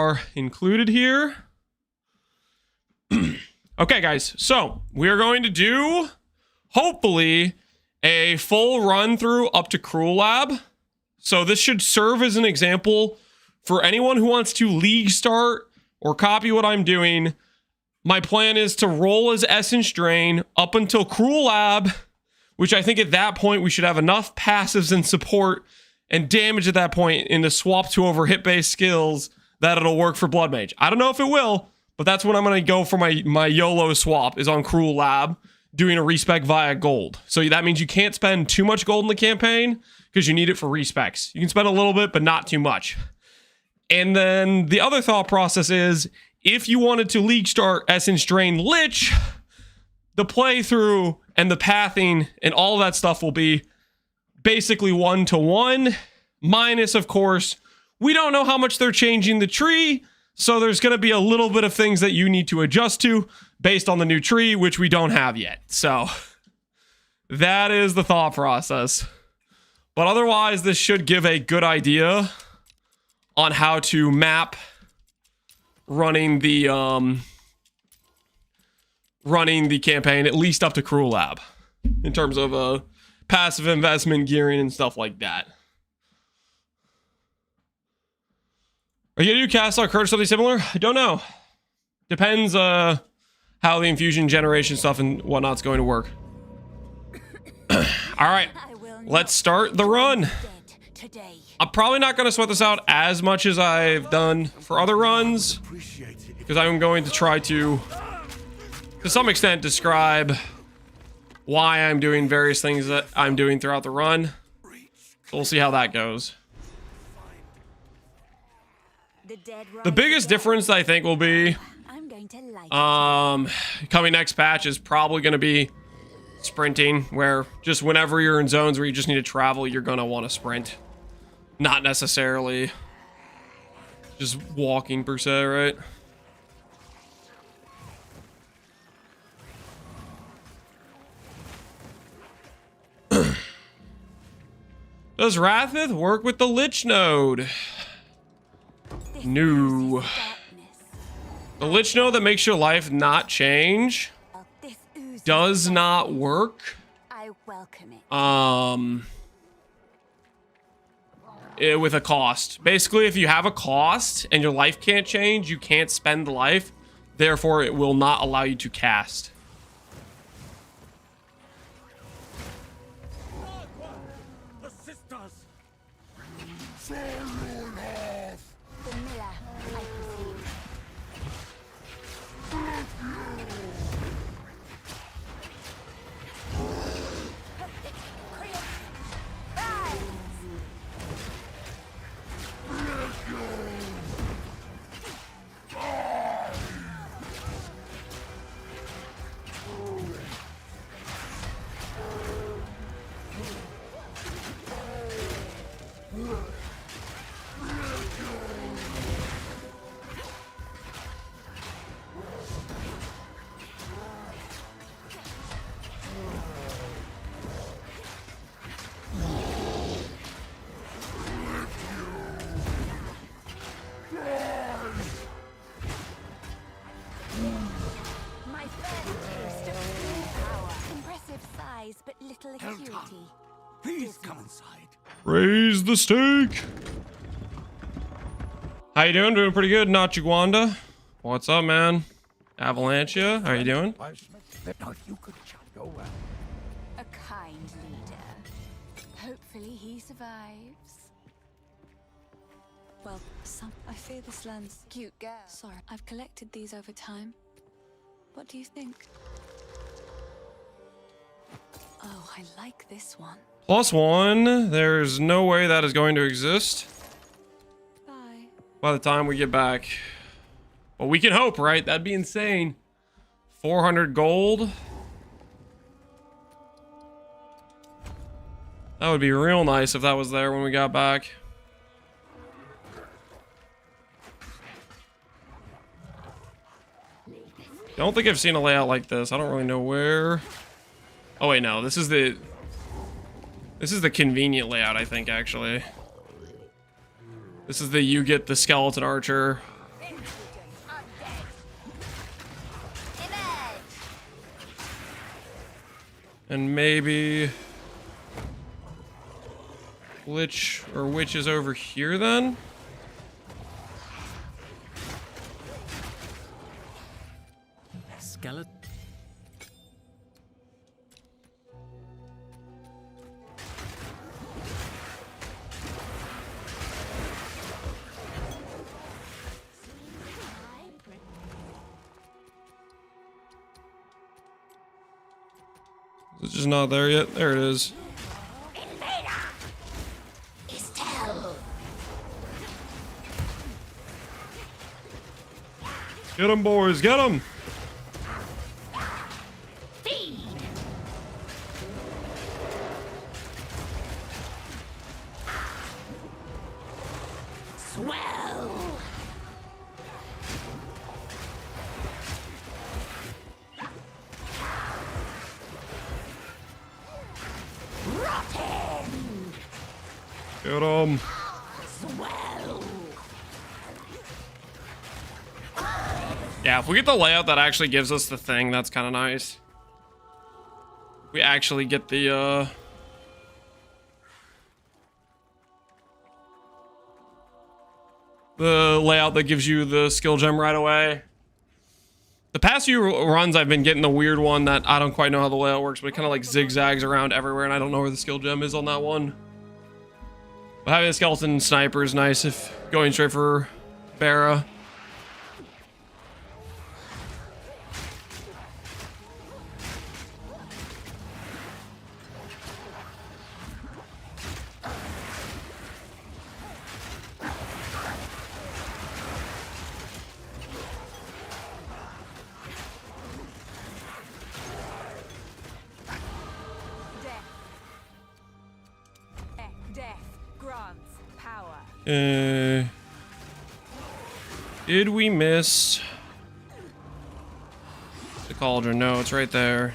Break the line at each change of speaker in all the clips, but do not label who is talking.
are included here. Okay, guys, so we are going to do, hopefully, a full run through up to Cruel Lab. So this should serve as an example for anyone who wants to league start or copy what I'm doing. My plan is to roll as Essence Drain up until Cruel Lab, which I think at that point we should have enough passives and support and damage at that point in the swap to over hit-based skills that it'll work for Blood Mage. I don't know if it will, but that's when I'm going to go for my YOLO swap, is on Cruel Lab, doing a respec via gold. So that means you can't spend too much gold in the campaign because you need it for respecs. You can spend a little bit, but not too much. And then the other thought process is, if you wanted to league start Essence Drain Lich, the playthrough and the pathing and all that stuff will be basically 1-to-1, minus, of course, we don't know how much they're changing the tree, so there's going to be a little bit of things that you need to adjust to based on the new tree, which we don't have yet. So that is the thought process. But otherwise, this should give a good idea on how to map running the campaign, at least up to Cruel Lab, in terms of passive investment, gearing, and stuff like that. Are you gonna do Cast Lock Curse or something similar? I don't know. Depends how the infusion generation stuff and whatnot's going to work. All right, let's start the run. I'm probably not going to sweat this out as much as I've done for other runs, because I'm going to try to some extent, describe why I'm doing various things that I'm doing throughout the run. So we'll see how that goes. The biggest difference I think will be coming next patch is probably going to be sprinting, where just whenever you're in zones where you just need to travel, you're going to want to sprint. Not necessarily just walking per se, right? Does Rathith work with the Lich node? No. The Lich node that makes your life not change does not work. With a cost. Basically, if you have a cost and your life can't change, you can't spend the life. Therefore, it will not allow you to cast.
Please come inside.
Raise the stake. How you doing? Doing pretty good. Not Chiguanda. What's up, man? Avalanchia, how you doing?
A kind leader. Hopefully he survives.
Well, I fear this land's
Cute girl.
sorry. I've collected these over time. What do you think? Oh, I like this one.
+1. There's no way that is going to exist
Bye.
by the time we get back. But we can hope, right? That'd be insane. 400 gold. That would be real nice if that was there when we got back. Don't think I've seen a layout like this. I don't really know where. Oh wait, no. This is the convenient layout, I think, actually. This is the you get the skeleton archer And maybe Lich or Witch is over here then?
Skeleton.
It's just not there yet. There it is. Get him, boys, get him! Get him! Yeah, if we get the layout that actually gives us the thing, that's kind of nice. We actually get the layout that gives you the skill gem right away. The past few runs, I've been getting the weird one that I don't quite know how the layout works, but it kind of like zigzags around everywhere, and I don't know where the skill gem is on that one. But having a skeleton sniper is nice if going straight for Barra. Did we miss the cauldron? No, it's right there.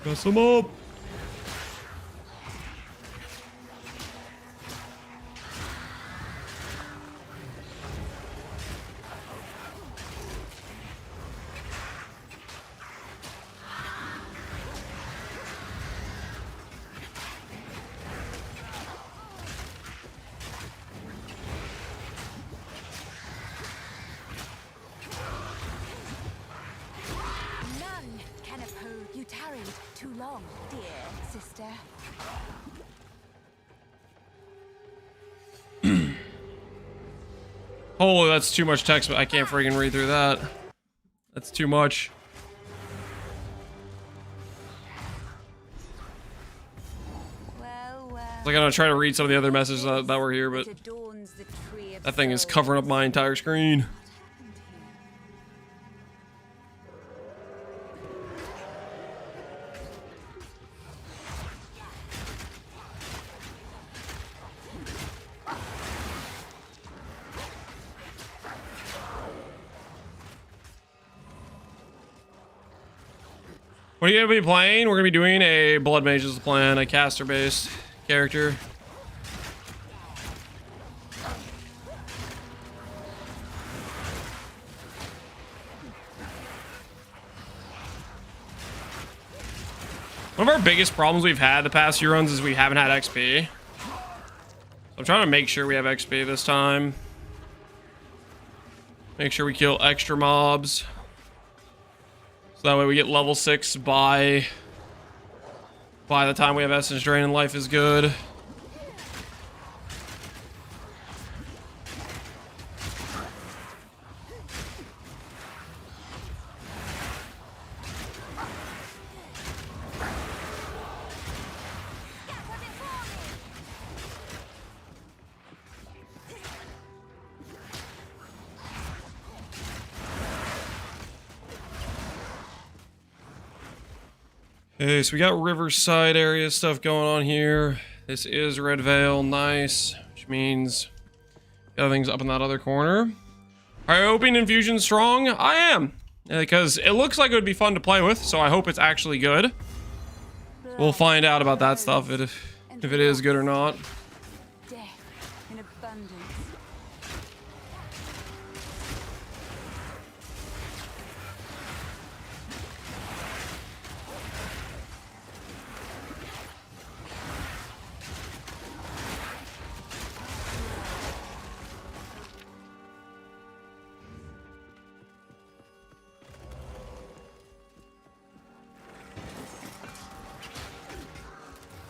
Mess him up. Holy, that's too much text, but I can't freaking read through that. That's too much. Like I'm gonna try to read some of the other messages that were here, but that thing is covering up my entire screen. What are you gonna be playing? We're gonna be doing a blood mage as the plan, a caster-based character. One of our biggest problems we've had the past few runs is we haven't had XP. I'm trying to make sure we have XP this time. Make sure we kill extra mobs. So that way we get level 6 by the time we have Essence Drain and life is good. Okay, so we got Riverside area stuff going on here. This is Red Veil, nice, which means the other thing's up in that other corner. Are you hoping Infusion strong? I am, because it looks like it would be fun to play with, so I hope it's actually good. We'll find out about that stuff, if it is good or not.
Death in abundance.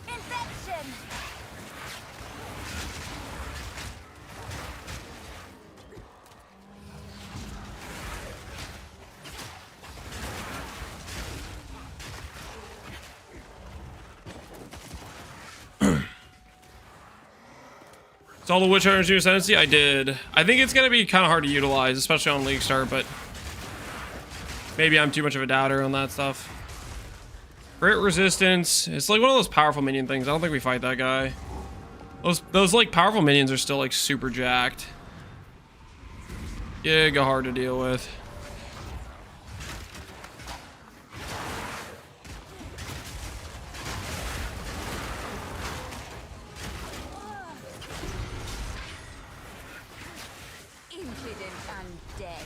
Infection!
Saw the Witch Hunter's new Ascendancy? I did. I think it's going to be kind of hard to utilize, especially on League Start, but maybe I'm too much of a doubter on that stuff. Great resistance. It's like one of those powerful minion things. I don't think we fight that guy. Those like powerful minions are still like super jacked. Yeah, go hard to deal with.
Impudent undead.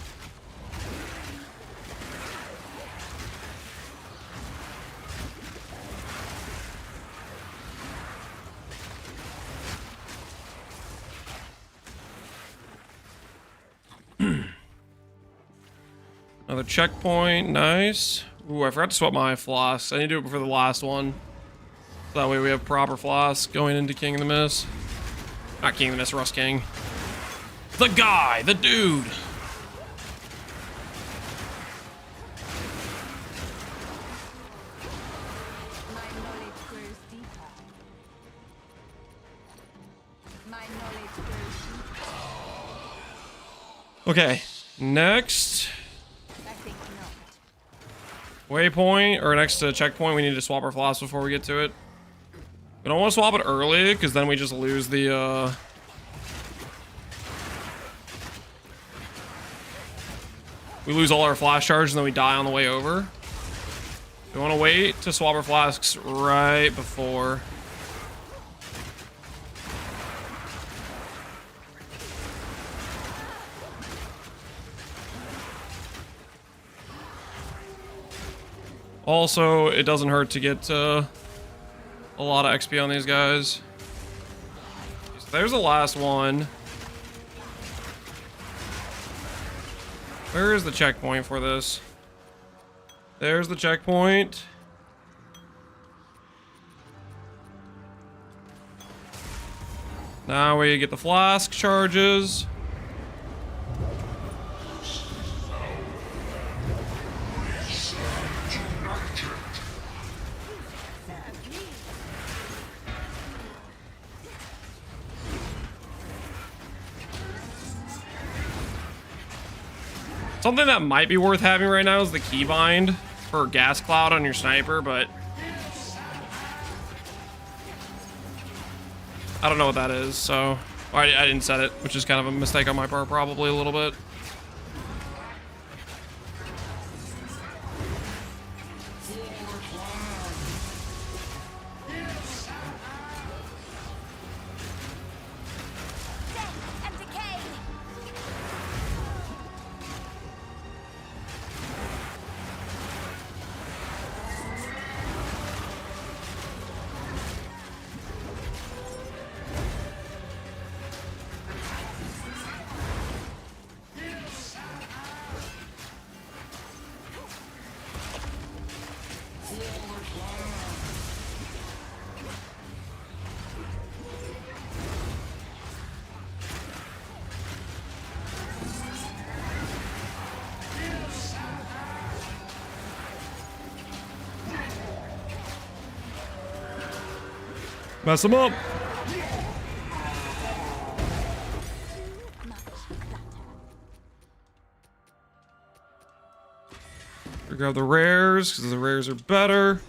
Another checkpoint, nice. Ooh, I forgot to swap my flasks. I need to do it before the last one. So that way we have proper flasks going into King of the Mist. Not King of the Mist, Rust King. The guy, the dude.
My knowledge grows deeper. My knowledge grows deeper.
Okay, next
I think not.
waypoint, or next checkpoint, we need to swap our flasks before we get to it. We don't want to swap it early, because then we just lose the, we lose all our flash charges and then we die on the way over. We want to wait to swap our flasks right before. Also, it doesn't hurt to get a lot of XP on these guys. So there's the last one. Where is the checkpoint for this? There's the checkpoint. Now we get the flask charges. Something that might be worth having right now is the keybind for gas cloud on your sniper, but I don't know what that is, so I didn't set it, which is kind of a mistake on my part, probably a little bit.
Death and decay.
Mess them up. We grab the rares, because the rares are better.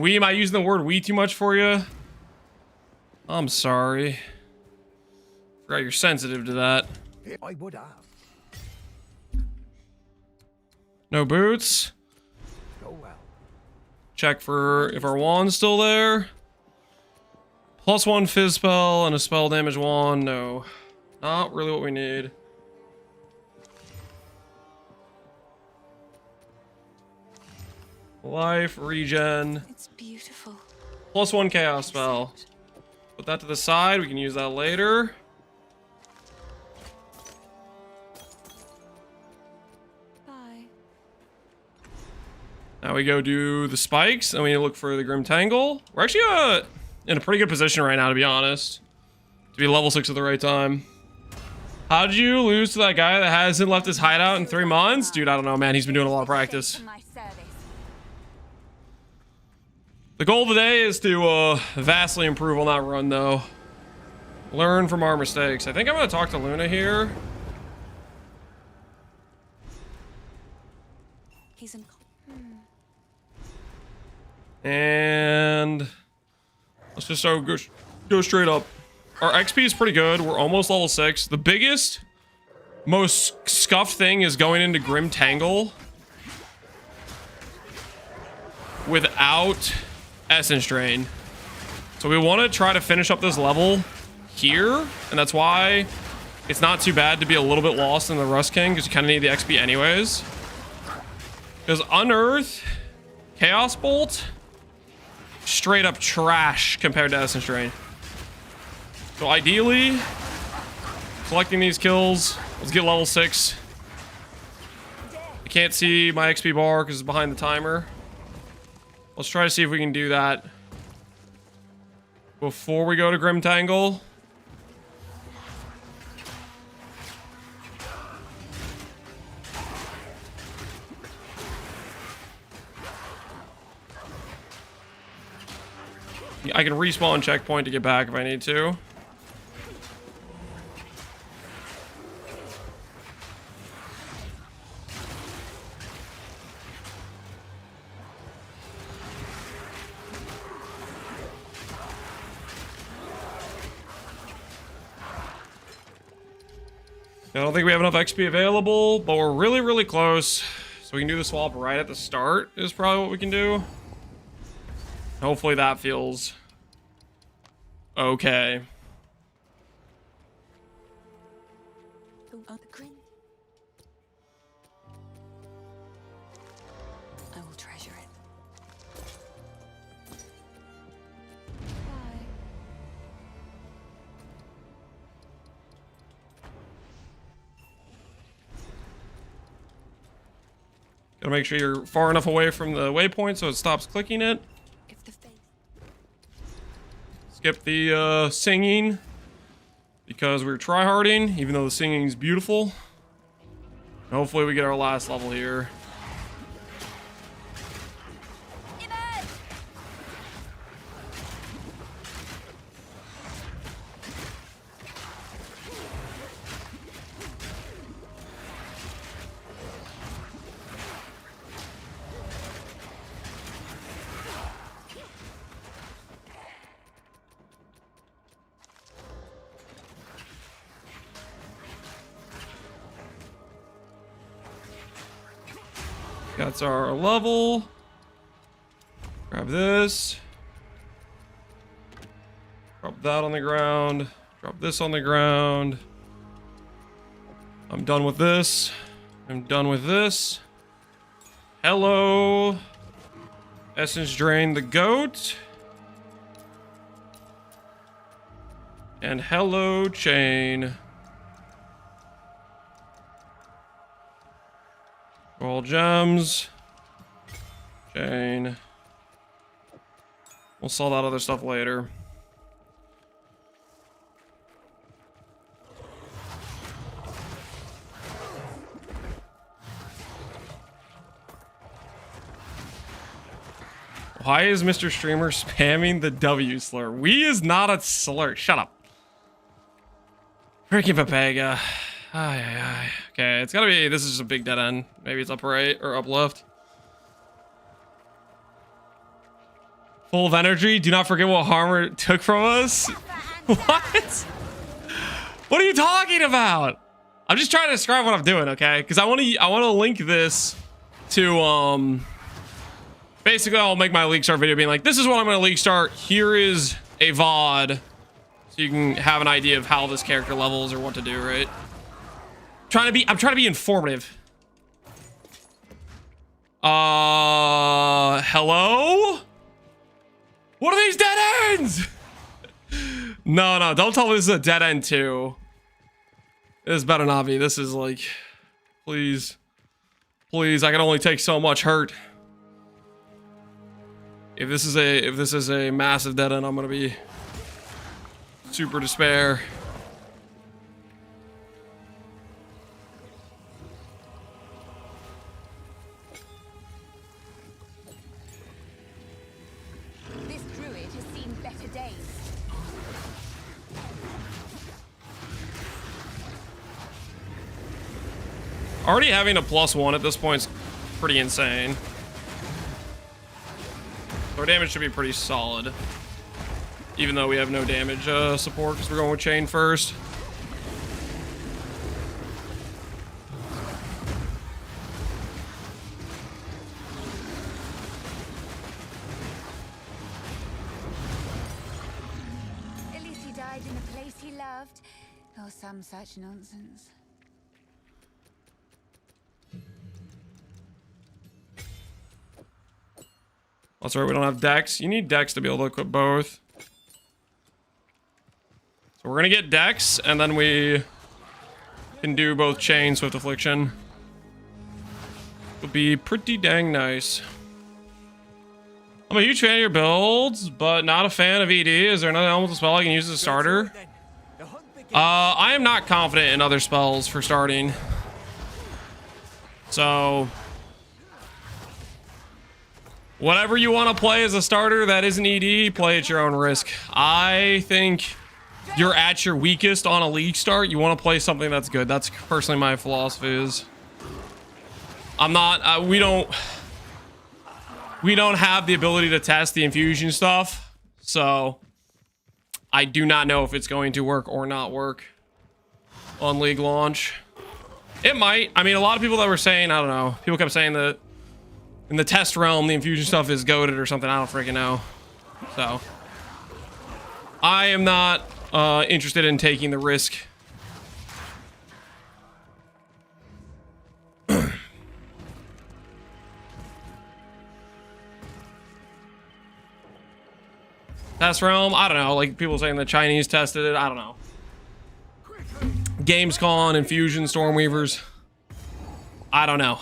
We, am I using the word we too much for you? I'm sorry. Forgot you're sensitive to that.
I would have.
No boots.
Go well.
Check for if our wand's still there. +1 fizz spell and a spell damage wand. No. Not really what we need. Life, regen.
It's beautiful.
+1 chaos spell. Put that to the side. We can use that later.
Bye.
Now we go do the spikes, and we need to look for the Grim Tangle. We're actually in a pretty good position right now, to be honest. To be level 6 at the right time. How did you lose to that guy that hasn't left his hideout in 3 months? Dude, I don't know, man. He's been doing a lot of practice.
To my service.
The goal of the day is to vastly improve on that run, though. Learn from our mistakes. I think I'm going to talk to Luna here.
He's in.
And let's just go straight up. Our XP is pretty good. We're almost level 6. The biggest, most scuffed thing is going into Grim Tangle without Essence Drain. So we want to try to finish up this level here, and that's why it's not too bad to be a little bit lost in the Rust King, because you kind of need the XP anyways. Because Unearth, Chaos Bolt, straight up trash compared to Essence Drain. So ideally, collecting these kills, let's get level 6. I can't see my XP bar because it's behind the timer. Let's try to see if we can do that before we go to Grim Tangle. I can respawn checkpoint to get back if I need to. I don't think we have enough XP available, but we're really, really close. So we can do the swap right at the start is probably what we can do. Hopefully that feels okay.
Oh, the grin. I will treasure it. Bye.
Gotta make sure you're far enough away from the waypoint so it stops clicking it.
If the face.
Skip the singing because we're tryharding, even though the singing is beautiful. Hopefully we get our last level here. That's our level. Grab this. Drop that on the ground. Drop this on the ground. I'm done with this. I'm done with this. Hello. Essence Drain the goat. And hello, chain. All gems. Chain. We'll sell that other stuff later. Why is Mr. Streamer spamming the W slur? We is not a slur. Shut up. Freaking Papega. Ay, ay, ay. Okay, it's gotta be, this is just a big dead end. Maybe it's up right or up left. Full of energy. Do not forget what harm it took from us. What? What are you talking about? I'm just trying to describe what I'm doing, okay? Because I want to link this to basically I'll make my League Start video being like, this is what I'm going to League Start. Here is a VOD, so you can have an idea of how this character levels or what to do, right? I'm trying to be informative. Hello? What are these dead ends? No, don't tell me this is a dead end too. This better not be. This is like, please, I can only take so much hurt. If this is a massive dead end, I'm gonna be super despair.
This druid has seen better days.
Already having a +1 at this point is pretty insane. Our damage should be pretty solid, even though we have no damage support because we're going with chain first.
At least he died in a place he loved, or some such nonsense.
That's right, we don't have Dex. You need Dex to be able to equip both. So we're gonna get Dex, and then we can do both Chain, Swift Affliction. It'll be pretty dang nice. I'm a huge fan of your builds, but not a fan of ED. Is there another elemental spell I can use as a starter? I am not confident in other spells for starting. So whatever you want to play as a starter that isn't ED, play at your own risk. I think you're at your weakest on a League Start. You want to play something that's good. That's personally my philosophy is. I'm not, we don't have the ability to test the infusion stuff. So I do not know if it's going to work or not work on League launch. It might. I mean, a lot of people that were saying, I don't know, people kept saying that in the test realm, the infusion stuff is goated or something. I don't freaking know. So I am not interested in taking the risk. Test realm, I don't know. Like people saying the Chinese tested it. I don't know. Gamescon, Infusion, Stormweavers. I don't know.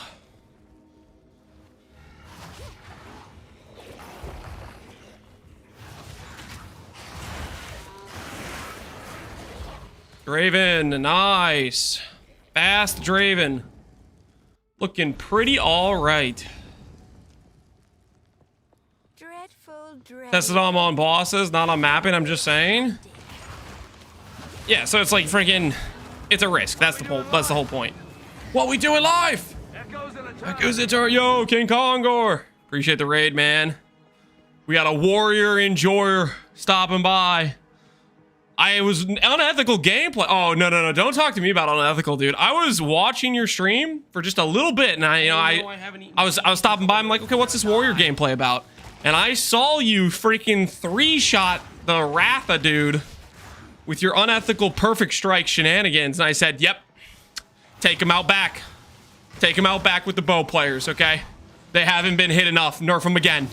Draven, nice. Fast Draven. Looking pretty all right. Tested on bosses, not on mapping, I'm just saying. Yeah, so it's like freaking, it's a risk. That's the whole point. What we doing live? Echoes into yo, King Kongor. Appreciate the raid, man. We got a warrior enjoyer stopping by. I was unethical gameplay. Oh, no. Don't talk to me about unethical, dude. I was watching your stream for just a little bit, and I was stopping by. I'm like, okay, what's this warrior gameplay about? And I saw you freaking 3-shot the Ratha dude with your unethical perfect strike shenanigans. And I said, yep, take him out back. Take him out back with the bow players, okay? They haven't been hit enough. Nerf them again.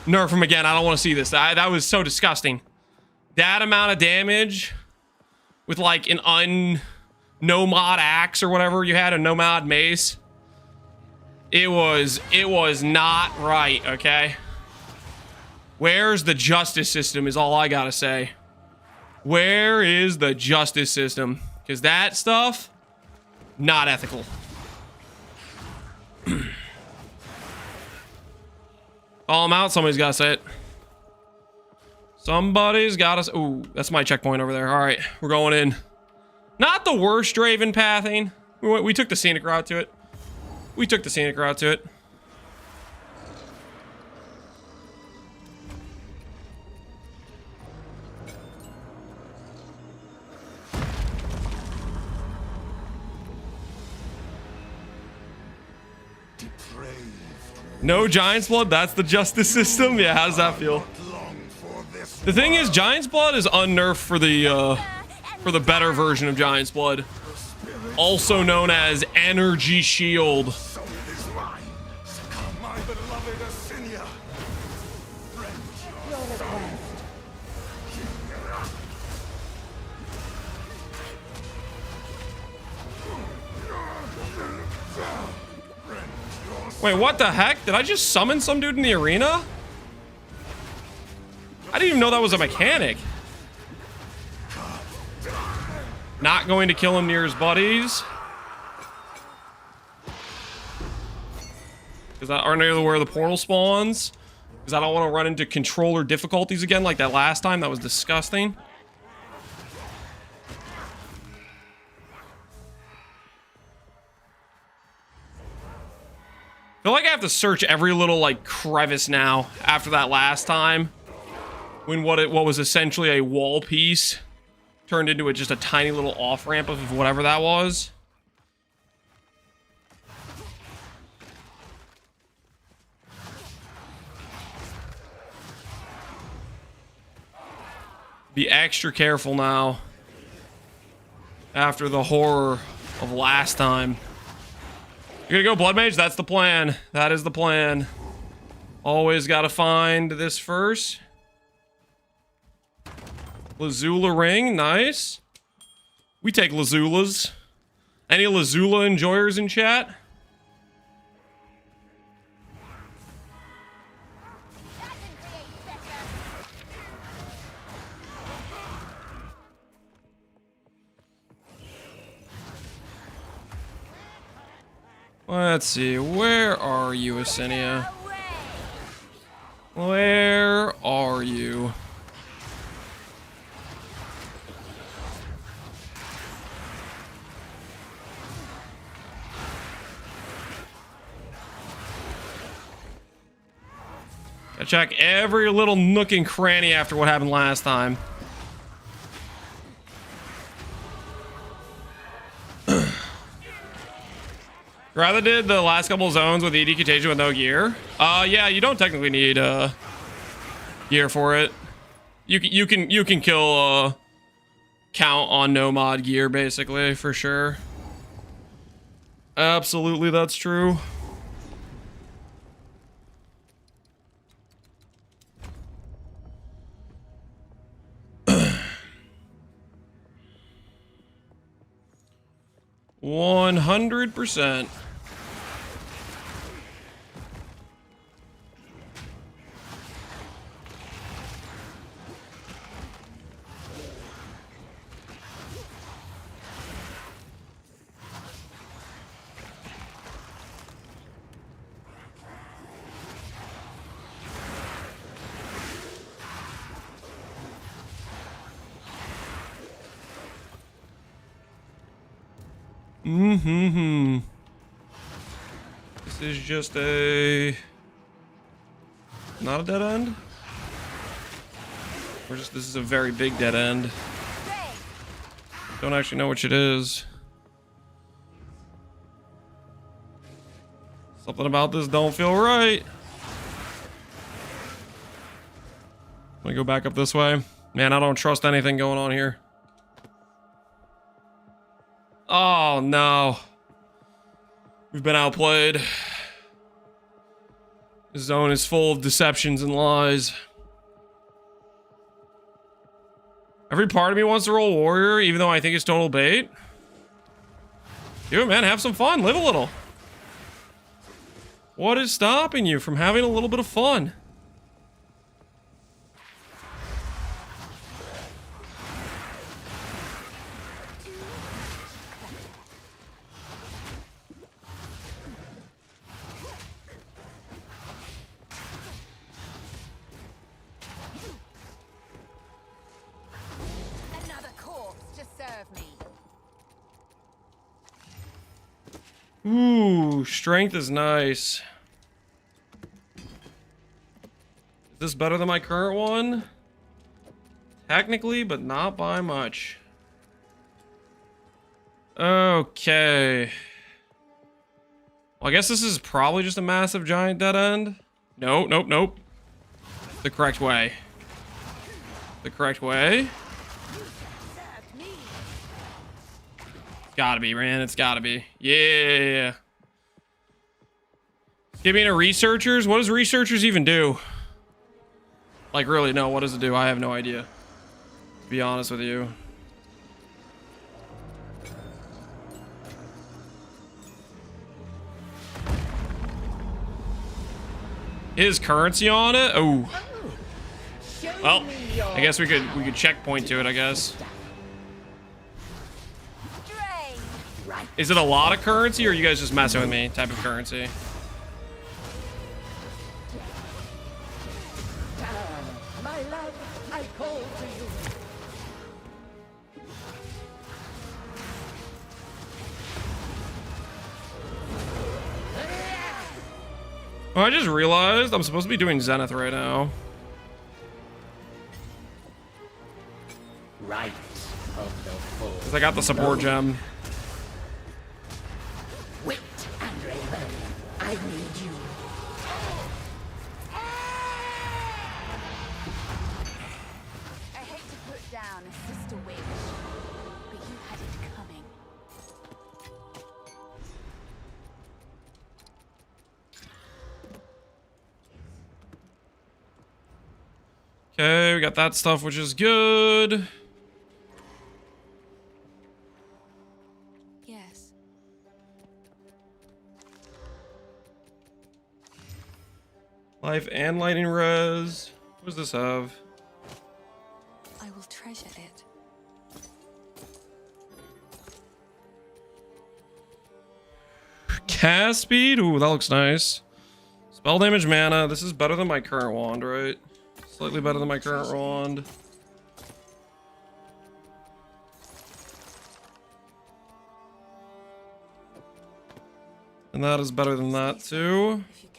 Nerf them again. I don't want to see this. That was so disgusting. That amount of damage with like an nomad axe or whatever you had, a nomad mace. It was not right, okay? Where's the justice system is all I gotta say. Where is the justice system? Because that stuff, not ethical. Call him out, somebody's gotta say it. Somebody's gotta, ooh, that's my checkpoint over there. All right, we're going in. Not the worst Draven pathing. We took the scenic route to it. We took the scenic route to it. No Giant's Blood, that's the justice system? Yeah, how does that feel? The thing is, Giant's Blood is unnerfed for the better version of Giant's Blood. Also known as Energy Shield. Wait, what the heck? Did I just summon some dude in the arena? I didn't even know that was a mechanic. Not going to kill him near his buddies. Because I aren't near where the portal spawns. Because I don't want to run into controller difficulties again like that last time. That was disgusting. I feel like I have to search every little like crevice now after that last time when what was essentially a wall piece turned into just a tiny little off ramp of whatever that was. Be extra careful now after the horror of last time. You're gonna go Blood Mage? That's the plan. That is the plan. Always gotta find this first. Lazula ring, nice. We take Lazulas. Any Lazula enjoyers in chat? Let's see, where are you, Ascendancy? Where are you? Gotta check every little nook and cranny after what happened last time. Rather did the last couple zones with ED Contagion with no gear. Yeah, you don't technically need gear for it. You can kill count on no mod gear basically for sure. Absolutely, that's true. $100%. This is just a... not a dead end? Or just this is a very big dead end. Don't actually know which it is. Something about this don't feel right. Let me go back up this way. Man, I don't trust anything going on here. Oh no. We've been outplayed. This zone is full of deceptions and lies. Every part of me wants to roll warrior, even though I think it's total bait. Do it, man. Have some fun. Live a little. What is stopping you from having a little bit of fun? Ooh, strength is nice. Is this better than my current one? Technically, but not by much. Okay. Well, I guess this is probably just a massive giant dead end. No, nope, nope. The correct way. The correct way. Gotta be, man. It's gotta be. Yeah. Give me into researchers. What does researchers even do? Like, really, no. What does it do? I have no idea. To be honest with you. Is currency on it? Oh. Well, I guess we could checkpoint to it, I guess. Is it a lot of currency, or are you guys just messing with me type of currency?
My love, I call to you.
Oh, I just realized I'm supposed to be doing Zenith right now.
Right of the fool.
Because I got the support gem.
Wit and rebellion. I need you.
I hate to put down a sister witch, but you had it coming.
Okay, we got that stuff, which is good.
Yes.
Life and lightning res. What does this have?
I will treasure it.
Cast speed? Ooh, that looks nice. Spell damage mana. This is better than my current wand, right? Slightly better than my current wand. And that is better than that too.
If you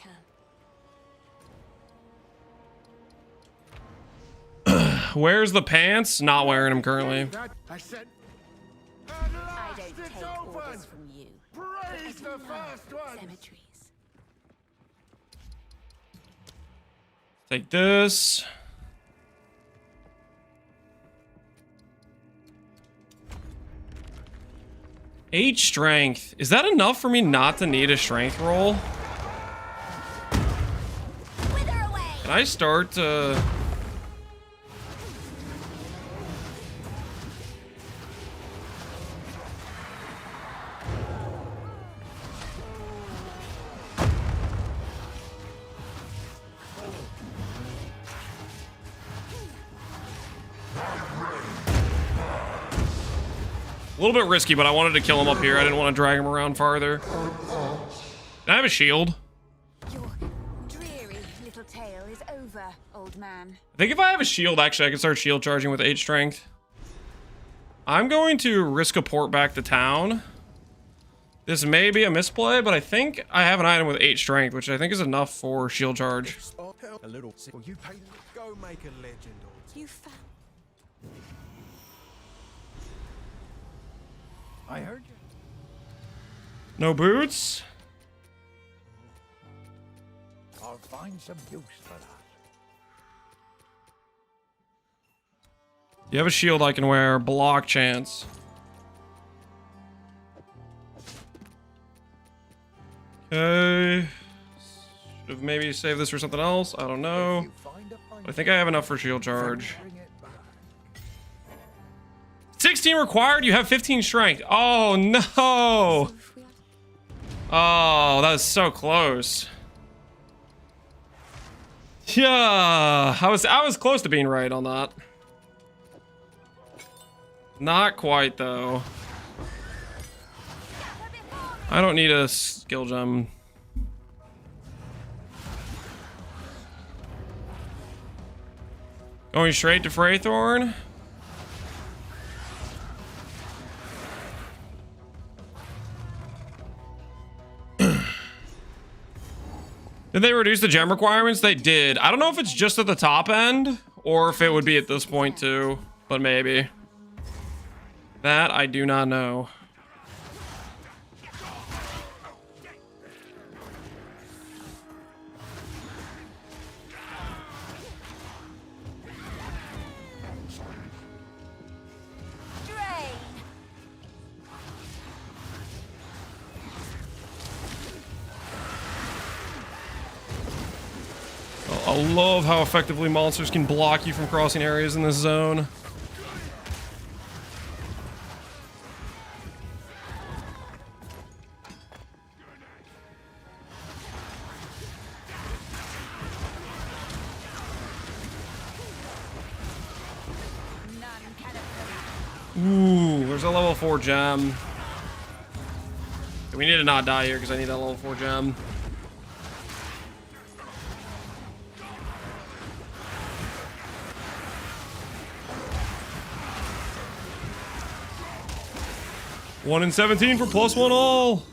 can.
Where's the pants? Not wearing them currently.
I said.
I don't take orders from you.
Praise the first one.
Cemeteries.
Take this. Eight strength. Is that enough for me not to need a strength roll?
Wither away!
Can I start to... A little bit risky, but I wanted to kill him up here. I didn't want to drag him around farther. Can I have a shield?
Your dreary little tale is over, old man.
I think if I have a shield, actually, I can start shield charging with 8 strength. I'm going to risk a port back to town. This may be a misplay, but I think I have an item with 8 strength, which I think is enough for shield charge.
A little sickle. You pay. Go make a legend or
You found.
I heard you.
No boots?
I'll find some use for that.
You have a shield I can wear. Block chance. Okay. Should have maybe saved this for something else. I don't know.
You find a find.
I think I have enough for shield charge.
Bring it back.
16 required. You have 15 strength. Oh, no.
So if we are
Oh, that was so close. Yeah, I was close to being right on that. Not quite though. I don't need a skill gem. Going straight to Freythorn. Did they reduce the gem requirements? They did. I don't know if it's just at the top end or if it would be at this point too, but maybe. That I do not know. love how effectively monsters can block you from crossing areas in this zone. Ooh, there's a level 4 gem. We need to not die here because I need that level 4 gem. One in 17 for +1 all.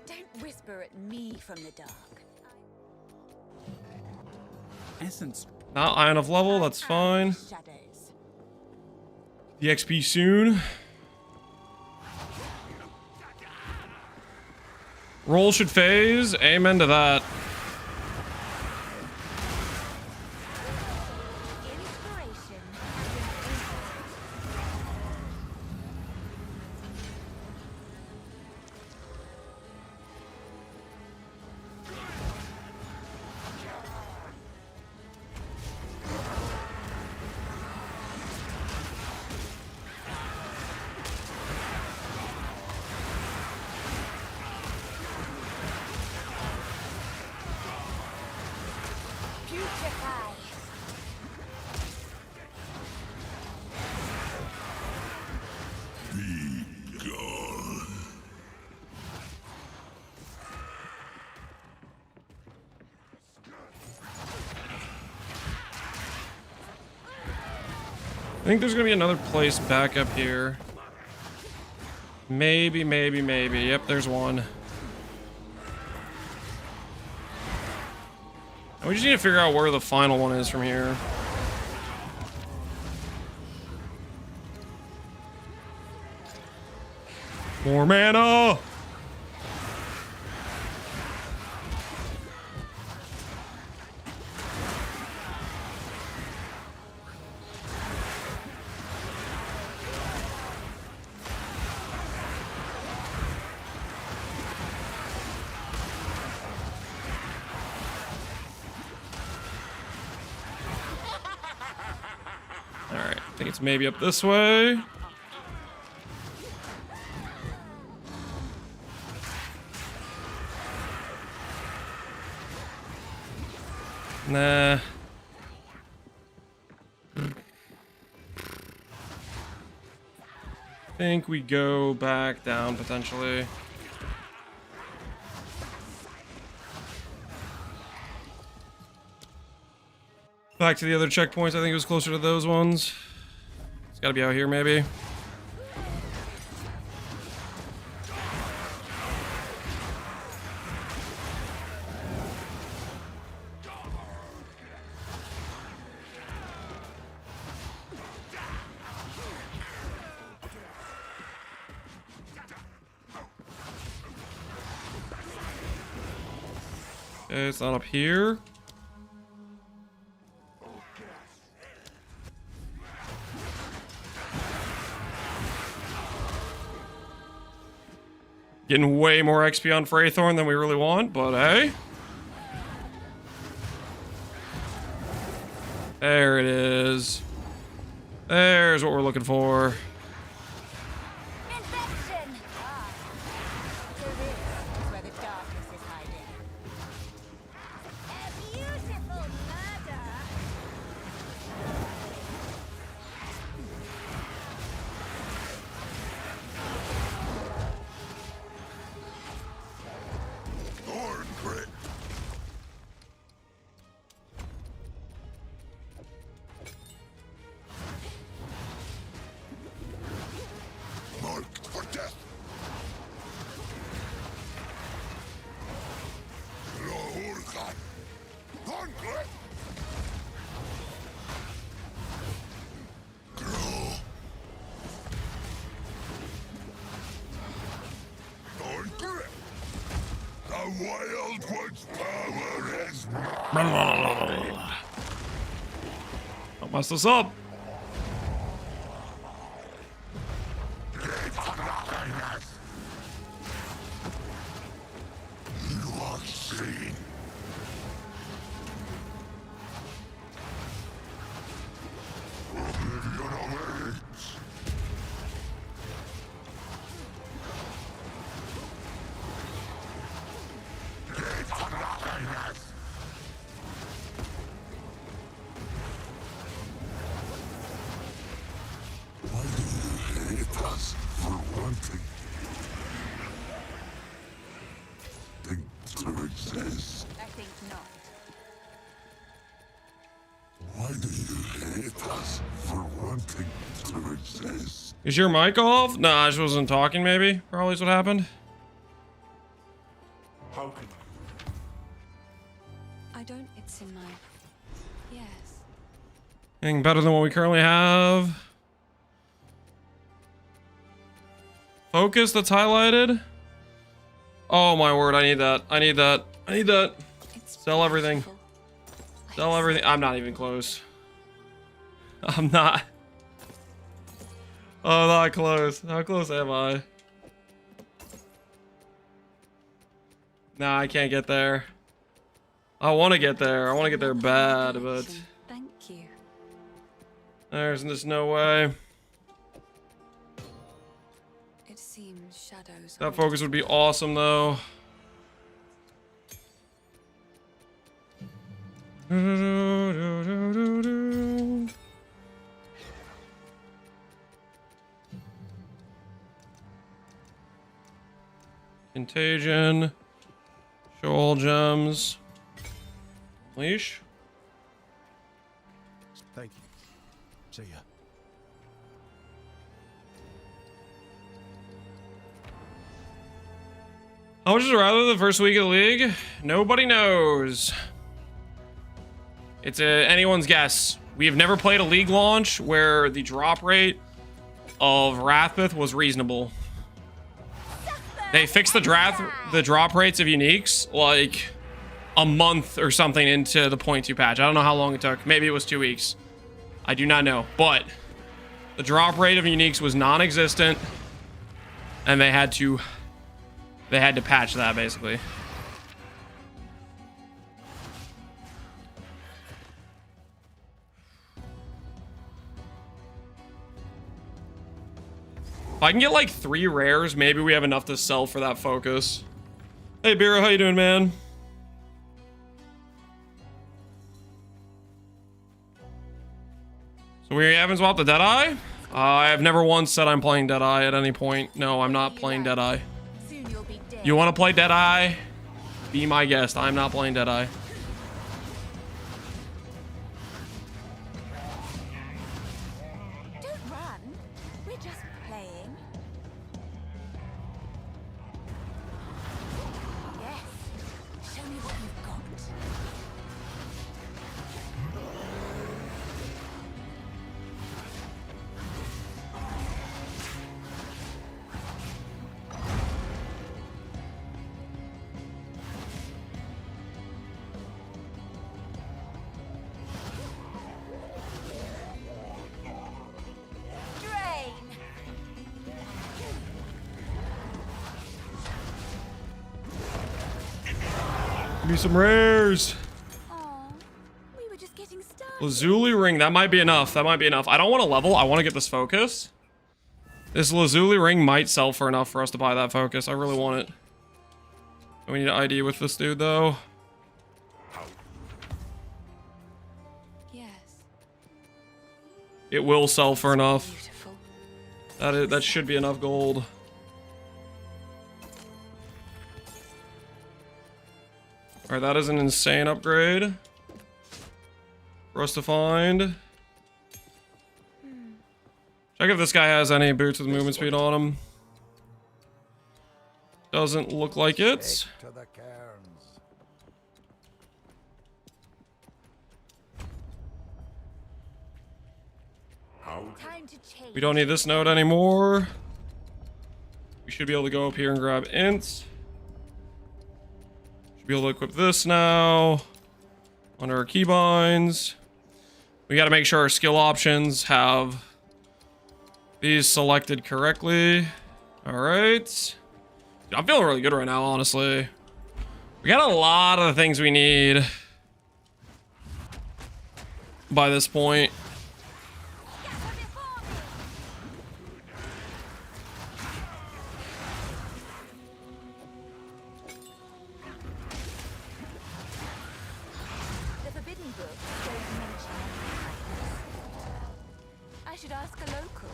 Don't whisper at me from the dark.
Essence.
Not high enough level, that's fine.
Shadows.
The XP soon. Roll should phase. Amen to that.
Inspiration. Putrefy.
I think there's gonna be another place back up here. Maybe. Yep, there's one. And we just need to figure out where the final one is from here. More mana! Alright, I think it's maybe up this way. Nah. I think we go back down potentially. Back to the other checkpoints. I think it was closer to those ones. It's gotta be out here maybe. Okay, it's not up here. Getting way more XP on Freythorn than we really want, but hey. There it is. There's what we're looking for.
Infection! Ah. So this is where the darkness is hiding. A beautiful murder!
Wild one's power is
Don't mess this up.
you are seen. wanting. Think to exist.
I think not.
Why do you hate us for wanting to exist?
Is your mic off? Nah, I just wasn't talking, maybe. Probably is what happened.
How can
I don't. It's in my. Yes.
Anything better than what we currently have? Focus that's highlighted. Oh my word, I need that. I need that. I need that.
It's
Sell everything.
beautiful.
Sell everything. I'm not even close. I'm not. Oh, not close. How close am I? Nah, I can't get there. I want to get there. I want to get there bad, but
Thank you.
there's just no way.
It seems shadows.
That focus would be awesome, though. Contagion. Show all gems. Leash.
Thank you. See ya.
How much is it rather the first week of the league? Nobody knows. It's anyone's guess. We have never played a league launch where the drop rate of Wrathbith was reasonable. They fixed the drop rates of uniques like a month or something into the 0.2 patch. I don't know how long it took. Maybe it was 2 weeks. I do not know. But the drop rate of uniques was non-existent, and they had to patch that basically. If I can get like 3 rares, maybe we have enough to sell for that focus. Hey, Bira, how you doing, man? So we haven't swapped the Deadeye? I have never once said I'm playing Deadeye at any point. No, I'm not playing Deadeye.
Soon you'll be dead.
You want to play Deadeye? Be my guest. I'm not playing Deadeye.
Don't run. We're just playing. Yes. Show me what you've got. Drain.
Give me some rares.
Aw, we were just getting started.
Lazuli ring. That might be enough. That might be enough. I don't want to level. I want to get this focus. This Lazuli ring might sell for enough for us to buy that focus. I really want it. We need an ID with this dude, though.
Yes.
It will sell for enough.
Beautiful.
That should be enough gold. Alright, that is an insane upgrade for us to find. Check if this guy has any boots with movement speed on him. Doesn't look like it.
To the cairns.
Time to change.
We don't need this node anymore. We should be able to go up here and grab ints. Should be able to equip this now. Under our keybinds. We got to make sure our skill options have these selected correctly. All right. I'm feeling really good right now, honestly. We got a lot of the things we need by this point.
The Forbidden Book don't mention any items. I should ask a local.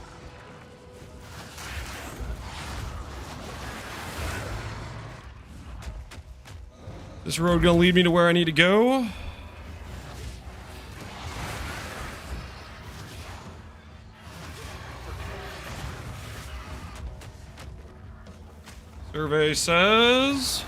This road gonna lead me to where I need to go. Survey says...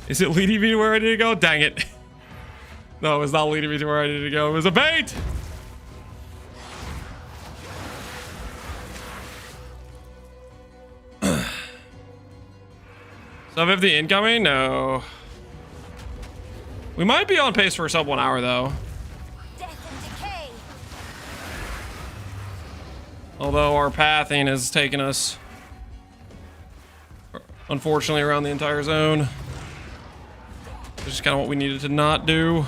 Is it leading me to where I need to go? Dang it. No, it was not leading me to where I needed to go. It was a bait! Sub 50 incoming? No. We might be on pace for a sub 1 hour though.
Death and decay.
Although our pathing has taken us, unfortunately, around the entire zone. Which is kind of what we needed to not do.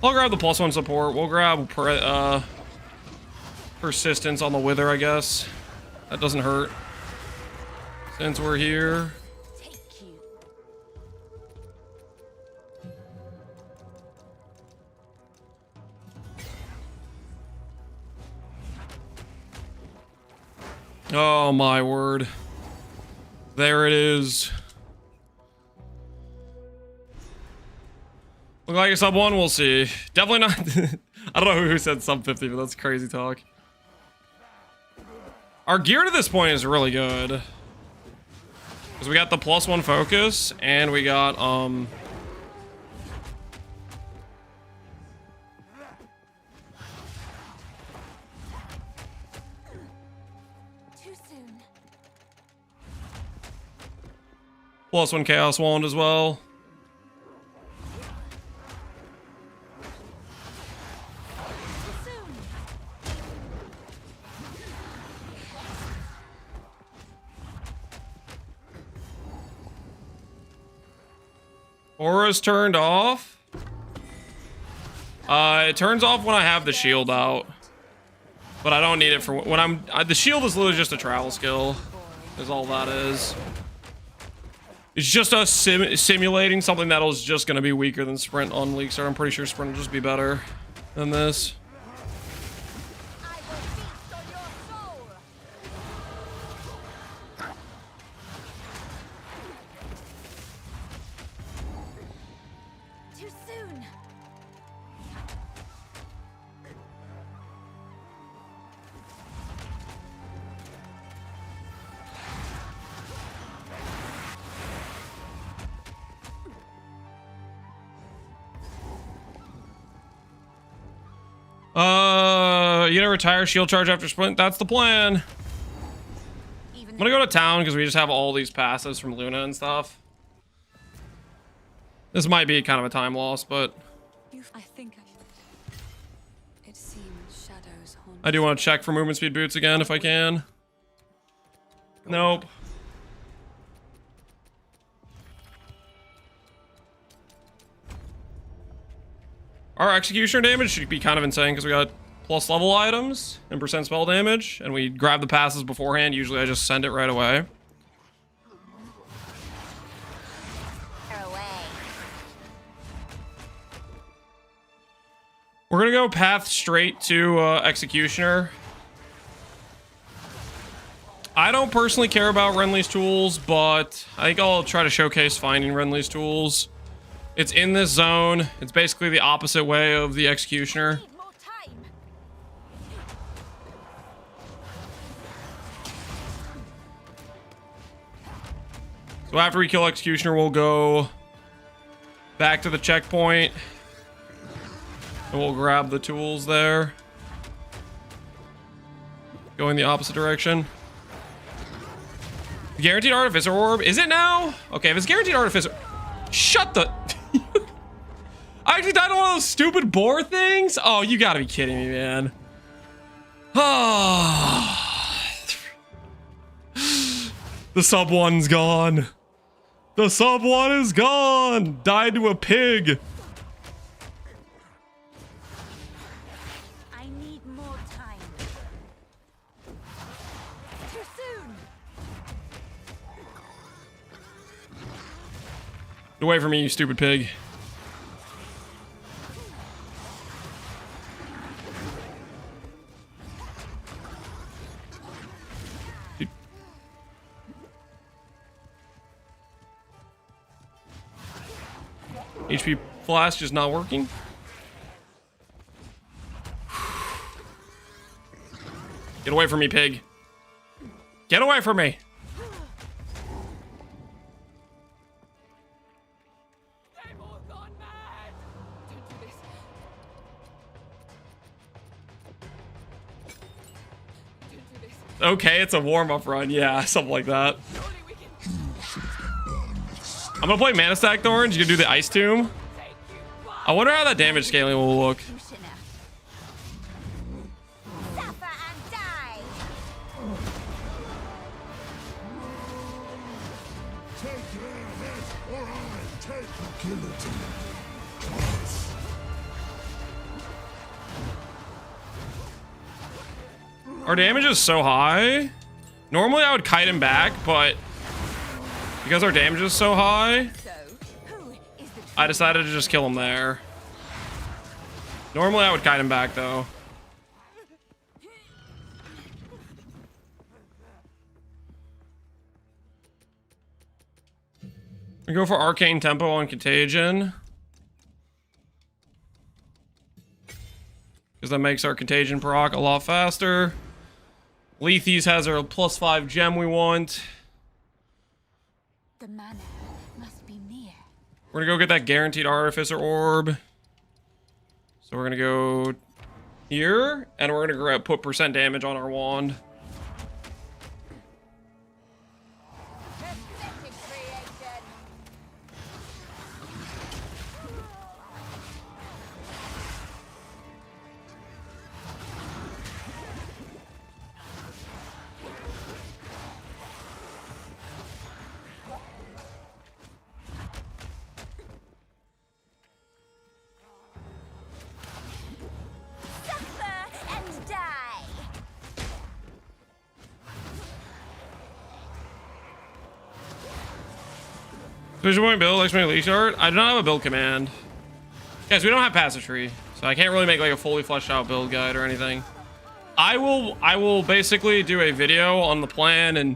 I'll grab the +1 support. We'll grab persistence on the wither, I guess. That doesn't hurt. Since we're here.
Take you.
Oh my word. There it is. Look like a sub 1, we'll see. Definitely not. I don't know who said sub 50, but that's crazy talk. Our gear to this point is really good. Because we got the +1 focus, and we got,
Too soon.
+1 chaos wand as well. Aura's turned off. It turns off when I have the shield out. But I don't need it for when I'm... the shield is literally just a travel skill. Is all that is. It's just us simulating something that'll just going to be weaker than sprint on League Start. I'm pretty sure sprint will just be better than this.
I will feast on your soul. Too soon.
You gonna retire shield charge after sprint? That's the plan. I'm gonna go to town because we just have all these passives from Luna and stuff. This might be kind of a time loss, but
I think I should. It seems shadows haunt.
I do want to check for movement speed boots again if I can. Nope. Our executioner damage should be kind of insane because we got plus level items and % spell damage, and we grab the passes beforehand. Usually I just send it right away.
Away.
We're gonna go path straight to executioner. I don't personally care about Renly's tools, but I think I'll try to showcase finding Renly's tools. It's in this zone. It's basically the opposite way of the executioner.
Need more time.
So after we kill executioner, we'll go back to the checkpoint. And we'll grab the tools there. Go in the opposite direction. Guaranteed Artificer Orb. Is it now? Okay, if it's Guaranteed Artificer... Shut the... I actually died on one of those stupid boar things? Oh, you gotta be kidding me, man. The sub 1's gone. The sub 1 is gone. Died to a pig.
I need more time. Too soon.
Get away from me, you stupid pig. Dude. HP flash is not working. Get away from me, pig. Get away from me. Okay, it's a warm-up run. Yeah, something like that. I'm gonna play Mana Stack Thorns. You can do the Ice Tomb. I wonder how that damage scaling will look. Our damage is so high. Normally I would kite him back, but because our damage is so high, I decided to just kill him there. Normally I would kite him back though. We go for Arcane Tempo on Contagion, because that makes our Contagion proc a lot faster. Lethes has our +5 gem we want.
The mana must be near.
We're gonna go get that guaranteed Artificer Orb. So we're gonna go here, and we're gonna put % damage on our wand. Vision point build, Ascendancy Art. I do not have a build command. Guys, we don't have passive tree, so I can't really make like a fully fleshed out build guide or anything. I will basically do a video on the plan and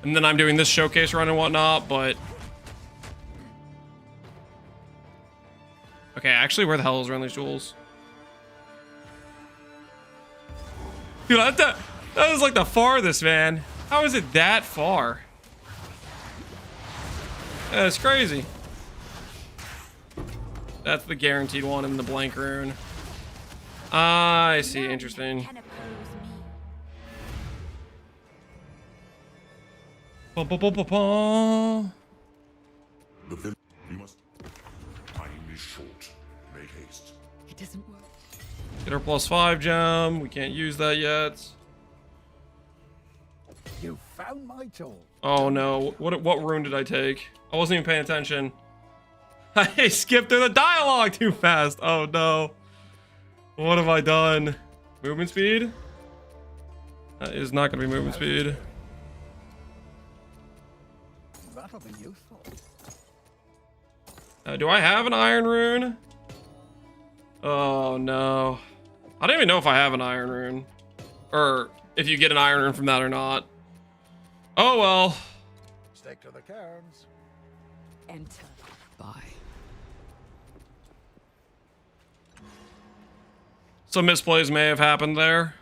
then I'm doing this showcase run and whatnot, but okay, actually where the hell is Renly's Jewels? Dude, that was like the farthest, man. How is it that far? That's crazy. That's the guaranteed one in the blank rune. I see. Interesting. Ba, ba, ba, ba, ba.
You must. Time is short. Make haste.
It doesn't work.
Get our +5 gem. We can't use that yet.
You found my tool.
Oh no! What rune did I take? I wasn't even paying attention. I skipped through the dialogue too fast. Oh no! What have I done? Movement speed? That is not going to be movement speed.
That'll be useful.
Do I have an iron rune? Oh no! I don't even know if I have an iron rune, or if you get an iron rune from that or not. Oh well.
Stick to the cairns.
Enter. Bye.
Some misplays may have happened there.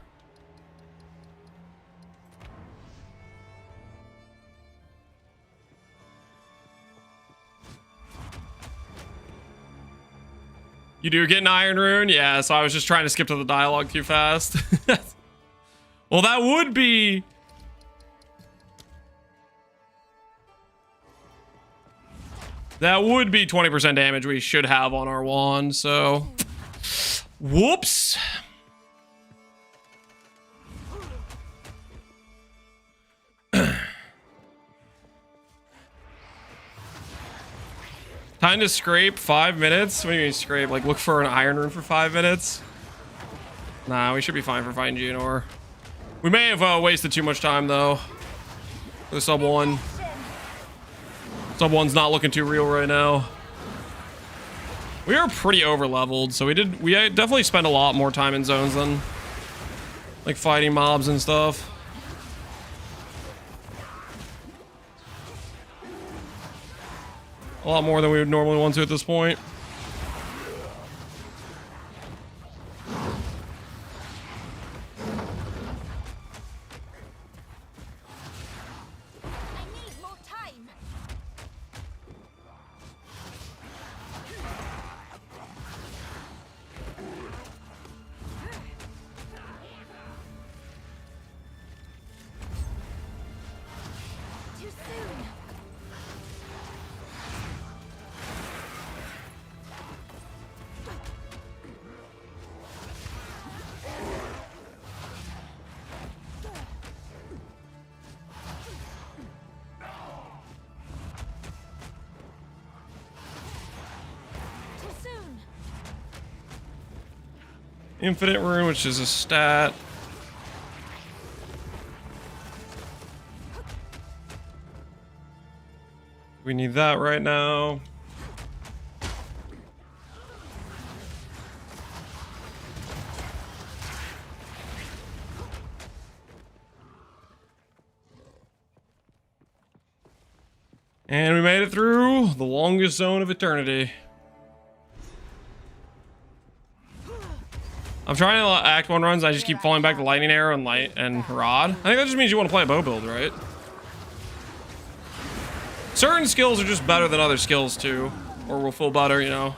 You do get an iron rune? Yeah, so I was just trying to skip to the dialogue too fast. Well, that would be... That would be 20% damage we should have on our wand, so... Whoops! Time to scrape 5 minutes? What do you mean scrape? Like look for an iron rune for 5 minutes? Nah, we should be fine for fighting Geonor. We may have wasted too much time though. For the sub 1. Sub 1's not looking too real right now. We are pretty over leveled, so we definitely spend a lot more time in zones than like fighting mobs and stuff. A lot more than we would normally want to at this point. Infinite Rune, which is a stat. We need that right now. And we made it through the longest zone of eternity. I'm trying to Act 1 runs. I just keep falling back to Lightning Arrow and Rod. I think that just means you want to play a bow build, right? Certain skills are just better than other skills too, or will feel better, you know.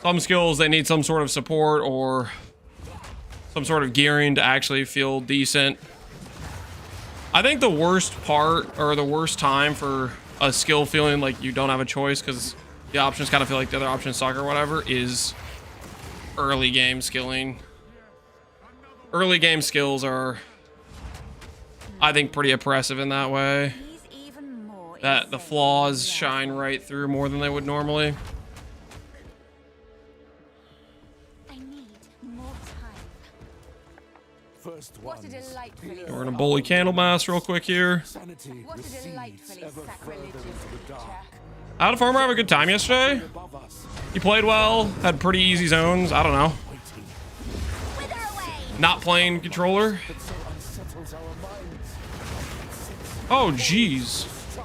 Some skills, they need some sort of support or some sort of gearing to actually feel decent. I think the worst part, or the worst time for a skill feeling like you don't have a choice because the options kind of feel like the other options suck or whatever, is early game skilling. Early game skills are, I think, pretty oppressive in that way. That the flaws shine right through more than they would normally.
I need more time.
First
What a delightfully
We're gonna bully Candlemass real quick here.
sanity
What a
recedes
delightfully
ever further
sacrilegious
into the dark.
creature.
How did Farmer have a good time yesterday?
Above us,
He played well, had pretty easy zones. I don't know.
waiting,
Wither away!
Not playing controller.
but so unsettles our minds.
Oh, jeez.
Strike.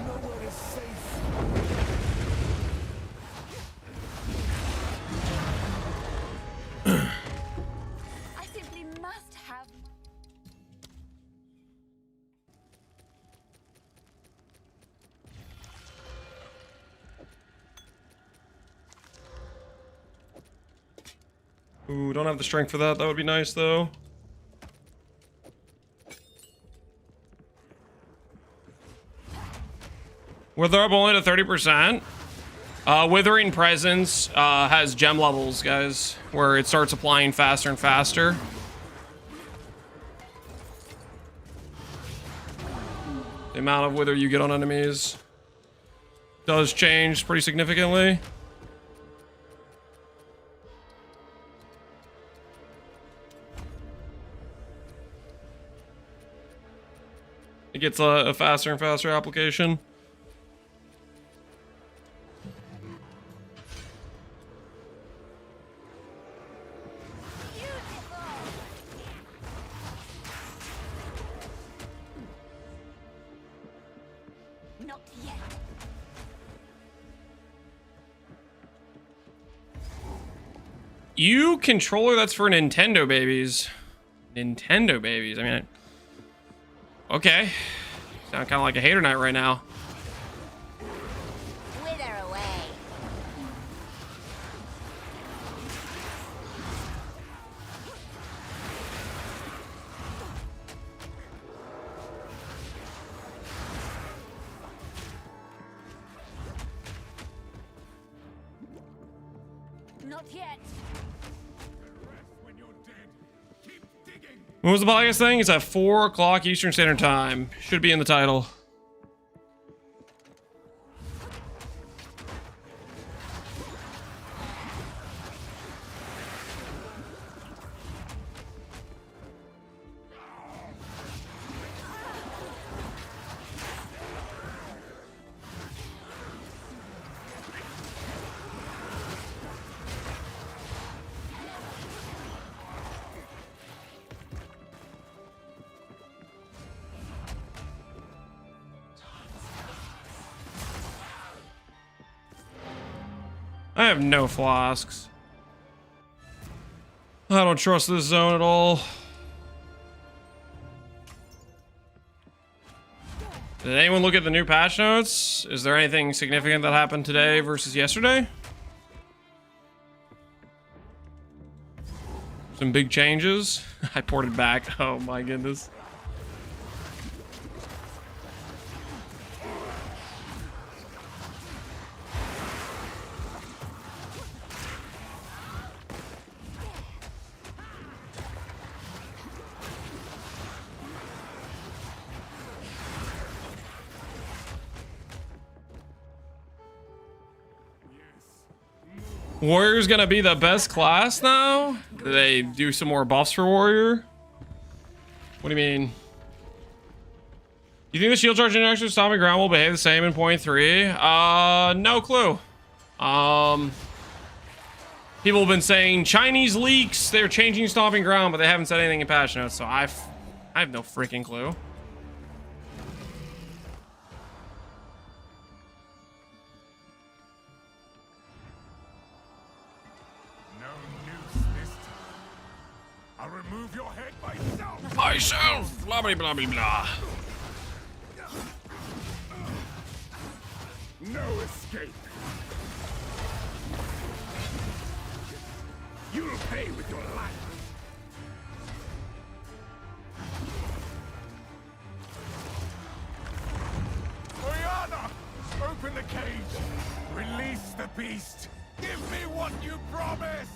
Nowhere is safe.
I simply must have.
Ooh, don't have the strength for that. That would be nice, though. Wither up only to 30%. Withering Presence has gem levels, guys, where it starts applying faster and faster. The amount of wither you get on enemies does change pretty significantly. It gets a faster and faster application.
Not yet.
You controller that's for Nintendo babies. Nintendo babies. I mean, okay. Sound kind of like a hater knight right now.
Wither away. Not yet.
When was the podcast thing? It's at 4 o'clock Eastern Standard Time. Should be in the title. I have no flasks. I don't trust this zone at all. Did anyone look at the new patch notes? Is there anything significant that happened today versus yesterday? Some big changes. I ported back. Oh my goodness. Warrior's gonna be the best class now? Do they do some more buffs for Warrior? What do you mean? You think the shield charge interaction with Stomping Ground will behave the same in point 3? No clue. People have been saying Chinese leaks, they're changing Stomping Ground, but they haven't said anything in patch notes, so I have no freaking clue.
Remove your head myself!
Myself! Blah blah blah blah blah.
No escape! You'll pay with your life! Oriana! Open the cage! Release the beast! Give me what you promised!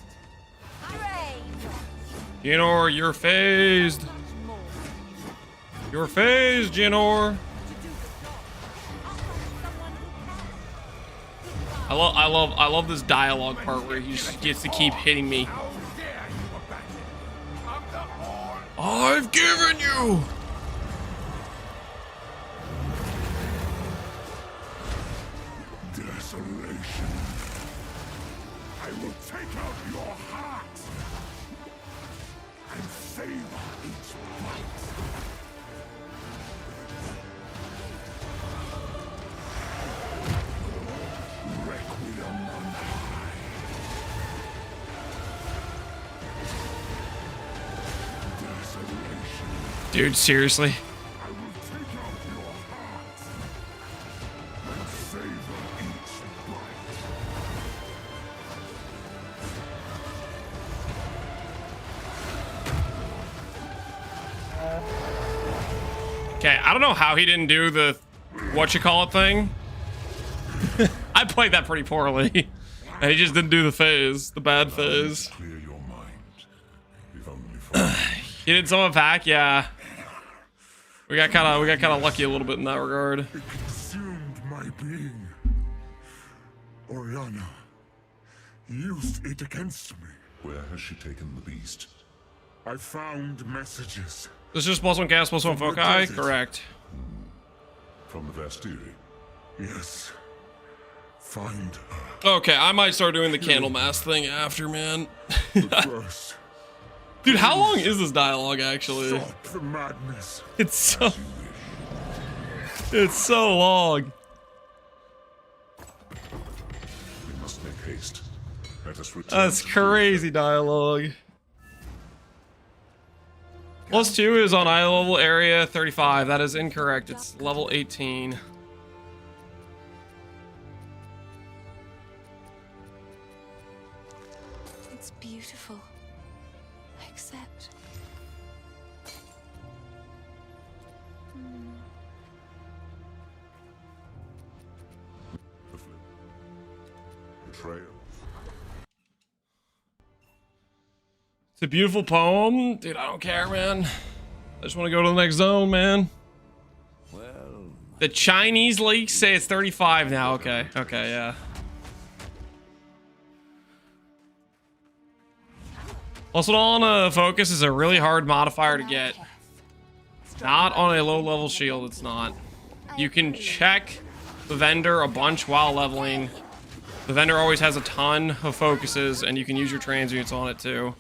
Jinor, you're phased. You're phased, Jinor. I love this dialogue part where he just gets to keep hitting me. I've given you.
Desolation.
I will take out your heart
And savor each bite. Requiem on high. Desolation.
Dude, seriously.
I will take out your heart and savor each bite.
Okay, I don't know how he didn't do the whatchamacallit thing. I played that pretty poorly. And he just didn't do the phase, the bad phase.
Clear your mind. If only for
He did some attack, yeah. We got kind of lucky a little bit in that regard.
it consumed my being. Oriana used it against me.
Where has she taken the beast?
I found messages.
This is +1 cast, +1
From the
foci,
desert.
correct.
From the Vastiri?
Yes. Find her.
Okay, I might start doing the candle mask thing after, man.
But first,
Dude, how long is this dialogue actually?
stop the madness.
It's so long.
We must make haste. Let us return.
That's
to
crazy dialogue. +2 is on eye level area 35. That is incorrect. It's level 18.
It's beautiful. Except
the flip. Betrayal.
It's a beautiful poem. Dude, I don't care, man. I just want to go to the next zone, man. The Chinese leaks say it's 35 now. Okay. Okay, yeah. Also, on focus is a really hard modifier to get. Not on a low level shield, it's not. You can check the vendor a bunch while leveling. The vendor always has a ton of focuses, and you can use your transients on it too.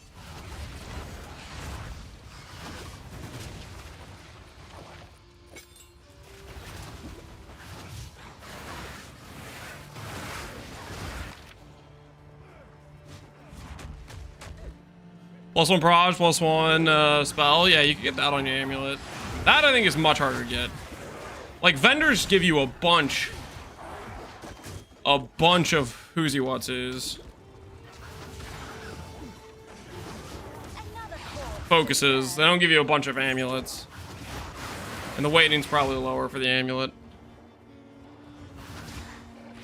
+1 proj, +1 spell. Yeah, you can get that on your amulet. That I think is much harder to get. Like, vendors give you a bunch of who's he what's is. Focuses. They don't give you a bunch of amulets. And the weighting's probably lower for the amulet.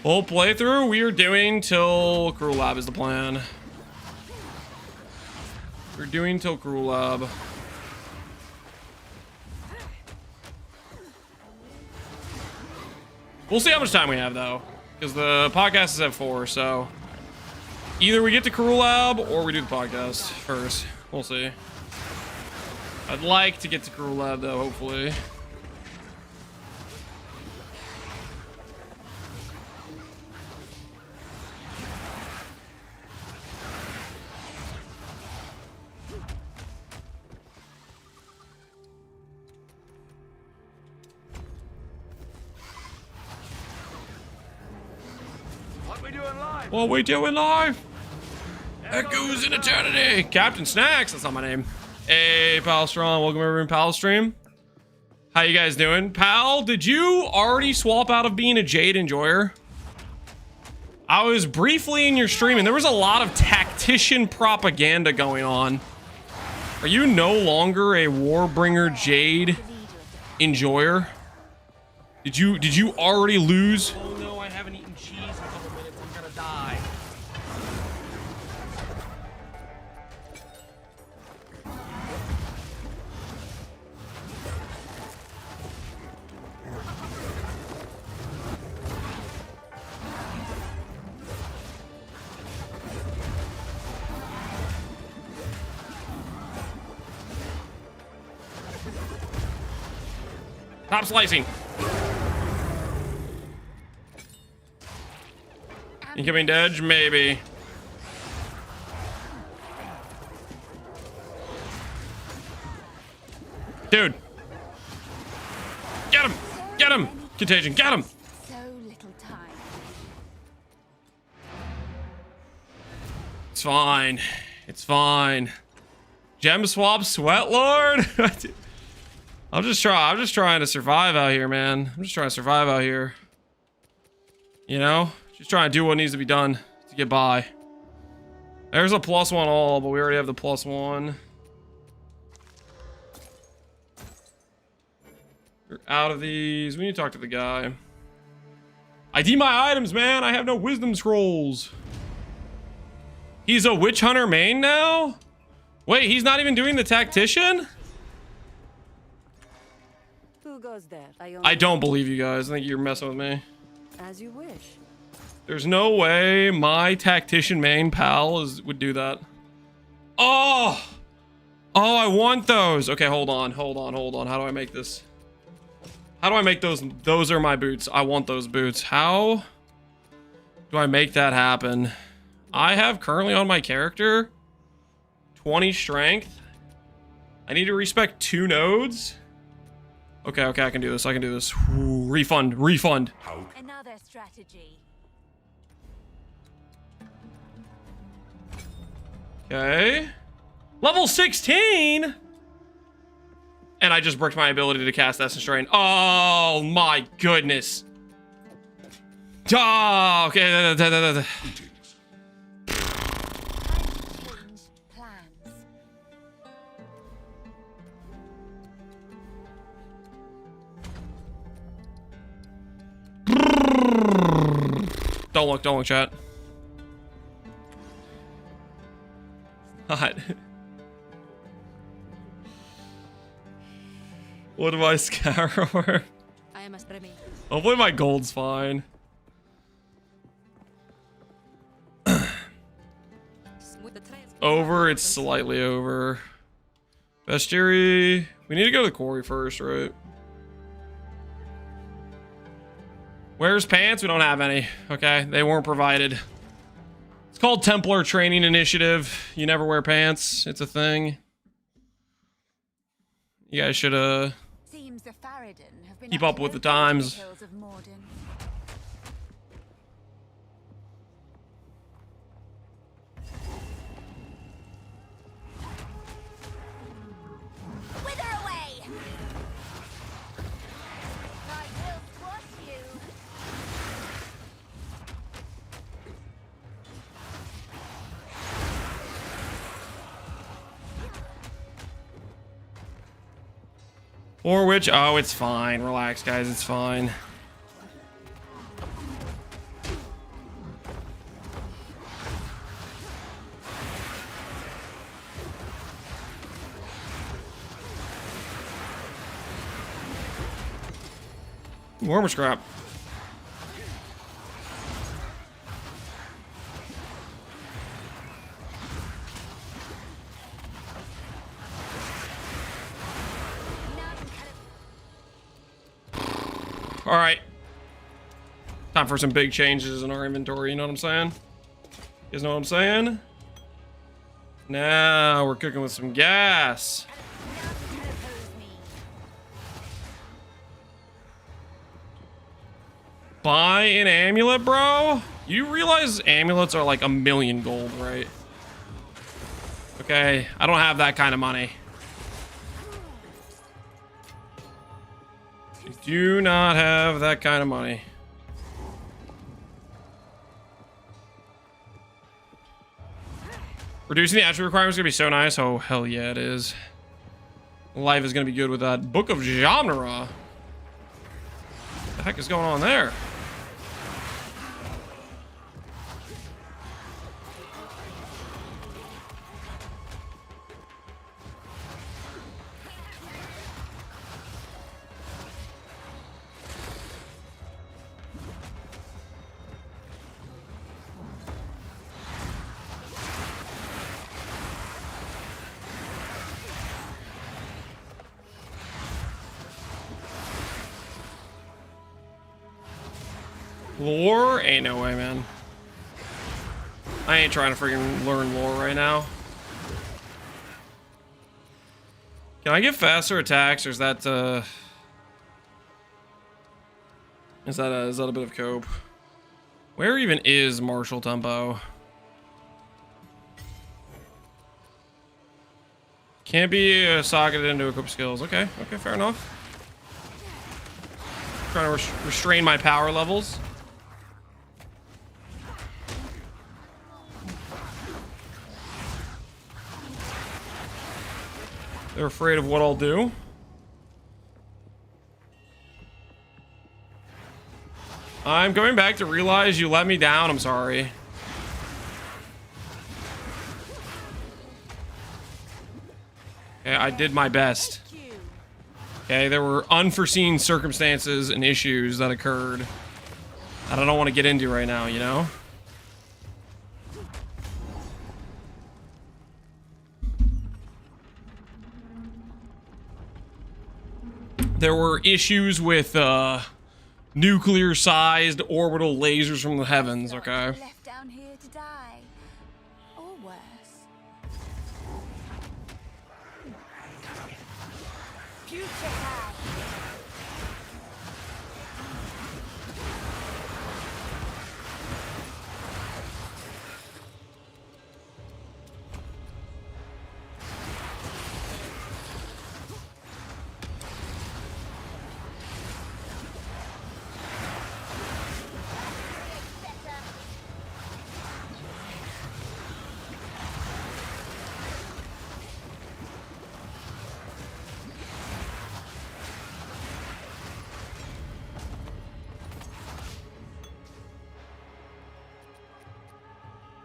Full playthrough, we are doing till Cruel Lab is the plan. We're doing till Cruel Lab. We'll see how much time we have though, because the podcast is at 4, so either we get to Cruel Lab or we do the podcast first. We'll see. I'd like to get to Cruel Lab though, hopefully. What we doing live? Echoes in eternity. Captain Snacks, that's not my name. Hey, Pal Strong, welcome everyone to Pal Stream. How you guys doing? Pal, did you already swap out of being a Jade enjoyer? I was briefly in your stream and there was a lot of tactician propaganda going on. Are you no longer a Warbringer Jade enjoyer? Did you already lose? Oh no, I haven't eaten cheese in a couple minutes. I'm gonna die. Stop slicing. Incoming dodge, maybe. Dude. Get him! Get him! Contagion, get him!
So little time.
It's fine. It's fine. Gem swap, Sweat Lord? I'm just trying to survive out here, man. I'm just trying to survive out here. You know? Just trying to do what needs to be done to get by. There's a +1 all, but we already have the +1. We're out of these. We need to talk to the guy. ID my items, man. I have no wisdom scrolls. He's a witch hunter main now? Wait, he's not even doing the tactician?
Who goes there?
I don't believe you guys. I think you're messing with me.
As you wish.
There's no way my tactician main pal would do that. Oh! Oh, I want those. Okay, hold on. How do I make this? How do I make those? Those are my boots. I want those boots. How do I make that happen? I have currently on my character 20 strength. I need to respec 2 nodes. Okay, I can do this. Ooh, refund.
Another strategy.
Okay. Level 16? And I just bricked my ability to cast Essence Drain. Oh my goodness. Oh, okay.
Time to change plans.
Don't look, chat. Hot. What am I scour?
I must remain.
Hopefully my gold's fine. Over, it's slightly over. Bestiary. We need to go to the quarry first, right? Where's pants? We don't have any. Okay, they weren't provided. It's called Templar Training Initiative. You never wear pants. It's a thing. You guys should
Seems the Faradin have been
keep up with the times.
hills of Morden.
Or which, oh, it's fine. Relax, guys, it's fine. Warmer scrap. All right. Time for some big changes in our inventory, you know what I'm saying? You guys know what I'm saying? Now we're cooking with some gas. Buy an amulet, bro? You realize amulets are like 1,000,000 gold, right? Okay, I don't have that kind of money. I do not have that kind of money. Reducing the attribute requirements is gonna be so nice. Oh, hell yeah, it is. Life is gonna be good with that. Book of Genre. What the heck is going on there? Lore? Ain't no way, man. I ain't trying to freaking learn lore right now. Can I get faster attacks, or is that a bit of cope? Where even is martial tempo? Can't be socketed into equip skills. Okay, okay, fair enough. Trying to restrain my power levels. They're afraid of what I'll do. I'm going back to realize you let me down. I'm sorry. Okay, I did my best. Okay, there were unforeseen circumstances and issues that occurred that I don't want to get into right now, you know? There were issues with nuclear-sized orbital lasers from the heavens, okay?
Left down here to die, or worse. Future time.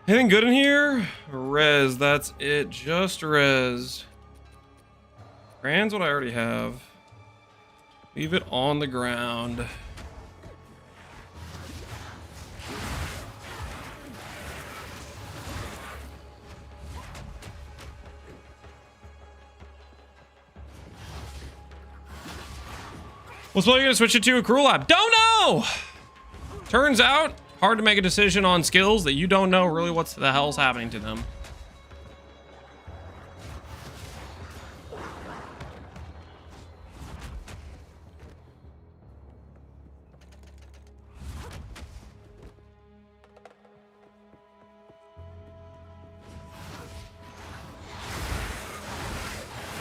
Anything good in here? Res, that's it. Just res. Grand's what I already have. Leave it on the ground. What's what you're gonna switch it to a cruel lab? Don't know! Turns out, hard to make a decision on skills that you don't know really what the hell's happening to them.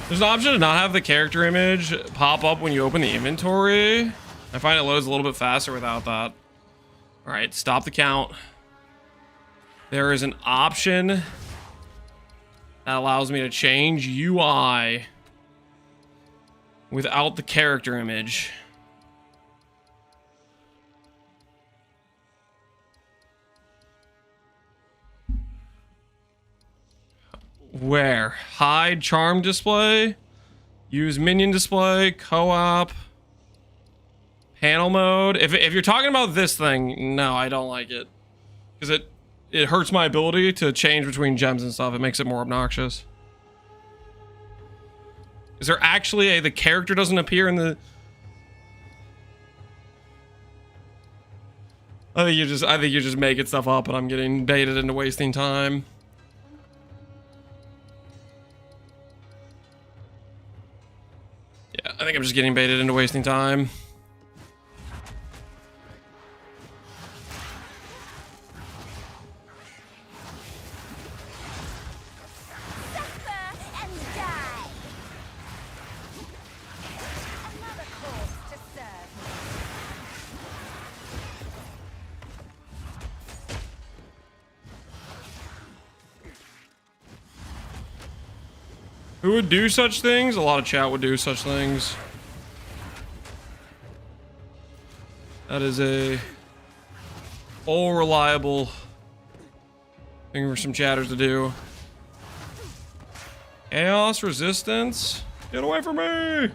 There's an option to not have the character image pop up when you open the inventory. I find it loads a little bit faster without that. All right, stop the count. There is an option that allows me to change UI without the character image. Where? Hide charm display, use minion display, co-op, panel mode. If you're talking about this thing, no, I don't like it. Because it hurts my ability to change between gems and stuff. It makes it more obnoxious. Is there actually the character doesn't appear in the... I think you're just making stuff up and I'm getting baited into wasting time. Yeah, I think I'm just getting baited into wasting time.
Suffer and die. Another cause to serve.
Who would do such things? A lot of chat would do such things. That is a all reliable thing for some chatters to do. Chaos resistance? Get away from me!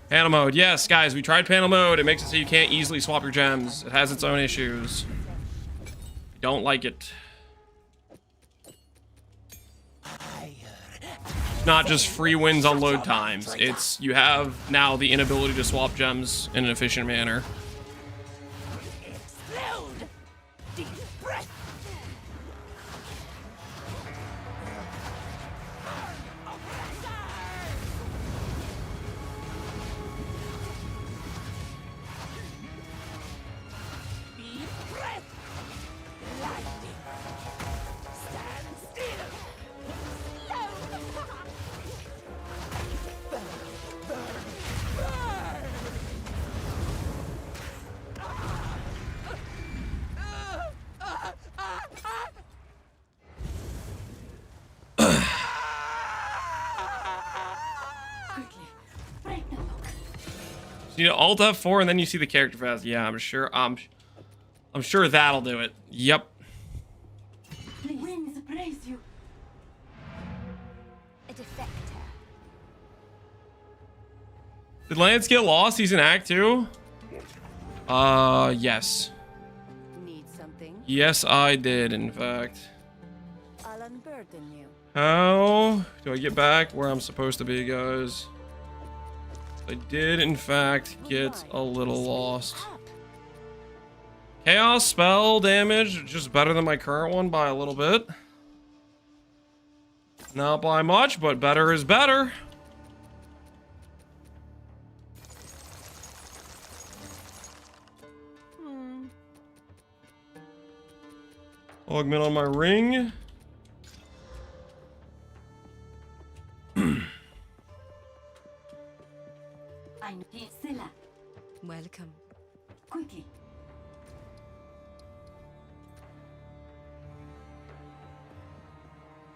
Panel mode. Yes, guys, we tried panel mode. It makes it so you can't easily swap your gems. It has its own issues. Don't like it. It's not just free wins on load times. It's you have now the inability to swap gems in an efficient manner.
Explode. Deep breath. Deep breath. Lightning. Stand still. Slow. Burn, burn, burn. Quickly, break the lock.
So you alt F4 and then you see the character fast. Yeah, I'm sure that'll do it. Yep.
The winds praise you. A defector.
Did Lance get lost? He's in Act 2? Yes.
Need something?
Yes, I did, in fact.
I'll unburden you.
How do I get back where I'm supposed to be, guys? I did, in fact, get a little lost. Chaos spell damage, just better than my current one by a little bit. Not by much, but better is better. Augment on my ring.
I'm Silla.
Welcome.
Quickly.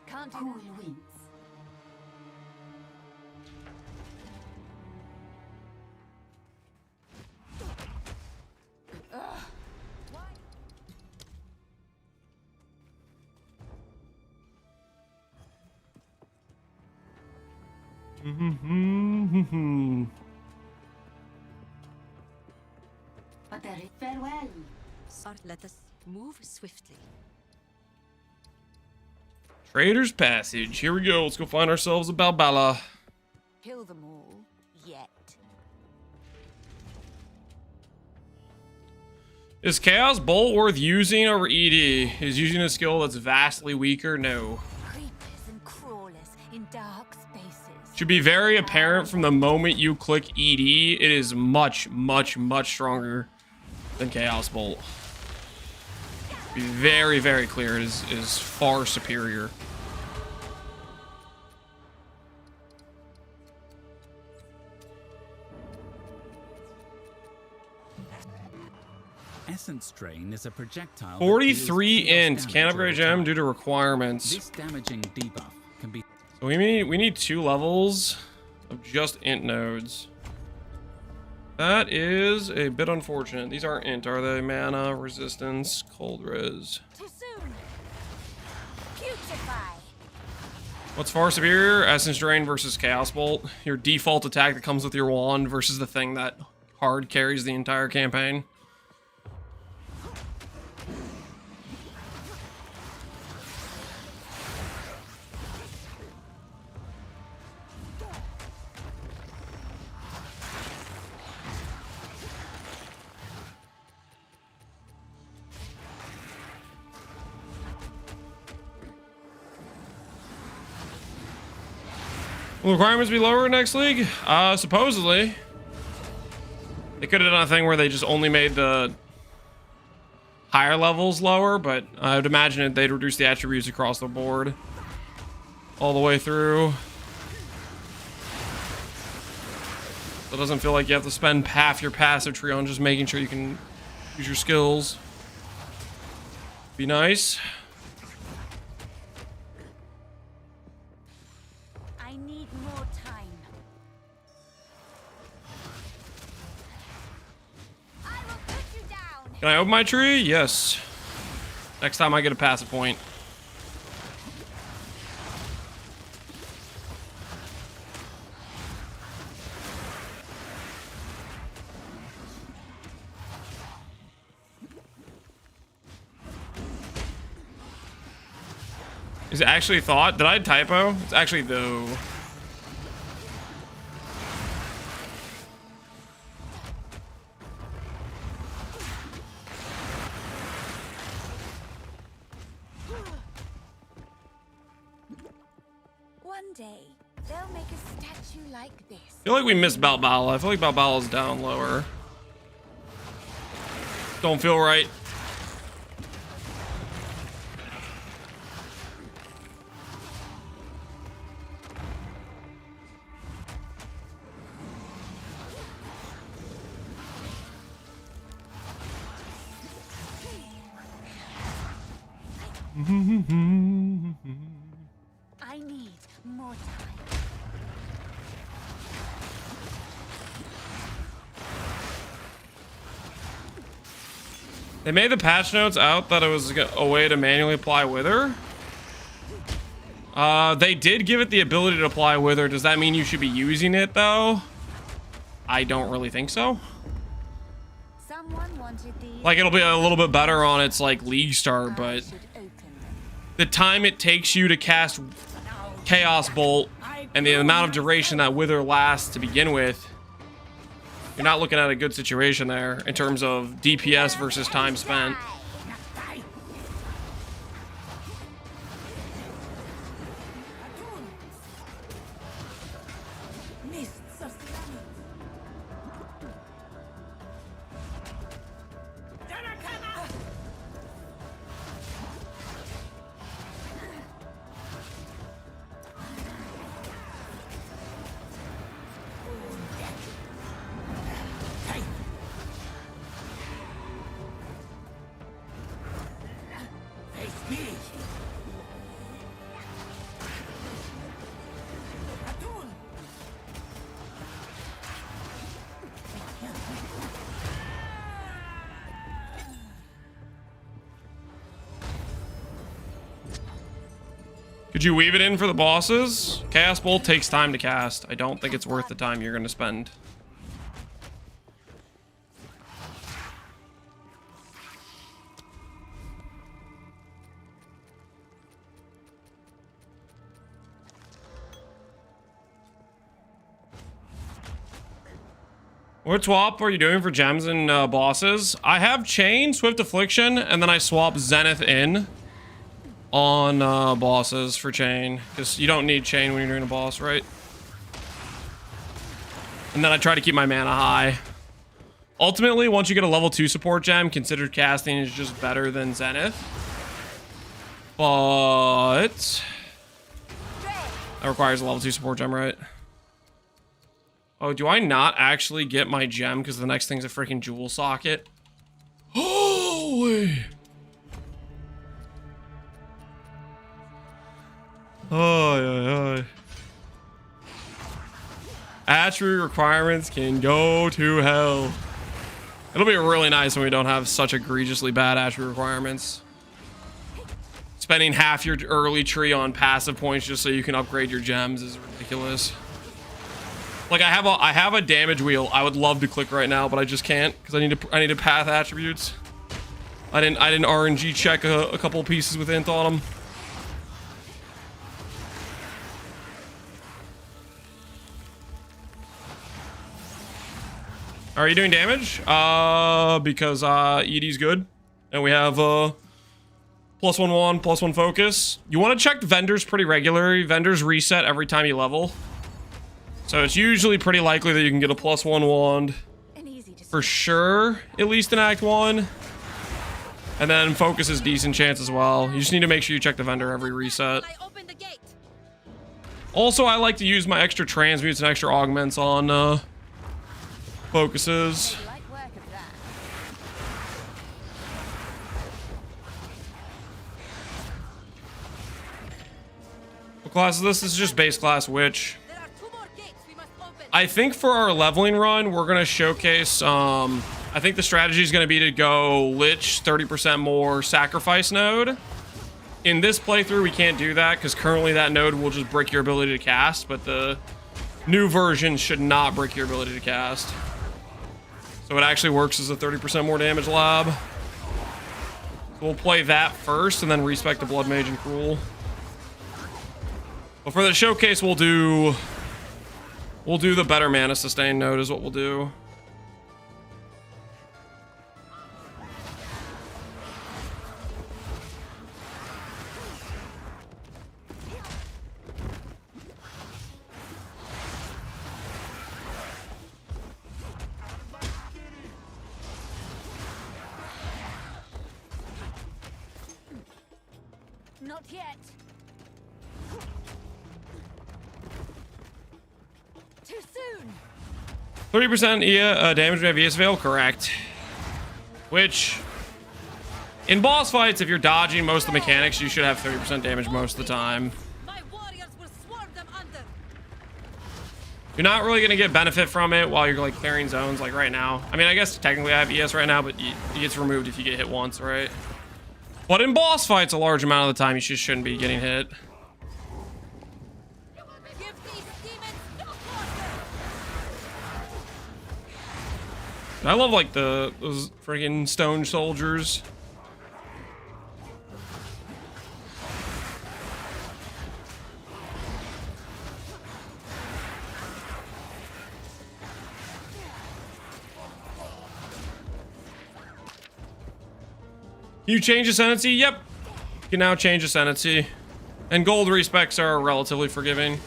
Can't cool winds. But there is farewell.
Art, let us move swiftly.
Trader's Passage. Here we go. Let's go find ourselves a Balbala.
Kill them all. Yet.
Is Chaos Bolt worth using over ED? Is using a skill that's vastly weaker? No.
Creepers and crawlers in dark spaces.
Should be very apparent from the moment you click ED. It is much, much, much stronger than Chaos Bolt. Be very, very clear. It is far superior.
essence drain is a projectile.
43 int. Can't upgrade gem due to requirements.
This damaging debuff can be.
So we need 2 levels of just int nodes. That is a bit unfortunate. These aren't int, are they? Mana, resistance, cold res.
Too soon. Putrefy.
What's far superior? Essence Drain versus Chaos Bolt. Your default attack that comes with your wand versus the thing that hard carries the entire campaign. Will requirements be lower next league? Supposedly. They could have done a thing where they just only made the higher levels lower, but I would imagine they'd reduce the attributes across the board all the way through. So it doesn't feel like you have to spend half your passive tree on just making sure you can use your skills. Be nice.
I need more time. I will put you down.
Can I open my tree? Yes. Next time I get a passive point. Is it actually thought? Did I typo? It's actually though.
One day, they'll make a statue like this.
I feel like we missed Balbala. I feel like Balbala's down lower. Don't feel right.
I need more time.
They made the patch notes out that it was a way to manually apply Wither. They did give it the ability to apply Wither. Does that mean you should be using it though? I don't really think so.
Someone wanted these.
Like it'll be a little bit better on its like league start, but
Should open them.
the time it takes you to cast Chaos Bolt and the amount of duration that Wither lasts to begin with, you're not looking at a good situation there in terms of DPS versus time spent. Could you weave it in for the bosses? Chaos Bolt takes time to cast. I don't think it's worth the time you're going to spend. What swap are you doing for gems and bosses? I have Chain, Swift Affliction, and then I swap Zenith in on bosses for Chain, because you don't need Chain when you're doing a boss, right? And then I try to keep my mana high. Ultimately, once you get a level 2 support gem, considered casting is just better than Zenith. But that requires a level 2 support gem, right? Oh, do I not actually get my gem because the next thing's a freaking jewel socket? Oh! Finally. Oh. Attribute requirements can go to hell. It'll be really nice when we don't have such egregiously bad attribute requirements. Spending half your early tree on passive points just so you can upgrade your gems is ridiculous. Like I have a damage wheel. I would love to click right now, but I just can't because I need to path attributes. I didn't RNG check a couple pieces with int on them. Are you doing damage? Because ED's good, and we have +1/1, +1 focus. You want to check vendors pretty regularly. Vendors reset every time you level, so it's usually pretty likely that you can get a +1 wand for sure, at least in Act 1. And then focus is decent chance as well. You just need to make sure you check the vendor every reset. Also, I like to use my extra transmutes and extra augments on focuses. What class is this? This is just base class witch. I think for our leveling run, we're gonna showcase. I think the strategy is gonna be to go lich 30% more sacrifice node. In this playthrough, we can't do that because currently that node will just break your ability to cast, but the new version should not break your ability to cast. So it actually works as a 30% more damage lab. So we'll play that first and then respec the Blood Mage and Cruel. But for the showcase, we'll do the better mana sustain node is what we'll do.
Not yet. Too soon.
30% damage via VS Veil, correct. Which, in boss fights, if you're dodging most of the mechanics, you should have 30% damage most of the time.
My warriors will swarm them under.
You're not really gonna get benefit from it while you're like clearing zones, like right now. I mean, I guess technically I have ES right now, but it gets removed if you get hit once, right? But in boss fights, a large amount of the time, you just shouldn't be getting hit.
Give these demons no quarter.
I love like those freaking stone soldiers. Can you change Ascendancy? Yep. You can now change Ascendancy. And gold respecs are relatively forgiving.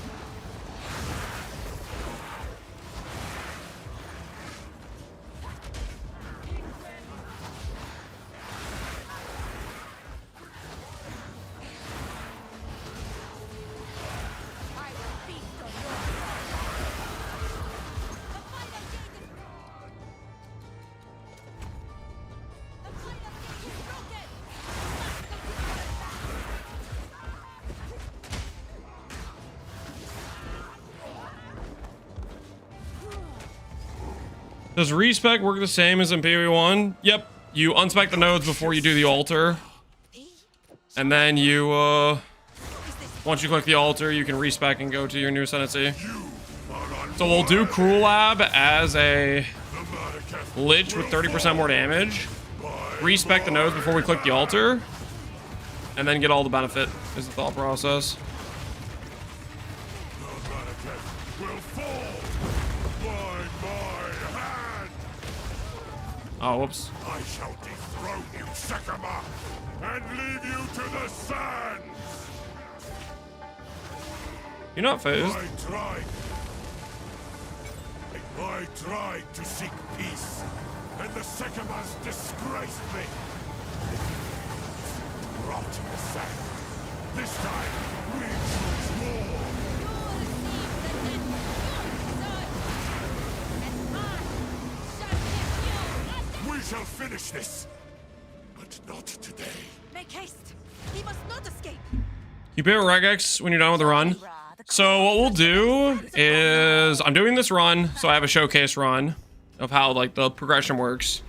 Does respec work the same as in PoE 1? Yep. You unspec the nodes before you do the altar. And then you, once you click the altar, you can respec and go to your new Ascendancy. So we'll do Cruel Lab as a Lich with 30% more damage. Respec the nodes before we click the altar. And then get all the benefit, is the thought process. Oh, whoops.
I shall dethrone you, Sekama, and leave you to the sands!
You're not phased.
I tried to seek peace, and the Sekamas disgraced me. Rot in the sand. This time, we choose war. We shall finish this. But
Not today.
Make haste. He must not escape.
You pay a regex when you're done with the run. So what we'll do is I'm doing this run, so I have a showcase run of how like the progression works,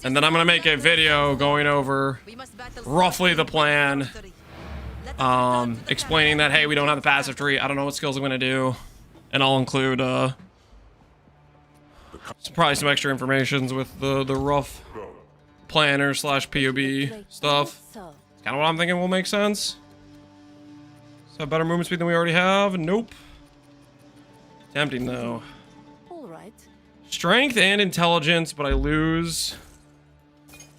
and then I'm gonna make a video going over roughly the plan, explaining that hey, we don't have the passive tree. I don't know what skills I'm gonna do, and I'll include probably some extra informations with the rough planner / POB stuff.
So,
Kind of what I'm thinking will make sense. So better movement speed than we already have? Nope. Tempting though.
all right.
Strength and intelligence, but I lose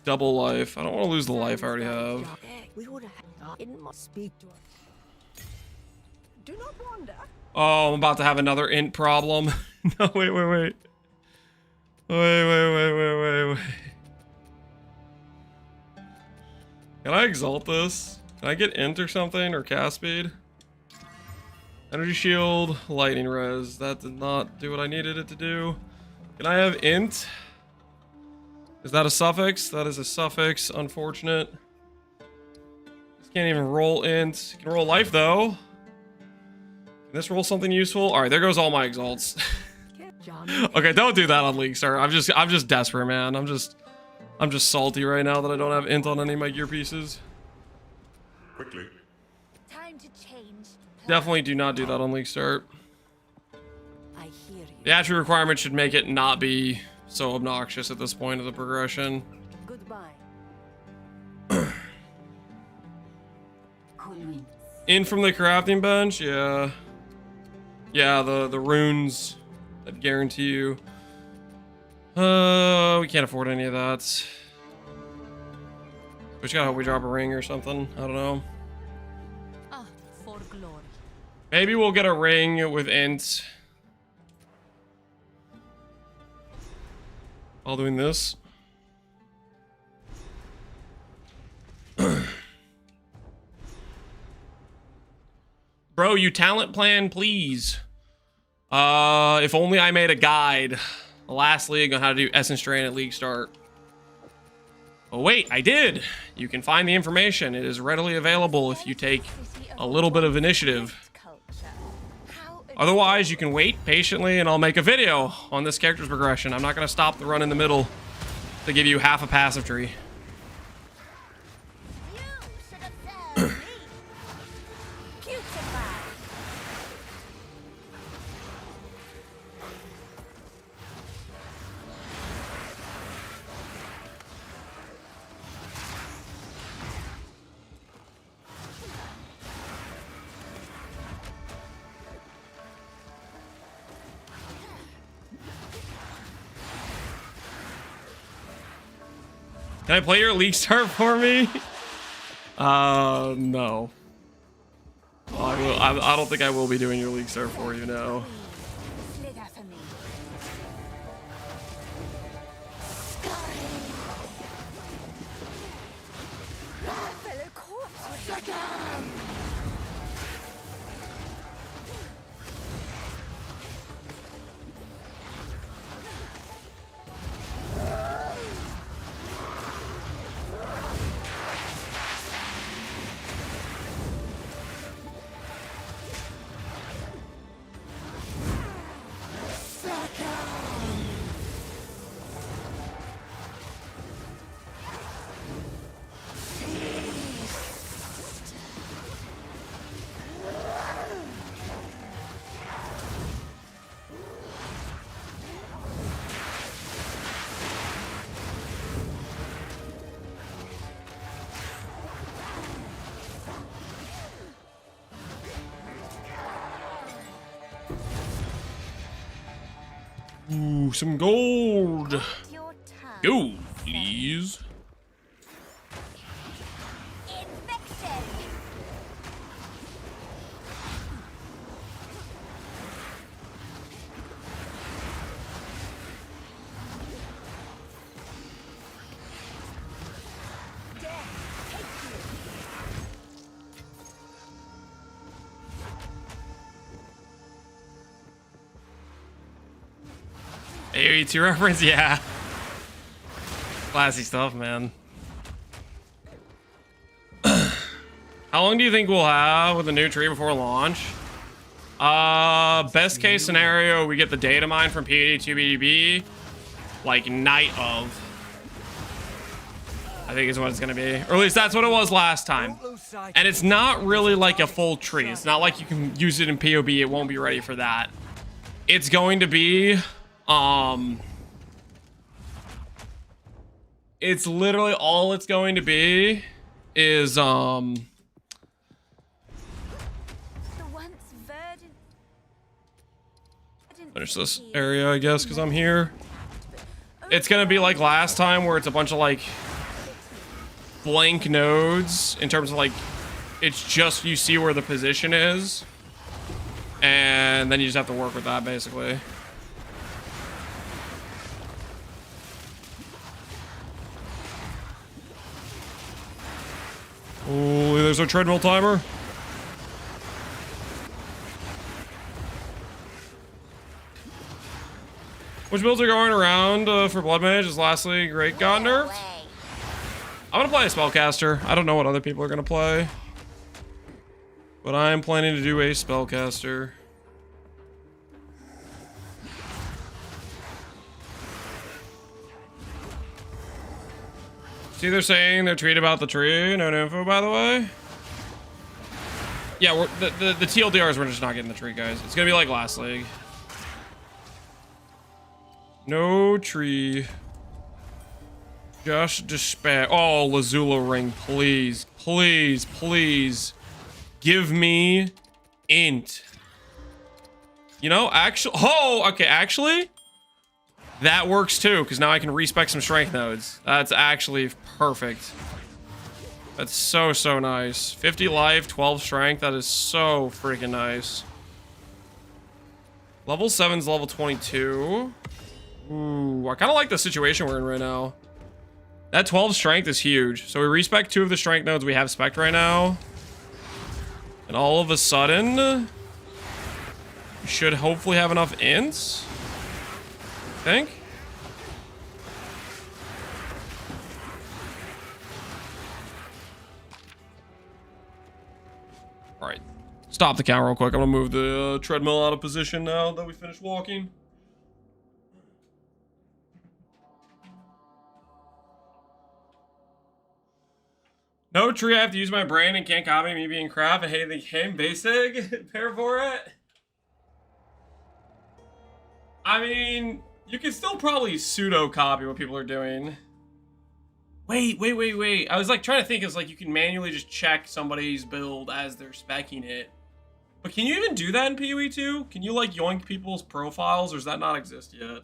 double life. I don't want to lose the life I already have.
We would have it must speak to us. Do not wander.
Oh, I'm about to have another int problem. No, wait. Wait. Can I exalt this? Can I get int or something, or cast speed? Energy shield, lightning res. That did not do what I needed it to do. Can I have int? Is that a suffix? That is a suffix. Unfortunate. Just can't even roll int. Can roll life though. Can this roll something useful? All right, there goes all my exalts. Okay, don't do that on League Star. I'm just desperate, man. I'm just salty right now that I don't have int on any of my gear pieces.
Quickly.
Time to change.
Definitely do not do that on League Start.
I hear you.
The attribute requirement should make it not be so obnoxious at this point of the progression.
Goodbye.
In from the crafting bench, yeah. Yeah, the runes that guarantee you. We can't afford any of that. We just gotta hope we drop a ring or something. I don't know.
Ah, for glory.
Maybe we'll get a ring with int. While doing this. Bro, you talent plan, please. If only I made a guide. The last league on how to do Essence Drain at League Start. Oh wait, I did. You can find the information. It is readily available if you take a little bit of initiative. Otherwise, you can wait patiently and I'll make a video on this character's progression. I'm not going to stop the run in the middle to give you half a passive tree.
You should have served me. Cutified.
Can I play your League Star for me? No. I don't think I will be doing your League Star for you now.
Slither for me. Fellow corpse.
Ooh, some gold.
Your turn.
Gold, please.
Infected.
AOE2 reference, yeah. Classy stuff, man. How long do you think we'll have with the new tree before launch? Best case scenario, we get the data mine from PoE 2BDB, like night of. I think is what it's gonna be, or at least that's what it was last time. And it's not really like a full tree. It's not like you can use it in PoB. It won't be ready for that. It's going to be, it's literally all it's going to be is
The once verdant
finish this area, I guess, because I'm here. It's gonna be like last time where it's a bunch of like blank nodes in terms of like it's just you see where the position is and then you just have to work with that basically. Oh, there's our treadmill timer. Which builds are going around for Blood Mage is lastly Great got nerfed. I'm gonna play a spellcaster. I don't know what other people are gonna play, but I am planning to do a spellcaster. See, they're saying they're tweet about the tree. No info, by the way. Yeah, the TLDRs. We're just not getting the tree, guys. It's gonna be like last league. No tree. Just despair. Oh, Lazula ring, please, please, please, give me int. You know, actually, oh, okay, actually, that works too, because now I can respec some strength nodes. That's actually perfect. That's so, so nice. 50 life, 12 strength. That is so freaking nice. Level 7's level 22. Ooh, I kind of like the situation we're in right now. That 12 strength is huge. So we respec 2 of the strength nodes we have spec'd right now. And all of a sudden, we should hopefully have enough ints. I think. All right, stop the count real quick. I'm gonna move the treadmill out of position now that we finished walking. No tree, I have to use my brain and can't copy me being crap. I hate the game. Basic, pair for it. I mean, you can still probably pseudo copy what people are doing. Wait. I was like trying to think, it's like you can manually just check somebody's build as they're speccing it. But can you even do that in PoE 2? Can you like yoink people's profiles, or does that not exist yet?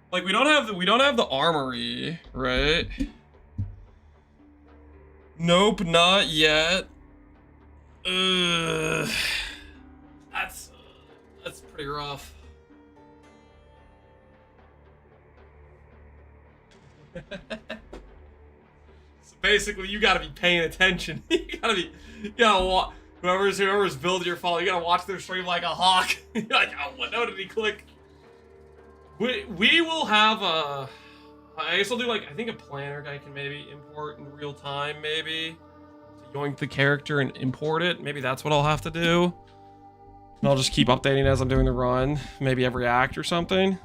Like we don't have the armory, right? Nope, not yet. That's pretty rough. So basically, you gotta be paying attention. you gotta watch whoever's building your follow. You gotta watch their stream like a hawk. You're like, oh, what node did he click? We will have a, I guess I'll do like, I think a planner guy can maybe import in real time, maybe. To yoink the character and import it. Maybe that's what I'll have to do. And I'll just keep updating as I'm doing the run. Maybe every act or something. Do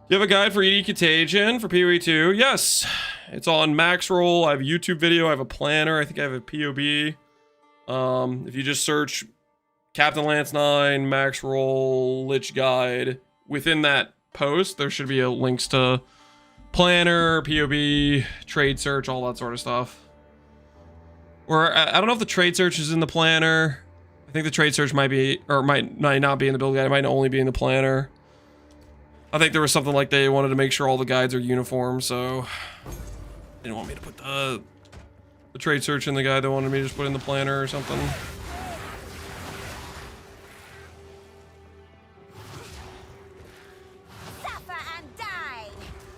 you have a guide for ED Contagion for PoE 2? Yes. It's on Max Roll. I have a YouTube video. I have a planner. I think I have a POB. If you just search Captain Lance 9, Max Roll, Lich Guide, within that post, there should be a links to planner, POB, trade search, all that sort of stuff. Or I don't know if the trade search is in the planner. I think the trade search might be, or might not be in the build guide. It might only be in the planner. I think there was something like they wanted to make sure all the guides are uniform, so they didn't want me to put the trade search in the guide. They wanted me to just put in the planner or something.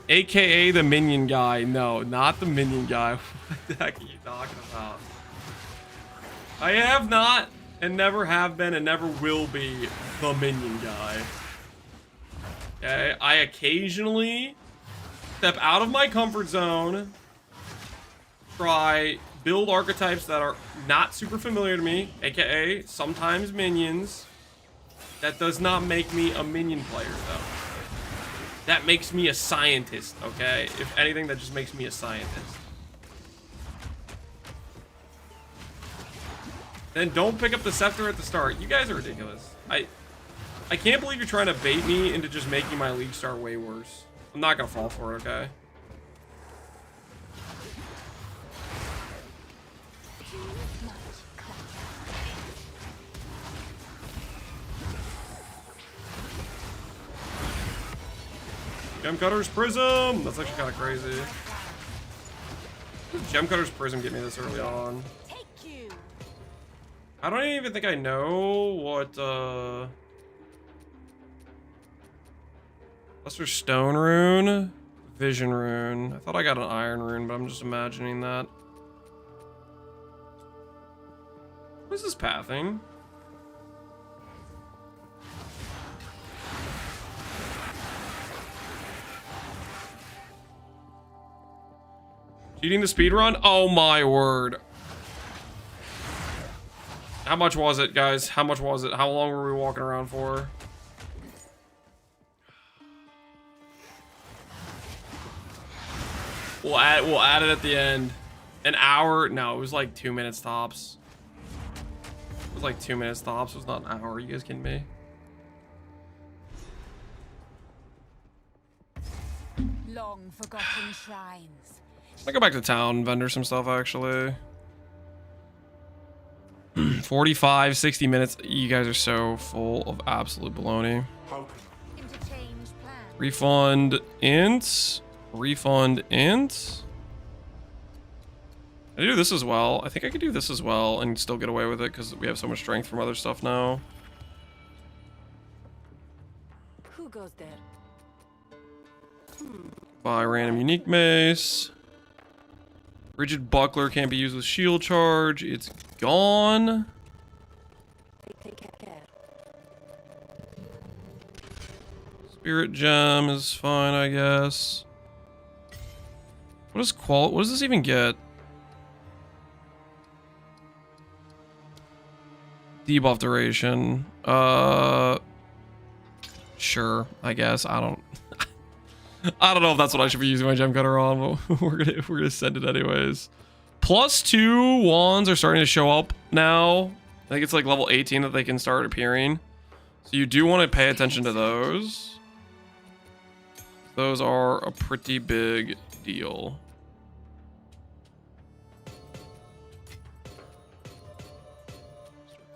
AKA the minion guy. No, not the minion guy. What the heck are you talking about? I have not, and never have been, and never will be the minion guy. Okay, I occasionally step out of my comfort zone, try build archetypes that are not super familiar to me, aka sometimes minions. That does not make me a minion player, though. That makes me a scientist, okay? If anything, that just makes me a scientist. Then don't pick up the scepter at the start. You guys are ridiculous. I can't believe you're trying to bait me into just making my league start way worse. I'm not gonna fall for it, okay? Gem Cutter's Prism! That's actually kind of crazy. Gem Cutter's Prism get me this early on. I don't even think I know what, Lesser Stone Rune, Vision Rune. I thought I got an Iron Rune, but I'm just imagining that. What is this pathing? Cheating the speed run? Oh my word. How much was it, guys? How much was it? How long were we walking around for? We'll add it at the end. An hour? No, it was like 2 minutes tops. It was like 2 minutes tops. It was not an hour. Are you guys kidding me?
Long forgotten shrines.
I'll go back to town and vendor some stuff, actually. 45, 60 minutes. You guys are so full of absolute baloney.
Interchange plan.
Refund int. Refund int. I do this as well. I think I could do this as well and still get away with it because we have so much strength from other stuff now.
Who goes there?
Buy random unique mace. Rigid buckler can't be used with shield charge. It's gone.
Take care.
Spirit gem is fine, I guess. What does this even get? Debuff duration. Sure, I guess. I don't know if that's what I should be using my gem cutter on, but we're gonna send it anyways. +2 wands are starting to show up now. I think it's like level 18 that they can start appearing. So you do want to pay attention to those. Those are a pretty big deal.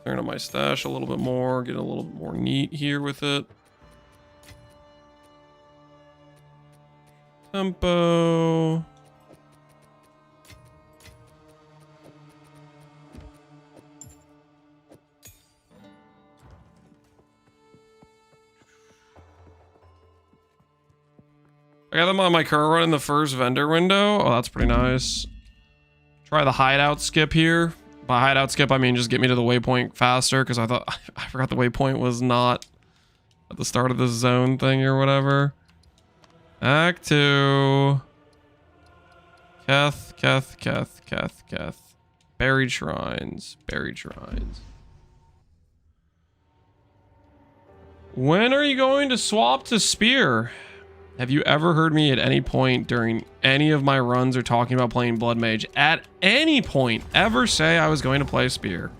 Clearing up my stash a little bit more, getting a little bit more neat here with it. Tempo. I got them on my current run in the first vendor window. Oh, that's pretty nice. Try the hideout skip here. By hideout skip, I mean just get me to the waypoint faster, because I forgot the waypoint was not at the start of this zone thing or whatever. Act 2. Keth. Buried shrines. When are you going to swap to spear? Have you ever heard me at any point during any of my runs or talking about playing Blood Mage at any point ever say I was going to play spear?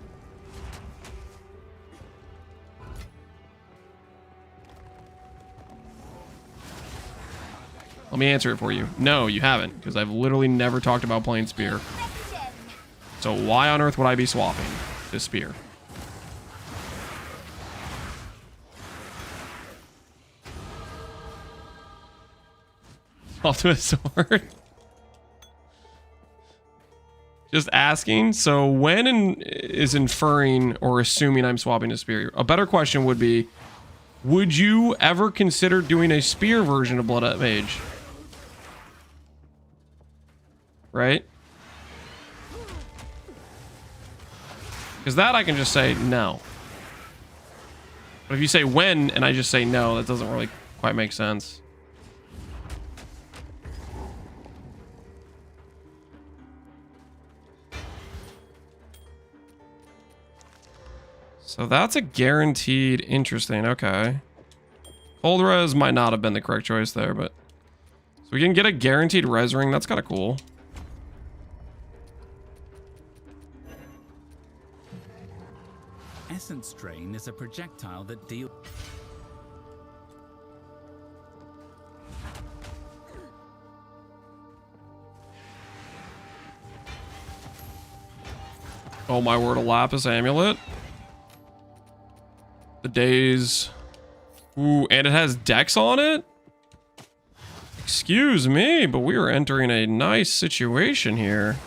Let me answer it for you. No, you haven't, because I've literally never talked about playing spear. So why on earth would I be swapping to spear? Off to a sword. Just asking. So when is inferring or assuming I'm swapping to spear? A better question would be, would you ever consider doing a spear version of Blood Mage? Right? Because that I can just say no. But if you say when and I just say no, that doesn't really quite make sense. So that's a guaranteed. Interesting. Okay. Cold res might not have been the correct choice there, but so we can get a guaranteed res ring. That's kind of cool.
Essence Drain is a projectile that deals.
Oh my word, a lapis amulet. The days. Ooh, and it has dex on it? Excuse me, but we are entering a nice situation here.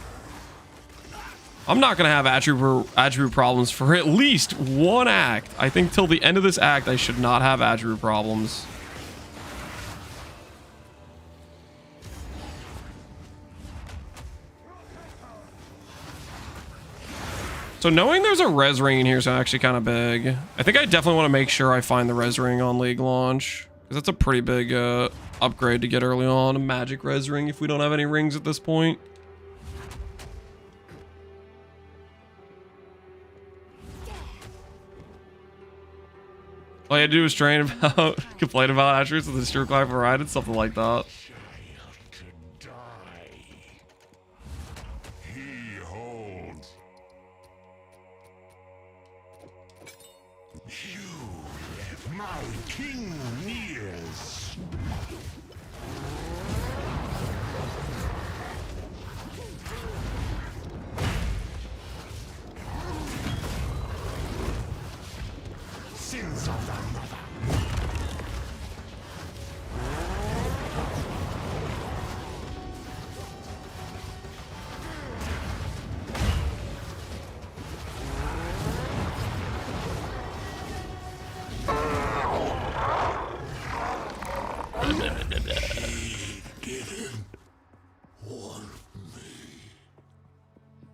I'm not going to have attribute problems for at least one act. I think till the end of this act, I should not have attribute problems. So knowing there's a res ring in here is actually kind of big. I think I definitely want to make sure I find the res ring on League launch, because that's a pretty big upgrade to get early on. A magic res ring if we don't have any rings at this point. All you had to do was complain about attributes of the Steward Clive provided, something like that.
To die. He holds. You, my king nears. Sins of the mother.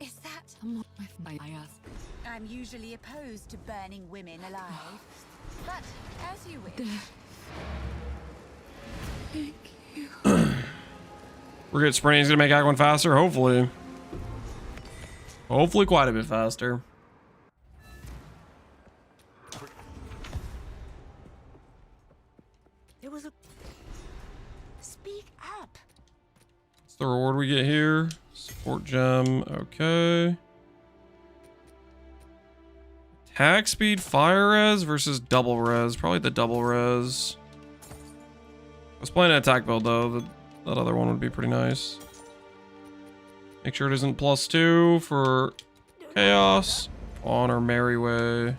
Is that? I'm usually opposed to burning women alive, but as you wish.
We're good. Sprinting's gonna make Act 1 faster, hopefully. Hopefully quite a bit faster.
There was a
Speak up.
What's the reward we get here? Support gem, okay. Attack speed, fire res versus double res. Probably the double res. I was playing an attack build though. That other one would be pretty nice. Make sure it isn't +2 for chaos. On our merry way. I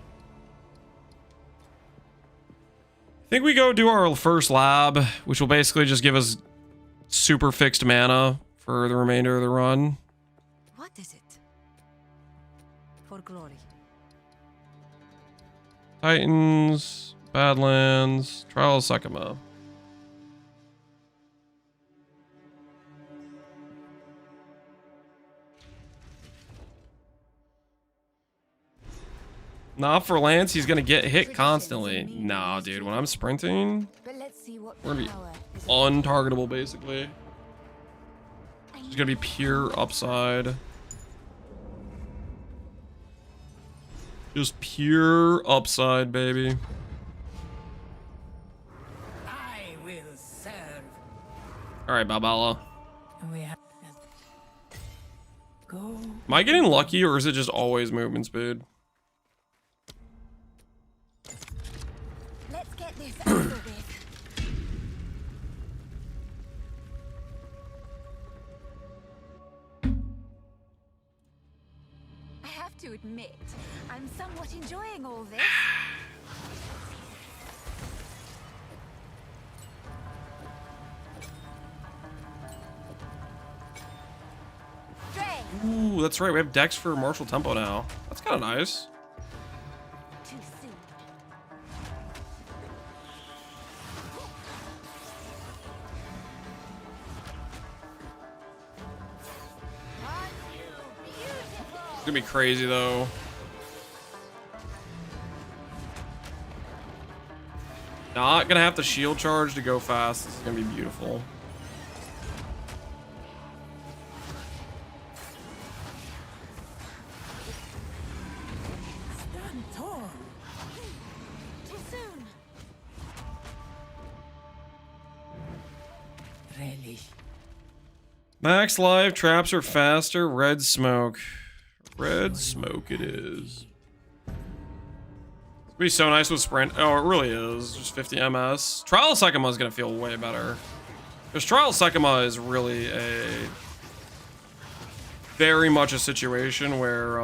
think we go do our first lab, which will basically just give us super fixed mana for the remainder of the run.
what is it? For glory.
Titans, Badlands, Trial of Sekima. Not for Lance, he's gonna get hit constantly. Nah, dude, when I'm sprinting,
But let's see what
we're gonna be
power is.
untargetable basically. It's gonna be pure upside. Just pure upside, baby.
I will serve.
Alright, Balbala.
We have go.
Am I getting lucky or is it just always movement speed?
Let's get this over with. I have to admit, I'm somewhat enjoying all this. Dre,
Ooh, that's right. We have Dex for martial tempo now. That's kind of nice.
too soon. Aren't you beautiful?
It's gonna be crazy though. Not gonna have to shield charge to go fast. This is gonna be beautiful.
Stand tall.
Max life, traps are faster, red smoke. Red smoke it is. It'd be so nice with sprint. Oh, it really is. Just 50 MS. Trial of Sycamore is going to feel way better. Because Trial of Sycamore is really very much a situation where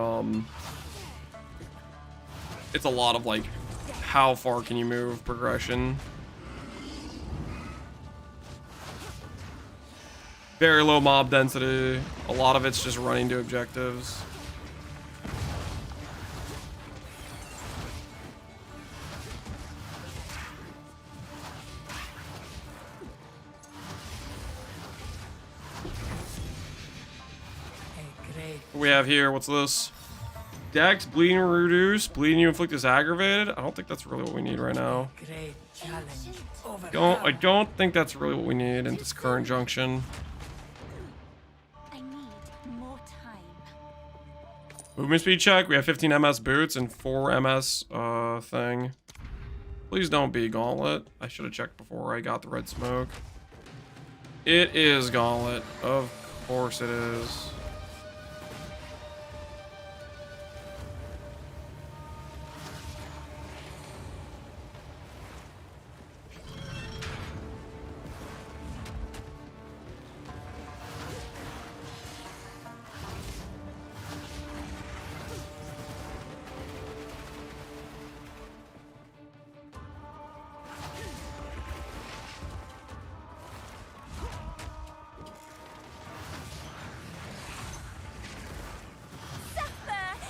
it's a lot of like how far can you move progression. Very low mob density. A lot of it's just running to objectives. What we have here, what's this? Dex, bleeding reduce, bleeding you inflict is aggravated. I don't think that's really what we need right now. I don't think that's really what we need in this current junction.
I need more time.
Movement speed check. We have 15 MS boots and 4 MS thing. Please don't be gauntlet. I should have checked before I got the red smoke. It is gauntlet. Of course it is.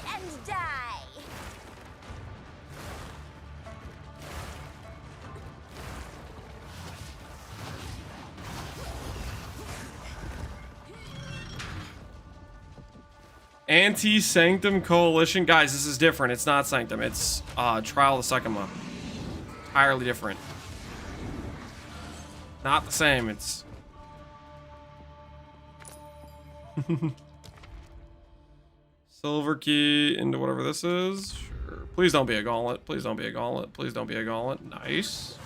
And die.
Anti-Sanctum Coalition. Guys, this is different. It's not Sanctum. It's Trial of Sycamore. Entirely different. Not the same. It's... Silver key into whatever this is. Sure. Please don't be a gauntlet. Please don't be a gauntlet. Please don't be a gauntlet. Nice.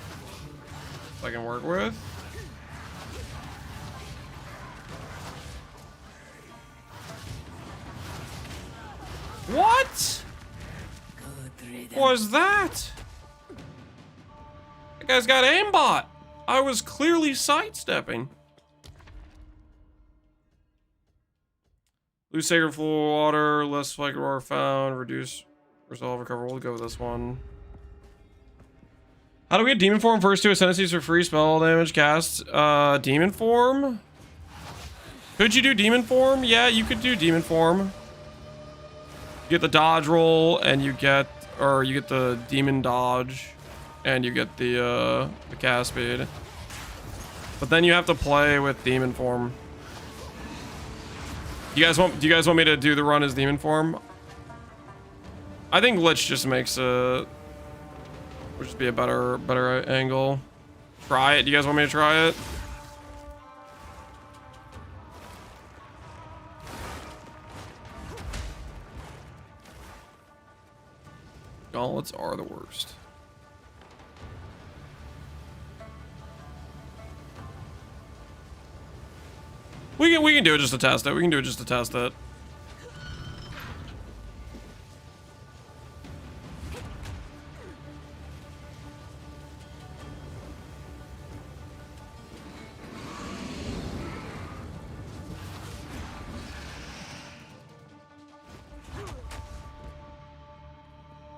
If I can work with. What? What was that? That guy's got aimbot. I was clearly sidestepping. Lose sacred flow water, less spike roar found, reduce resolve recover. We'll go with this one. How do we get demon form first to ascendancies for free spell damage cast? Demon form? Could you do demon form? Yeah, you could do demon form. You get the dodge roll and you get the demon dodge and you get the cast speed. But then you have to play with demon form. Do you guys want me to do the run as demon form? I think Lich just makes would just be a better angle. Try it. Do you guys want me to try it? Gauntlets are the worst. We can do it just to test it. We can do it just to test it.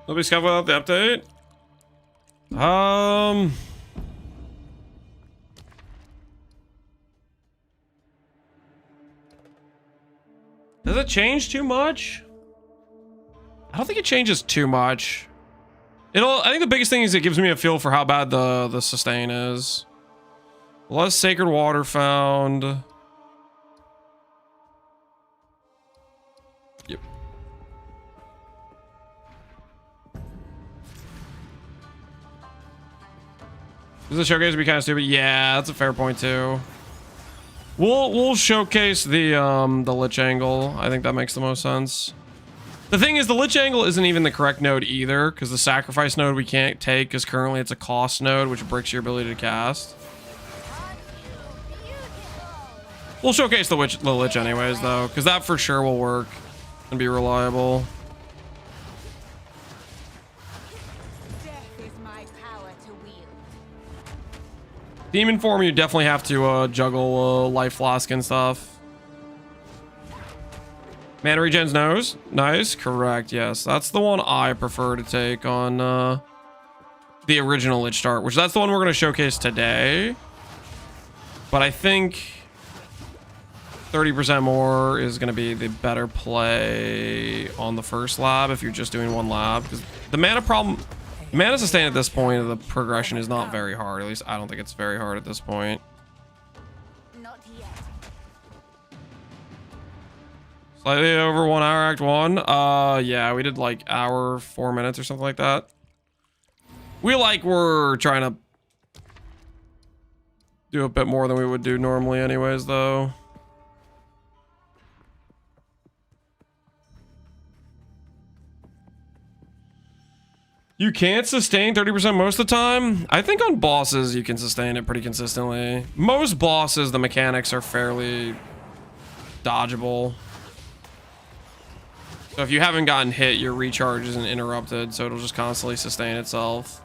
Nobody scuffed without the update. Does it change too much? I don't think it changes too much. I think the biggest thing is it gives me a feel for how bad the sustain is. Less sacred water found. Yep. Does the showcase be kind of stupid? Yeah, that's a fair point too. We'll showcase the Lich angle. I think that makes the most sense. The thing is, the Lich angle isn't even the correct node either, because the sacrifice node we can't take, because currently it's a cost node, which breaks your ability to cast. We'll showcase the Lich anyways, though, because that for sure will work and be reliable.
Death is my power to wield.
Demon form, you definitely have to juggle life flask and stuff. Mana regen's nose. Nice. Correct. Yes. That's the one I prefer to take on the original Lich Start, which that's the one we're going to showcase today. But I think 30% more is going to be the better play on the first lab if you're just doing one lab. Because the mana sustain at this point of the progression is not very hard. At least I don't think it's very hard at this point.
Not yet.
Slightly over 1 hour, Act 1. Yeah, we did like hour, 4 minutes or something like that. We're trying to do a bit more than we would do normally anyways, though. You can't sustain 30% most of the time. I think on bosses, you can sustain it pretty consistently. Most bosses, the mechanics are fairly dodgeable. So if you haven't gotten hit, your recharge isn't interrupted, so it'll just constantly sustain itself.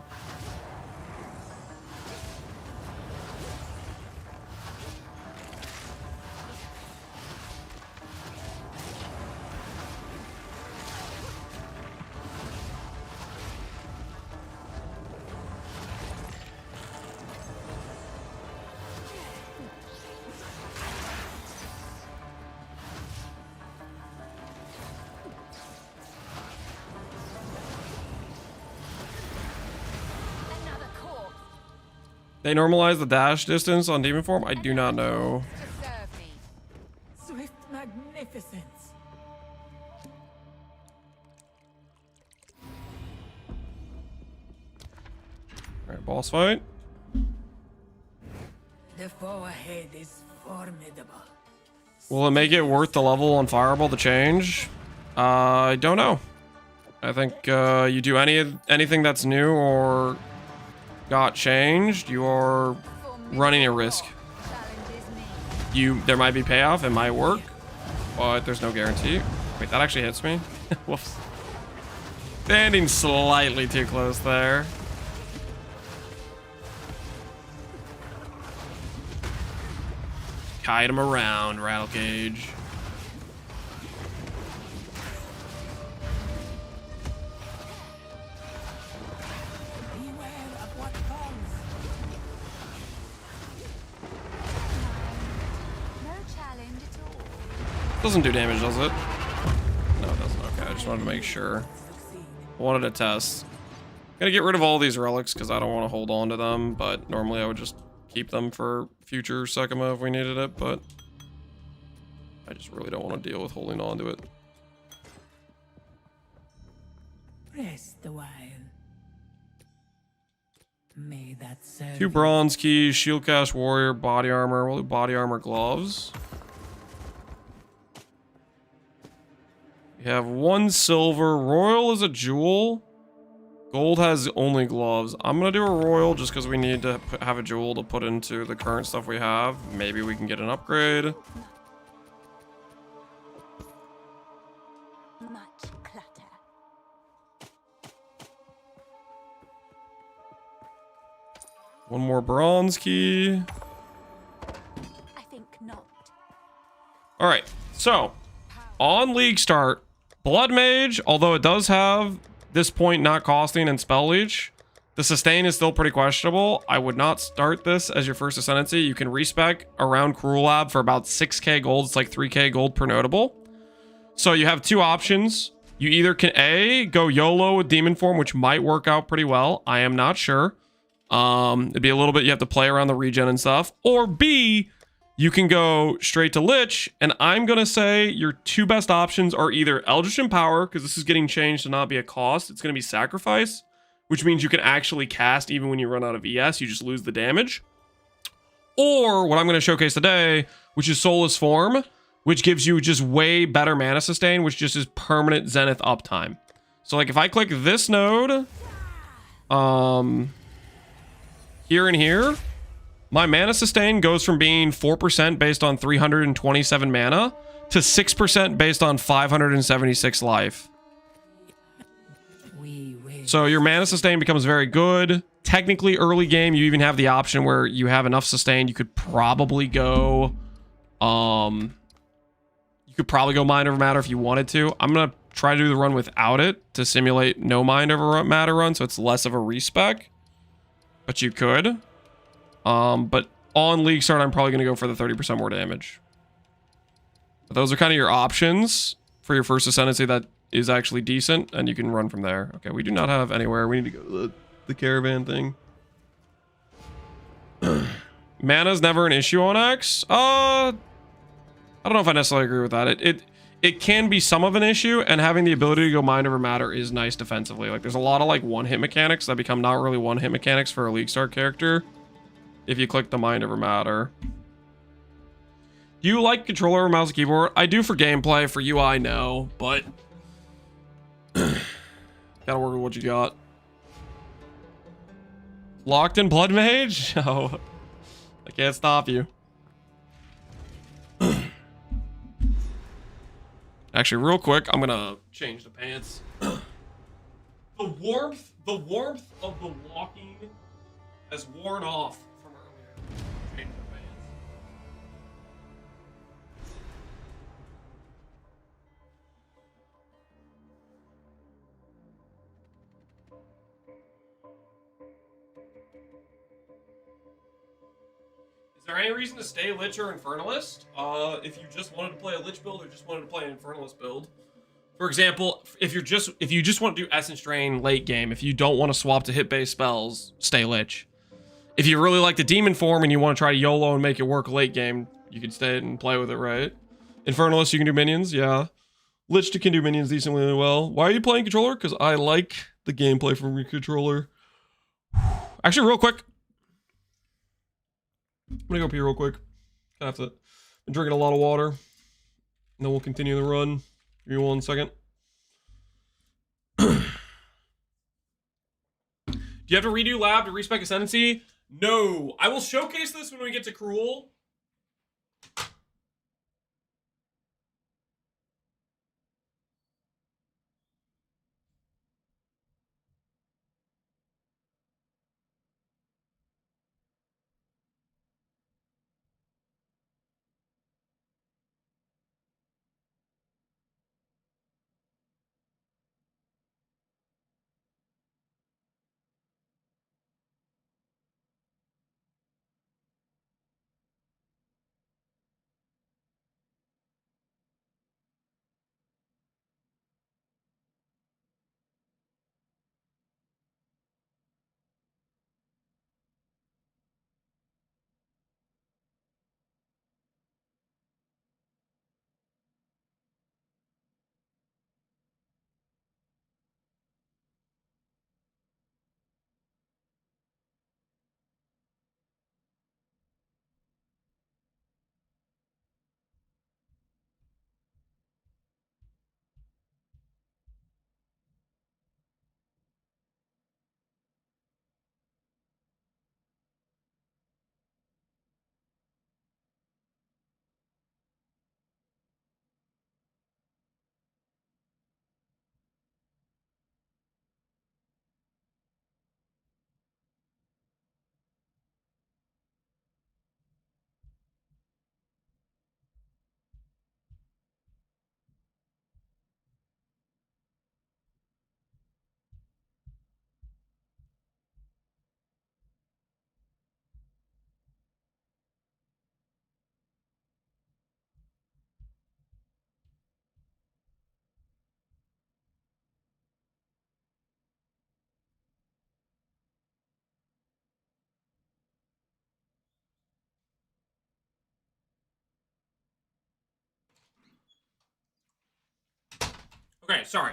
Another corpse
They normalize the dash distance on demon form? I do not know.
to serve me.
Swift magnificence.
Alright, boss fight.
The foe ahead is formidable.
Will it make it worth the level on Fireball to change? I don't know. I think you do anything that's new or got changed, you are running a risk.
Challenges me.
There might be payoff, it might work, but there's no guarantee. Wait, that actually hits me. Whoops. Standing slightly too close there. Kite him around, Rattle Cage.
Beware of what comes.
No challenge at all.
Doesn't do damage, does it? No, it doesn't. Okay, I just wanted to make sure. I wanted to test. Gonna get rid of all these relics because I don't want to hold on to them, but normally I would just keep them for future Sekima if we needed it, but I just really don't want to deal with holding on to it.
Rest a while. May that serve
2 bronze keys, shield cast warrior, body armor. We'll do body armor gloves. We have 1 silver. Royal is a jewel. Gold has only gloves. I'm gonna do a royal just because we need to have a jewel to put into the current stuff we have. Maybe we can get an upgrade.
Much clutter.
One more bronze key.
I think not.
All right, so on League Start, Blood Mage, although it does have this point not costing and Spell Leech, the sustain is still pretty questionable. I would not start this as your first Ascendancy. You can respec around Cruel Lab for about 6k gold. It's like 3k gold per notable. So you have 2 options. You either can A, go YOLO with Demon Form, which might work out pretty well. I am not sure. It'd be a little bit, you have to play around the regen and stuff. Or B, you can go straight to Lich, and I'm going to say your 2 best options are either Eldritch Empower, because this is getting changed to not be a cost. It's going to be Sacrifice, which means you can actually cast even when you run out of ES. You just lose the damage. Or what I'm going to showcase today, which is Soulless Form, which gives you just way better mana sustain, which just is permanent Zenith uptime. So like if I click this node, here and here, My mana sustain goes from being 4% based on 327 mana to 6% based on 576 life. So your mana sustain becomes very good. Technically, early game, you even have the option where you have enough sustain. You could probably go, Mind Over Matter if you wanted to. I'm gonna try to do the run without it to simulate no Mind Over Matter run, so it's less of a respec. But you could. But on League Start, I'm probably gonna go for the 30% more damage. But those are kind of your options for your first Ascendancy that is actually decent, and you can run from there. Okay, we do not have anywhere. We need to go to the caravan thing. Mana's never an issue on X. I don't know if I necessarily agree with that. It can be some of an issue, and having the ability to go Mind Over Matter is nice defensively. Like, there's a lot of like one-hit mechanics that become not really one-hit mechanics for a League Start character if you click the Mind Over Matter. Do you like controller or mouse and keyboard? I do for gameplay. For UI, no, but gotta work with what you got. Locked in Blood Mage? Oh, I can't stop you. Actually, real quick, I'm gonna change the pants. The warmth of the walking has worn off from earlier. Change the pants. Is there any reason to stay Lich or Infernalist? If you just wanted to play a Lich build or just wanted to play an Infernalist build. For example, if you just want to do Essence Drain late game, if you don't want to swap to hit-based spells, stay Lich. If you really like the Demon form and you want to try to YOLO and make it work late game, you can stay and play with it, right? Infernalist, you can do minions, yeah. Lich can do minions decently well. Why are you playing controller? Because I like the gameplay from your controller. Actually, real quick. I'm gonna go pee real quick. I have to. I'm drinking a lot of water. And then we'll continue the run. Give me 1 second. Do you have to redo lab to respec Ascendancy? No. I will showcase this when we get to Cruel. Okay, sorry.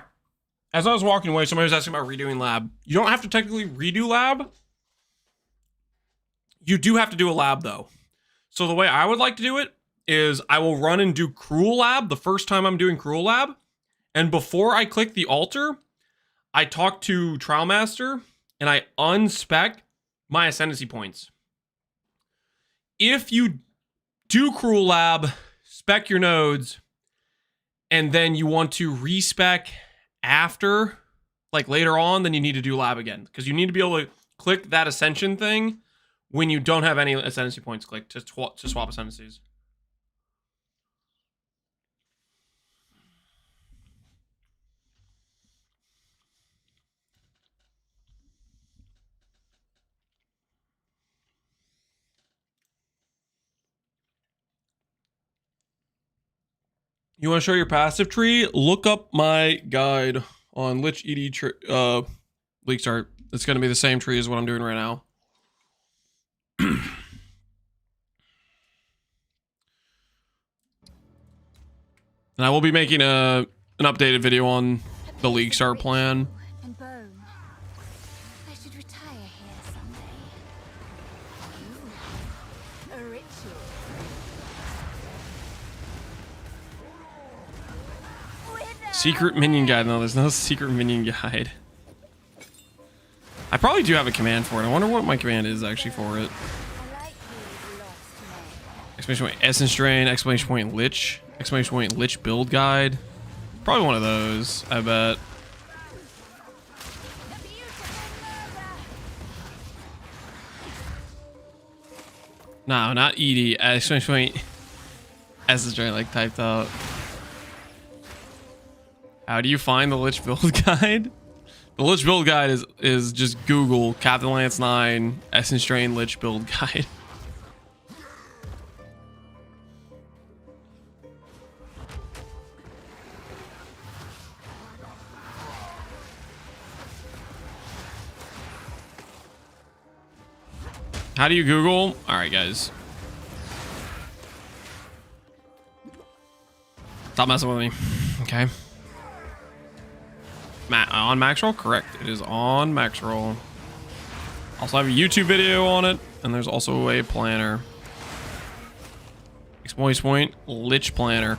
As I was walking away, somebody was asking about redoing lab. You don't have to technically redo lab. You do have to do a lab, though. So the way I would like to do it is I will run and do Cruel Lab the first time I'm doing Cruel Lab. And before I click the altar, I talk to Trial Master and I unspec my Ascendancy points. if you do Cruel Lab, spec your nodes, and then you want to respec after, like later on, then you need to do lab again. Because you need to be able to click that ascension thing when you don't have any ascendancy points clicked to swap ascendancies. You want to show your passive tree? Look up my guide on Lich ED League Start. It's going to be the same tree as what I'm doing right now. And I will be making an updated video on the League Start plan.
And bone. I should retire here someday. Ooh, a ritual.
Secret minion guide. No, there's no secret minion guide. I probably do have a command for it. I wonder what my command is actually for it.
I like these lost men.
Exclamation point Essence Drain, exclamation point Lich, exclamation point Lich build guide. Probably one of those, I bet.
The beautiful murder.
No, not ED. Exclamation point Essence Drain, like typed out. How do you find the Lich build guide? The Lich build guide is just Google Captain Lance 9 Essence Drain Lich build guide. How do you Google? All right, guys. Stop messing with me. Okay. On max roll? Correct. It is on max roll. Also have a YouTube video on it, and there's also a planner. Exploit point Lich planner.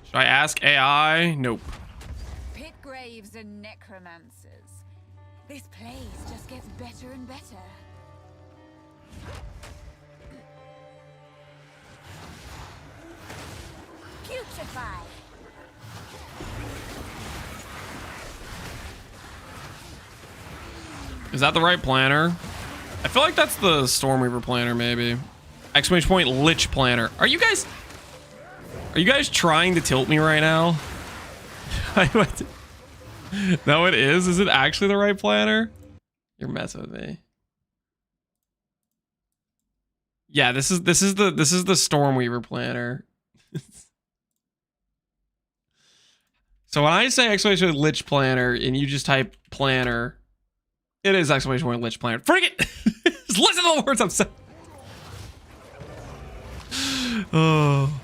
Should I ask AI? Nope.
Pit graves and necromancers. This place just gets better and better. Putrefy.
Is that the right planner? I feel like that's the Stormweaver planner, maybe. Exclamation point Lich planner. Are you guys trying to tilt me right now? No, it is. Is it actually the right planner? You're messing with me. Yeah, this is the Stormweaver planner. So when I say exclamation point Lich planner and you just type planner, it is exclamation point Lich planner. Freak it! Just listen to the words I'm saying. Oh.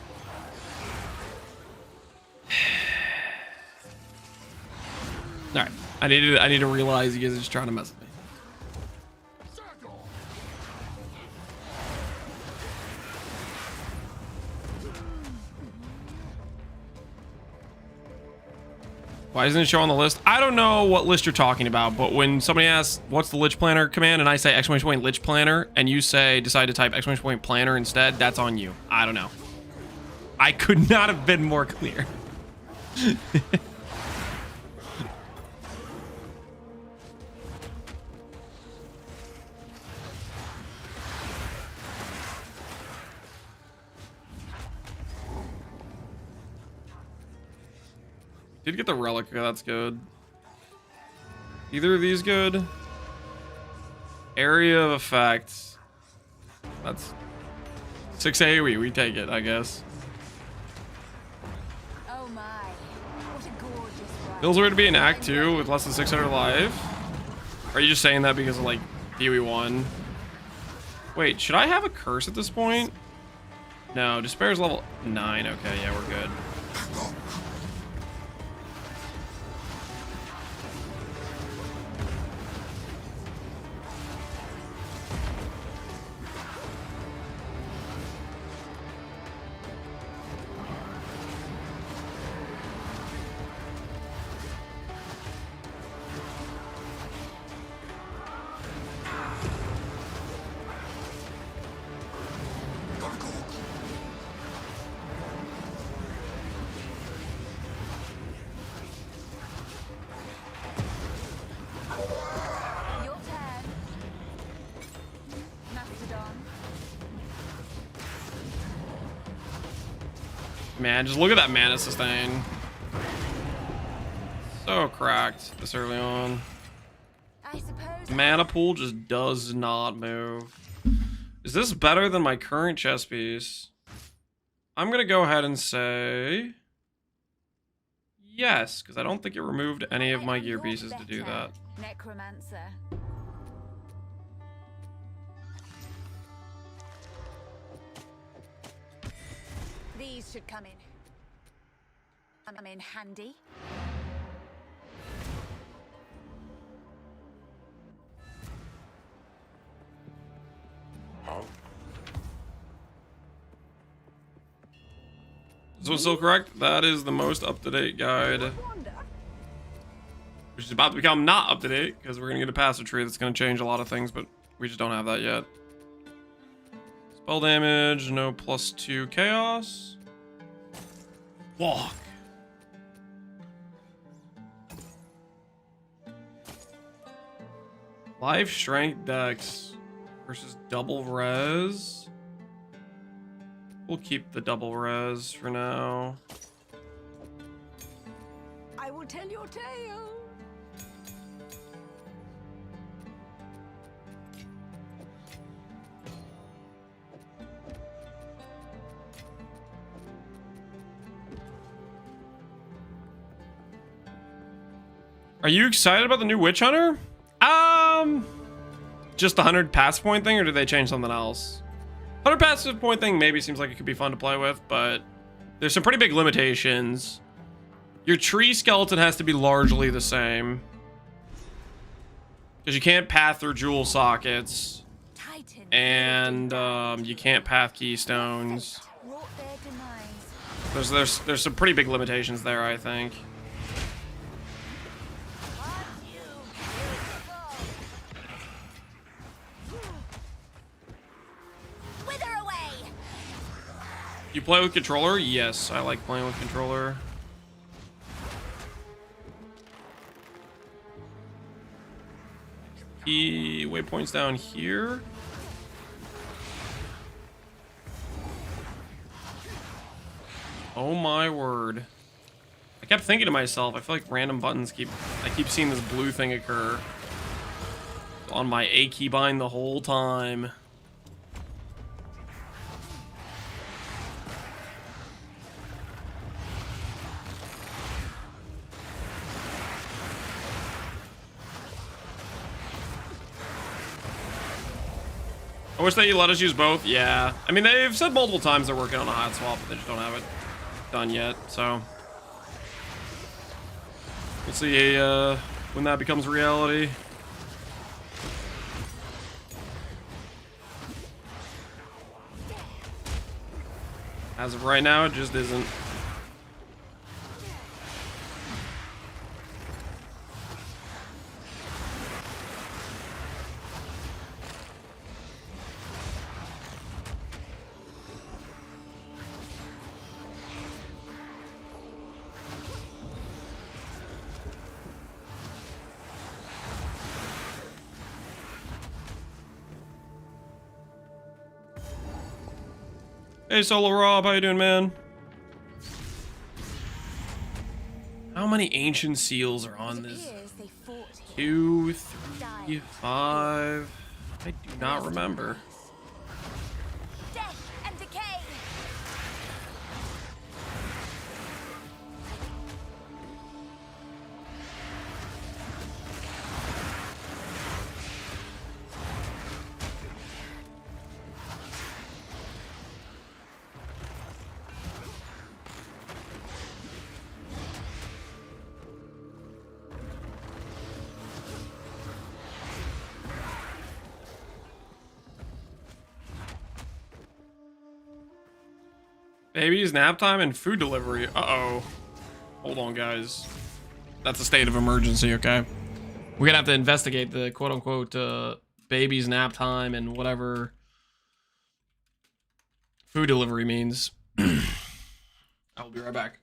All right, I need to realize you guys are just trying to mess with me. Why isn't it showing on the list? I don't know what list you're talking about, but when somebody asks what's the Lich planner command and I say exclamation point Lich planner and you say decide to type exclamation point planner instead, that's on you. I don't know. I could not have been more clear. Did get the relic, that's good. Either of these good? Area of effect. That's 6 AoE, we take it, I guess.
Oh my, what a gorgeous ride.
Feels weird to be in Act 2 with less than 600 life. Are you just saying that because of like PoE 1? Wait, should I have a curse at this point? No, Despair's level 9. Okay, yeah, we're good. Man, just look at that mana sustain. So cracked this early on.
I suppose
Mana pool just does not move. Is this better than my current chess piece? I'm gonna go ahead and say yes, because I don't think it removed any of
I
my
am
gear
your
pieces to do
better
that.
Necromancer. These should come in. I'm in handy.
How?
This was still correct. That is the most up-to-date guide, which is about to become not up-to-date because we're gonna get a passive tree that's gonna change a lot of things, but we just don't have that yet. Spell damage, no +2 chaos. Walk. Life strength dex versus double res. We'll keep the double res for now.
I will tell your tale.
Are you excited about the new Witch Hunter? Just the 100 passive point thing, or did they change something else? 100 passive point thing maybe seems like it could be fun to play with, but there's some pretty big limitations. Your tree skeleton has to be largely the same, because you can't path through jewel sockets,
Titan
and you can't path keystones.
wrought their demise.
There's some pretty big limitations there, I think.
Wither away!
You play with controller? Yes, I like playing with controller. Key waypoints down here. Oh my word. I kept thinking to myself, I feel like random buttons I keep seeing this blue thing occur on my A keybind the whole time. I wish that you let us use both. Yeah. I mean, they've said multiple times they're working on a hot swap, but they just don't have it done yet. So we'll see when that becomes reality. As of right now, it just isn't. Hey, Solo Rob, how you doing, man? How many ancient seals are on this?
Appears they fought here.
2, 3, 5. I do not remember.
Death and decay!
Babies, nap time, and food delivery. Uh-oh. Hold on, guys. That's a state of emergency, okay? We're gonna have to investigate the quote-unquote babies, nap time, and whatever food delivery means. I'll be right back.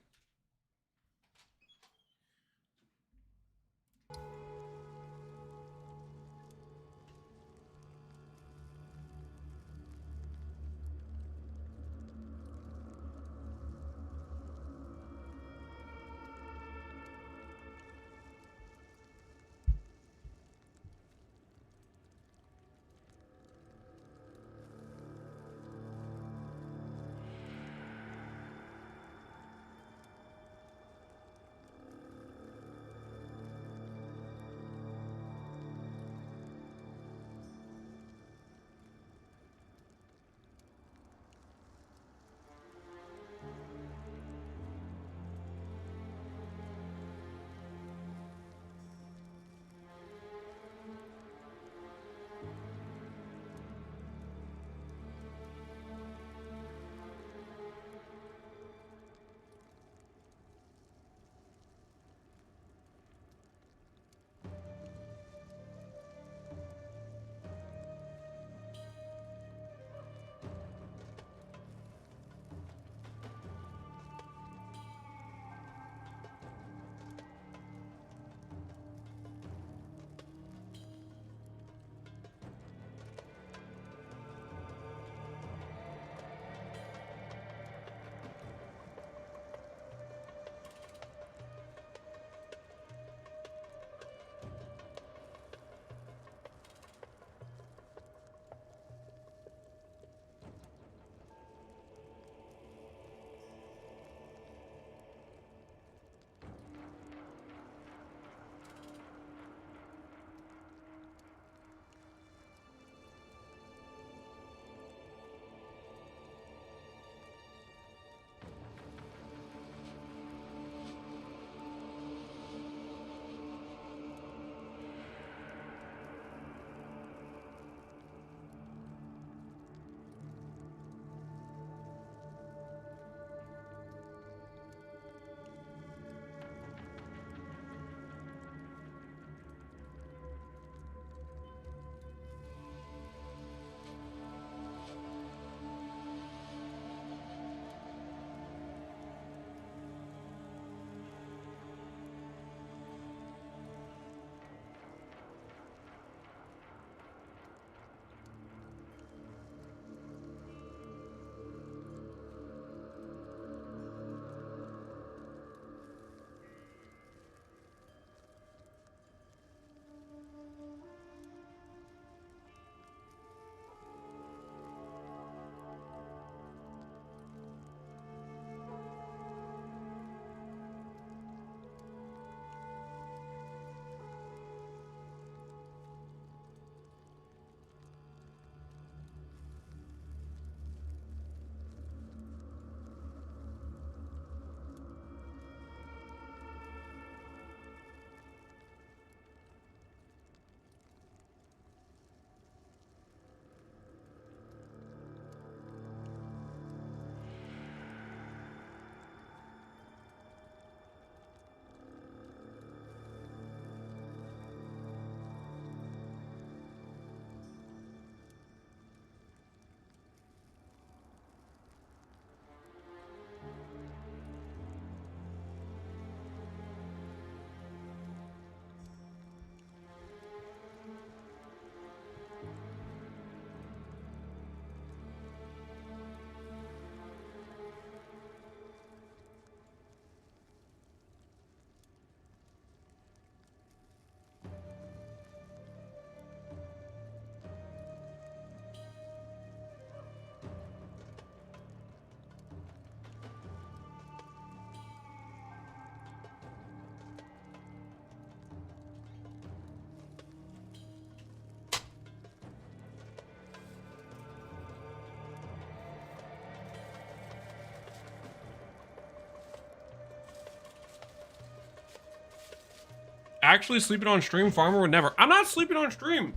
Actually sleeping on stream? Farmer would never. I'm not sleeping on stream.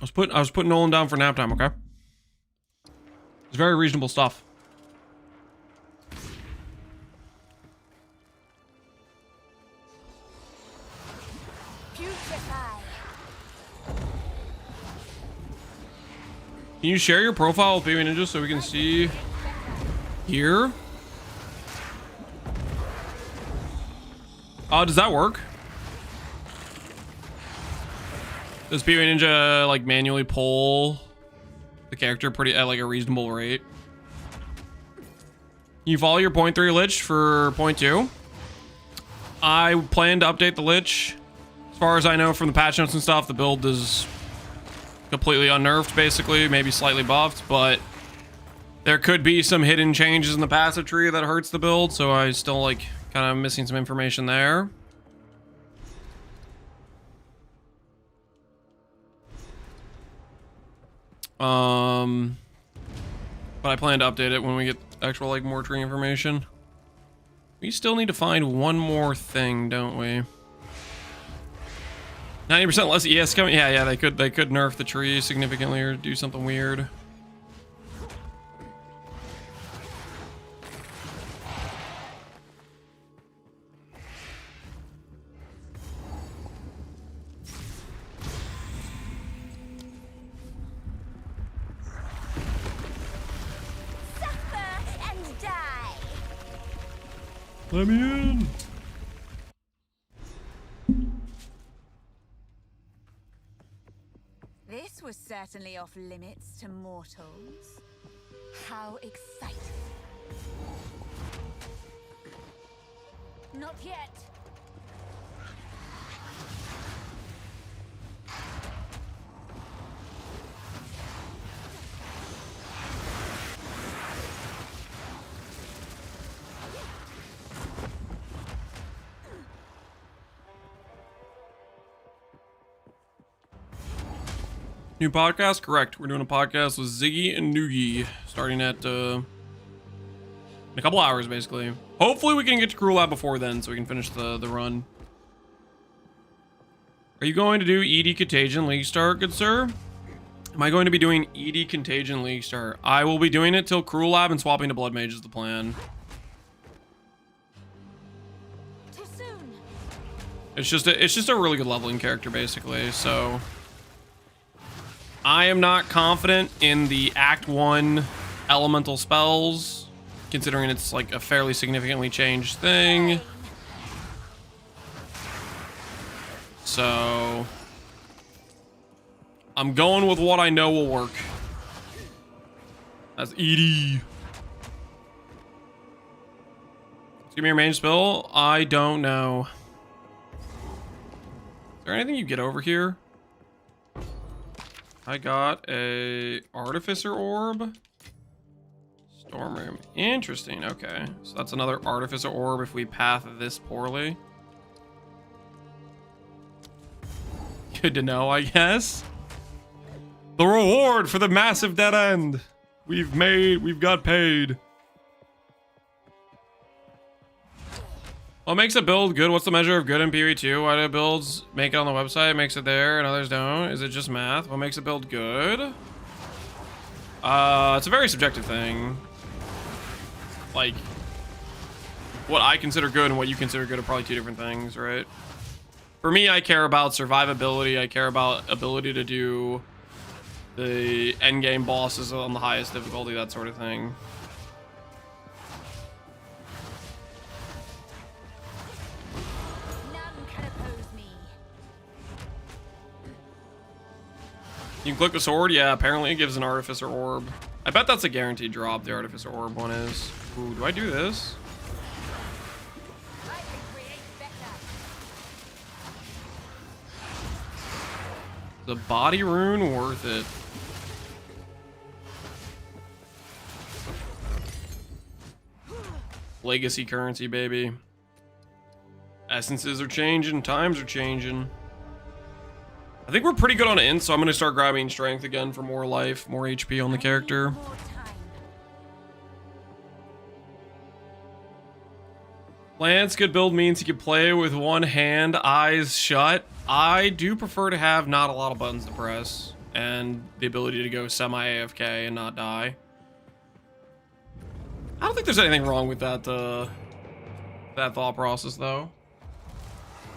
I was putting Nolan down for nap time, okay? It's very reasonable stuff. Can you share your profile with Baby Ninja so we can see here? Does that work? Does Baby Ninja like manually pull the character pretty at like a reasonable rate? You follow your point 3 Lich for point 2. I plan to update the Lich. As far as I know from the patch notes and stuff, the build is completely unnerved, basically, maybe slightly buffed, but there could be some hidden changes in the passive tree that hurts the build, so I still like kind of missing some information there. But I plan to update it when we get actual like more tree information. We still need to find one more thing, don't we? 90% less ES coming. Yeah, they could nerf the tree significantly or do something weird.
Suffer and die.
Let me in.
This was certainly off limits to mortals. How exciting. Not yet.
New podcast? Correct. We're doing a podcast with Ziggy and Noogie starting at in a couple hours, basically. Hopefully we can get to Cruel Lab before then so we can finish the run. Are you going to do ED Contagion League Start, good sir? Am I going to be doing ED Contagion League Start? I will be doing it till Cruel Lab and swapping to Blood Mage is the plan.
Too soon.
It's just a really good leveling character, basically, so I am not confident in the Act 1 elemental spells, considering it's like a fairly significantly changed thing. So I'm going with what I know will work. That's ED. Give me your main spell. I don't know. Is there anything you get over here? I got a Artificer Orb. Storm Room. Interesting. Okay. So that's another Artificer Orb if we path this poorly. Good to know, I guess. The reward for the massive dead end. We've got paid. What makes a build good? What's the measure of good in PoE 2? Why do builds make it on the website, makes it there, and others don't? Is it just math? What makes a build good? It's a very subjective thing. Like, what I consider good and what you consider good are probably two different things, right? For me, I care about survivability. I care about ability to do the endgame bosses on the highest difficulty, that sort of thing. You can click the sword? Yeah, apparently it gives an Artificer Orb. I bet that's a guaranteed drop, the Artificer Orb one is. Ooh, do I do this? The body rune worth it. Legacy currency, baby. Essences are changing, times are changing. I think we're pretty good on int, so I'm gonna start grabbing strength again for more life, more HP on the character. Lance good build means he can play with one hand, eyes shut. I do prefer to have not a lot of buttons to press and the ability to go semi-AFK and not die. I don't think there's anything wrong with that that thought process though.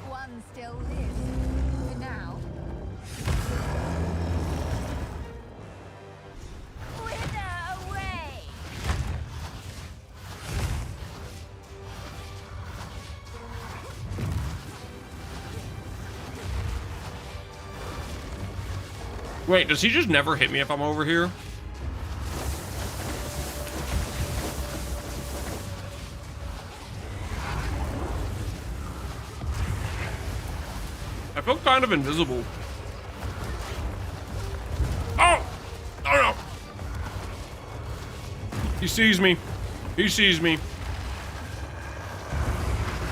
One still lives. For now. Wither away!
Wait, does he just never hit me if I'm over here? I feel kind of invisible. Oh! Oh no! He sees me. He sees me.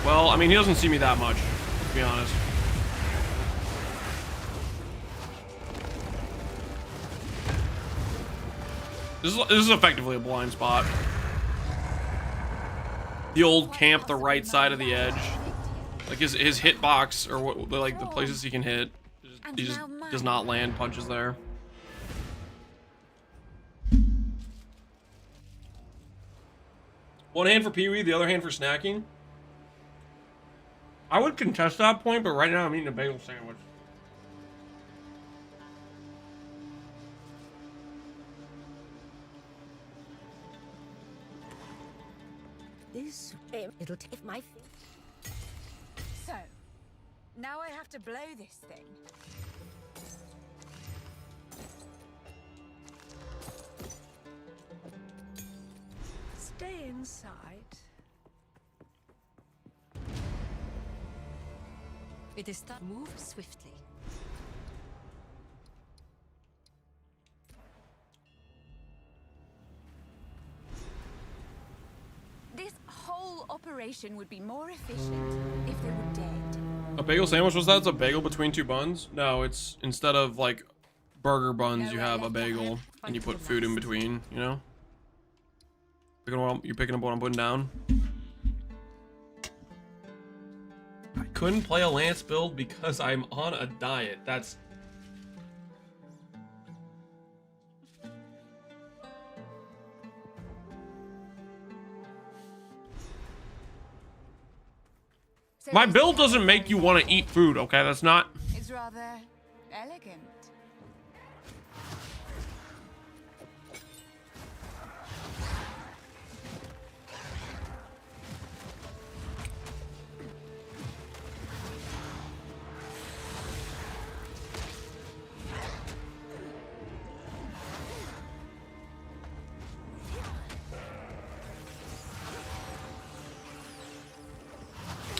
Well, I mean, he doesn't see me that much, to be honest. This is effectively a blind spot. The old camp the right side of the edge. Like his hitbox or what like the places he can hit, he just does not land punches there. One hand for PoE, the other hand for snacking. I would contest that point, but right now I'm eating a bagel sandwich.
This it'll take my.
So, now I have to blow this thing.
Stay inside.
It is time. Move swiftly.
This whole operation would be more efficient if they were dead.
A bagel sandwich, was that? It's a bagel between two buns? No, it's instead of like burger buns, you have a bagel and you put food in between, you know? You're picking up what I'm putting down? I couldn't play a Lance build because I'm on a diet. That's...
So
My
this
build doesn't make you want to eat food, okay? That's not...
It's rather elegant.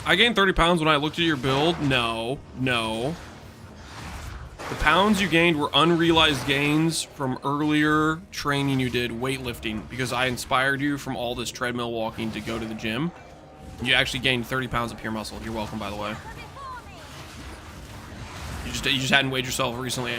I gained 30 pounds when I looked at your build. No, no. The pounds you gained were unrealized gains from earlier training you did, weightlifting, because I inspired you from all this treadmill walking to go to the gym. You actually gained 30 pounds of pure muscle. You're welcome, by the way. You just hadn't weighed yourself recently.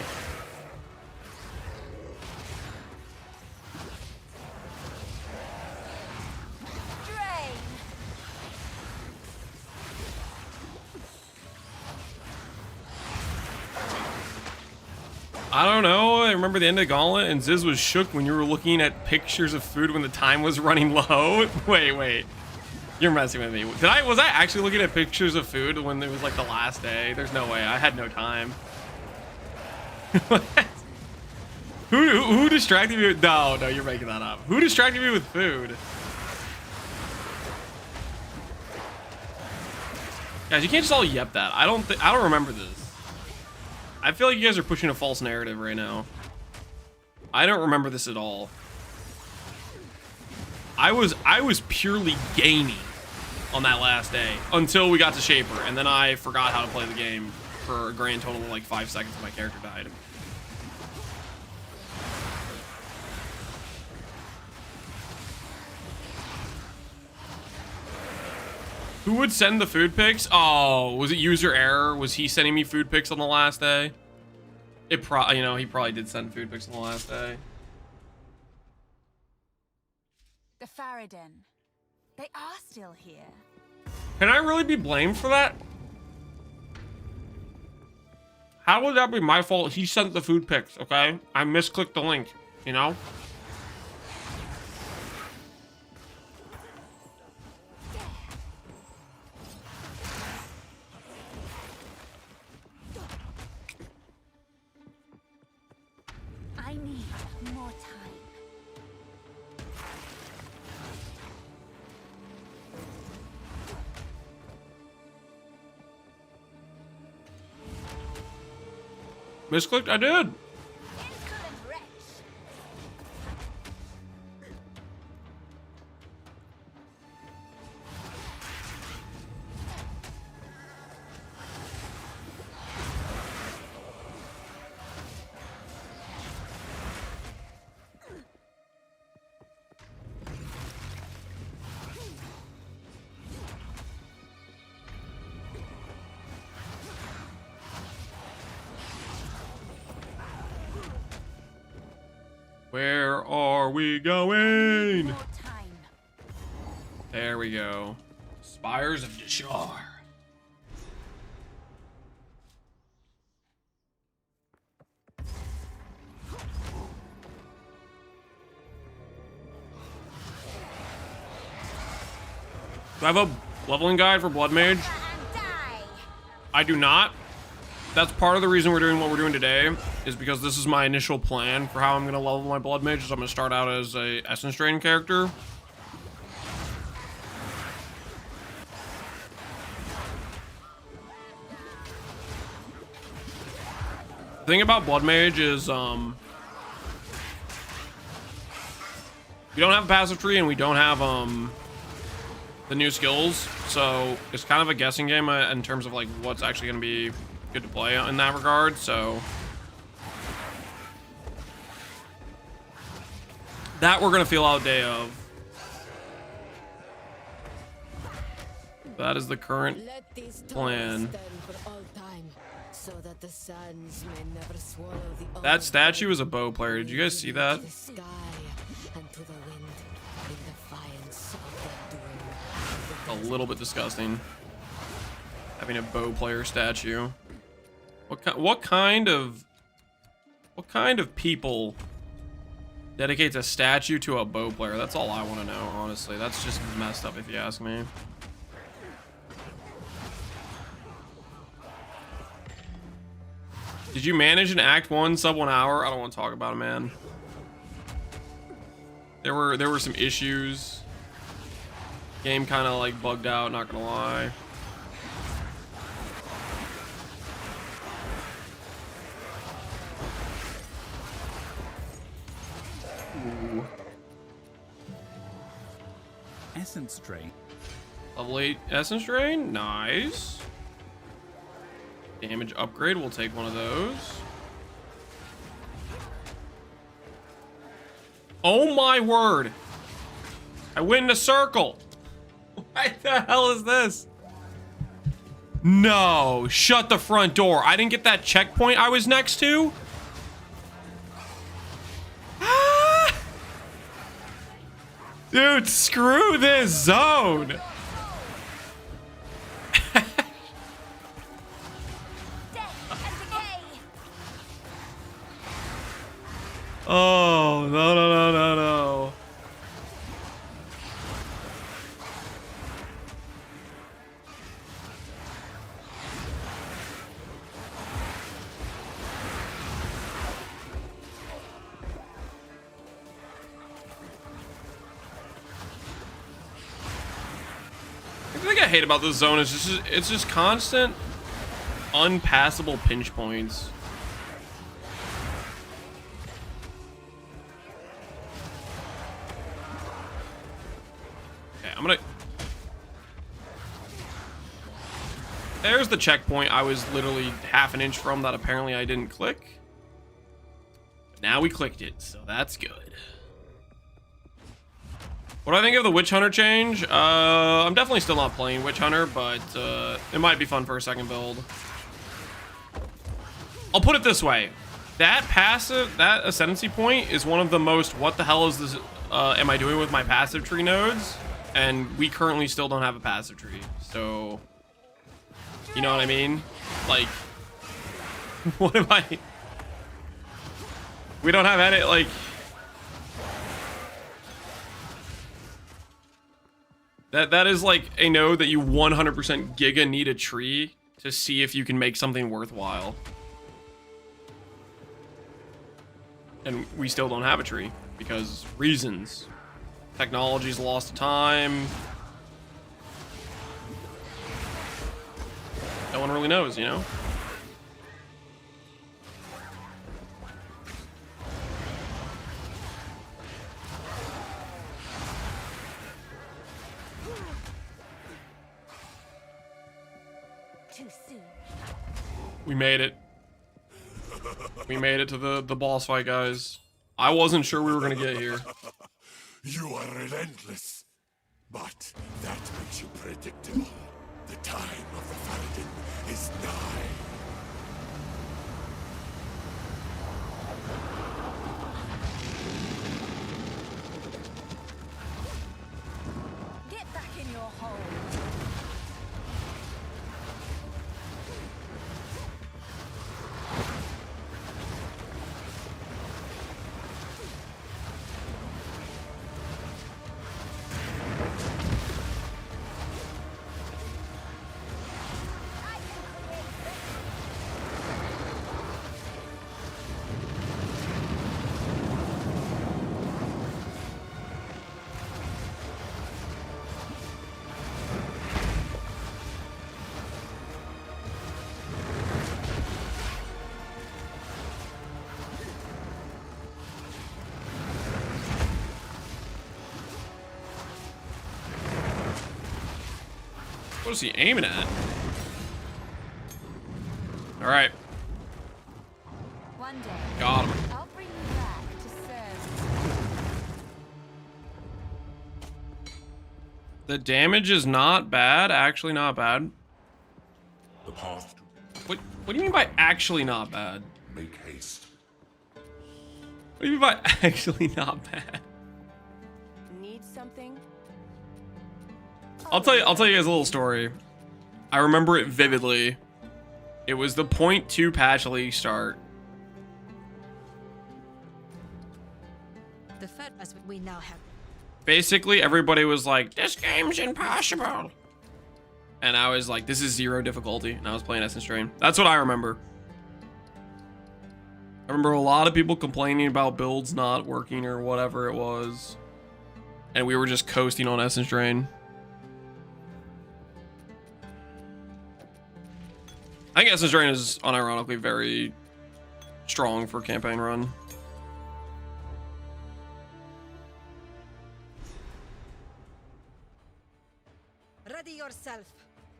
I don't know. I remember the end of Gauntlet and Ziz was shook when you were looking at pictures of food when the time was running low. Wait. You're messing with me. Was I actually looking at pictures of food when it was like the last day? There's no way. I had no time. Who distracted me with, no, you're making that up. Who distracted me with food? Guys, you can't just all yep that. I don't remember this. I feel like you guys are pushing a false narrative right now. I don't remember this at all. I was purely gaining on that last day until we got to Shaper, and then I forgot how to play the game for a grand total of like 5 seconds. My character died. Who would send the food pics? Oh, was it user error? Was he sending me food pics on the last day? He probably did send food pics on the last day.
The Faradin. They are still here.
Can I really be blamed for that? How would that be my fault? He sent the food pics, okay? I misclicked the link, you know?
I need more time.
Misclicked? I did.
Insolent wretch.
Where are we going?
More time.
There we go. Spires of Deshar. Do I have a leveling guide for Blood Mage?
And die.
I do not. That's part of the reason we're doing what we're doing today, is because this is my initial plan for how I'm going to level my Blood Mage. So I'm going to start out as a Essence Drain character. The thing about Blood Mage is, we don't have a passive tree and we don't have, the new skills. So it's kind of a guessing game in terms of like what's actually going to be good to play in that regard. So that we're going to feel out day of. That is the current
Let these
plan.
stand for all time, so that the sands may never swallow the
That statue is a bow player. Did you guys see that?
To the sky and to the wind in defiance of their doom.
A little bit disgusting. Having a bow player statue. What kind of people dedicates a statue to a bow player? That's all I want to know, honestly. That's just messed up if you ask me. Did you manage an Act 1 sub 1 hour? I don't want to talk about it, man. There were some issues. Game kind of like bugged out, not gonna lie. Ooh.
Essence Drain.
Level 8 Essence Drain, nice. Damage upgrade, we'll take one of those. Oh my word! I went in a circle! What the hell is this? No, shut the front door. I didn't get that checkpoint I was next to? Ah! Dude, screw this zone! Oh, no, no, no, no, no. The thing I hate about this zone is it's just constant unpassable pinch points. I'm gonna... There's the checkpoint I was literally half an inch from that apparently I didn't click. But now we clicked it, so that's good. What do I think of the Witch Hunter change? I'm definitely still not playing Witch Hunter, but it might be fun for a second build. I'll put it this way. That passive, that Ascendancy point is one of the most, what the hell is this, am I doing with my passive tree nodes? and we currently still don't have a passive tree. So, you know what I mean? Like, what am I? We don't have any, like... That is like a node that you 100% giga need a tree to see if you can make something worthwhile. And we still don't have a tree because reasons. Technology's lost to time. No one really knows, you know?
Too soon.
We made it. We made it to the boss fight, guys. I wasn't sure we were gonna get here.
You are relentless, but that makes you predictable. The time of the Paladin is nigh.
Get back in your hole.
What is he aiming at? All right,
One day,
got him.
I'll bring you back to serve.
The damage is not bad. Actually, not bad.
The path to
What do you mean by actually not bad?
make haste.
What do you mean by actually not bad?
Need something?
I'll tell you guys a little story. I remember it vividly. It was the .2 patch league start.
The fed as we now have.
Basically, everybody was like, "This game's impossible," and I was like, "This is 0 difficulty," and I was playing Essence Drain. That's what I remember. I remember a lot of people complaining about builds not working or whatever it was, and we were just coasting on Essence Drain. I think Essence Drain is unironically very strong for campaign run.
Ready yourself.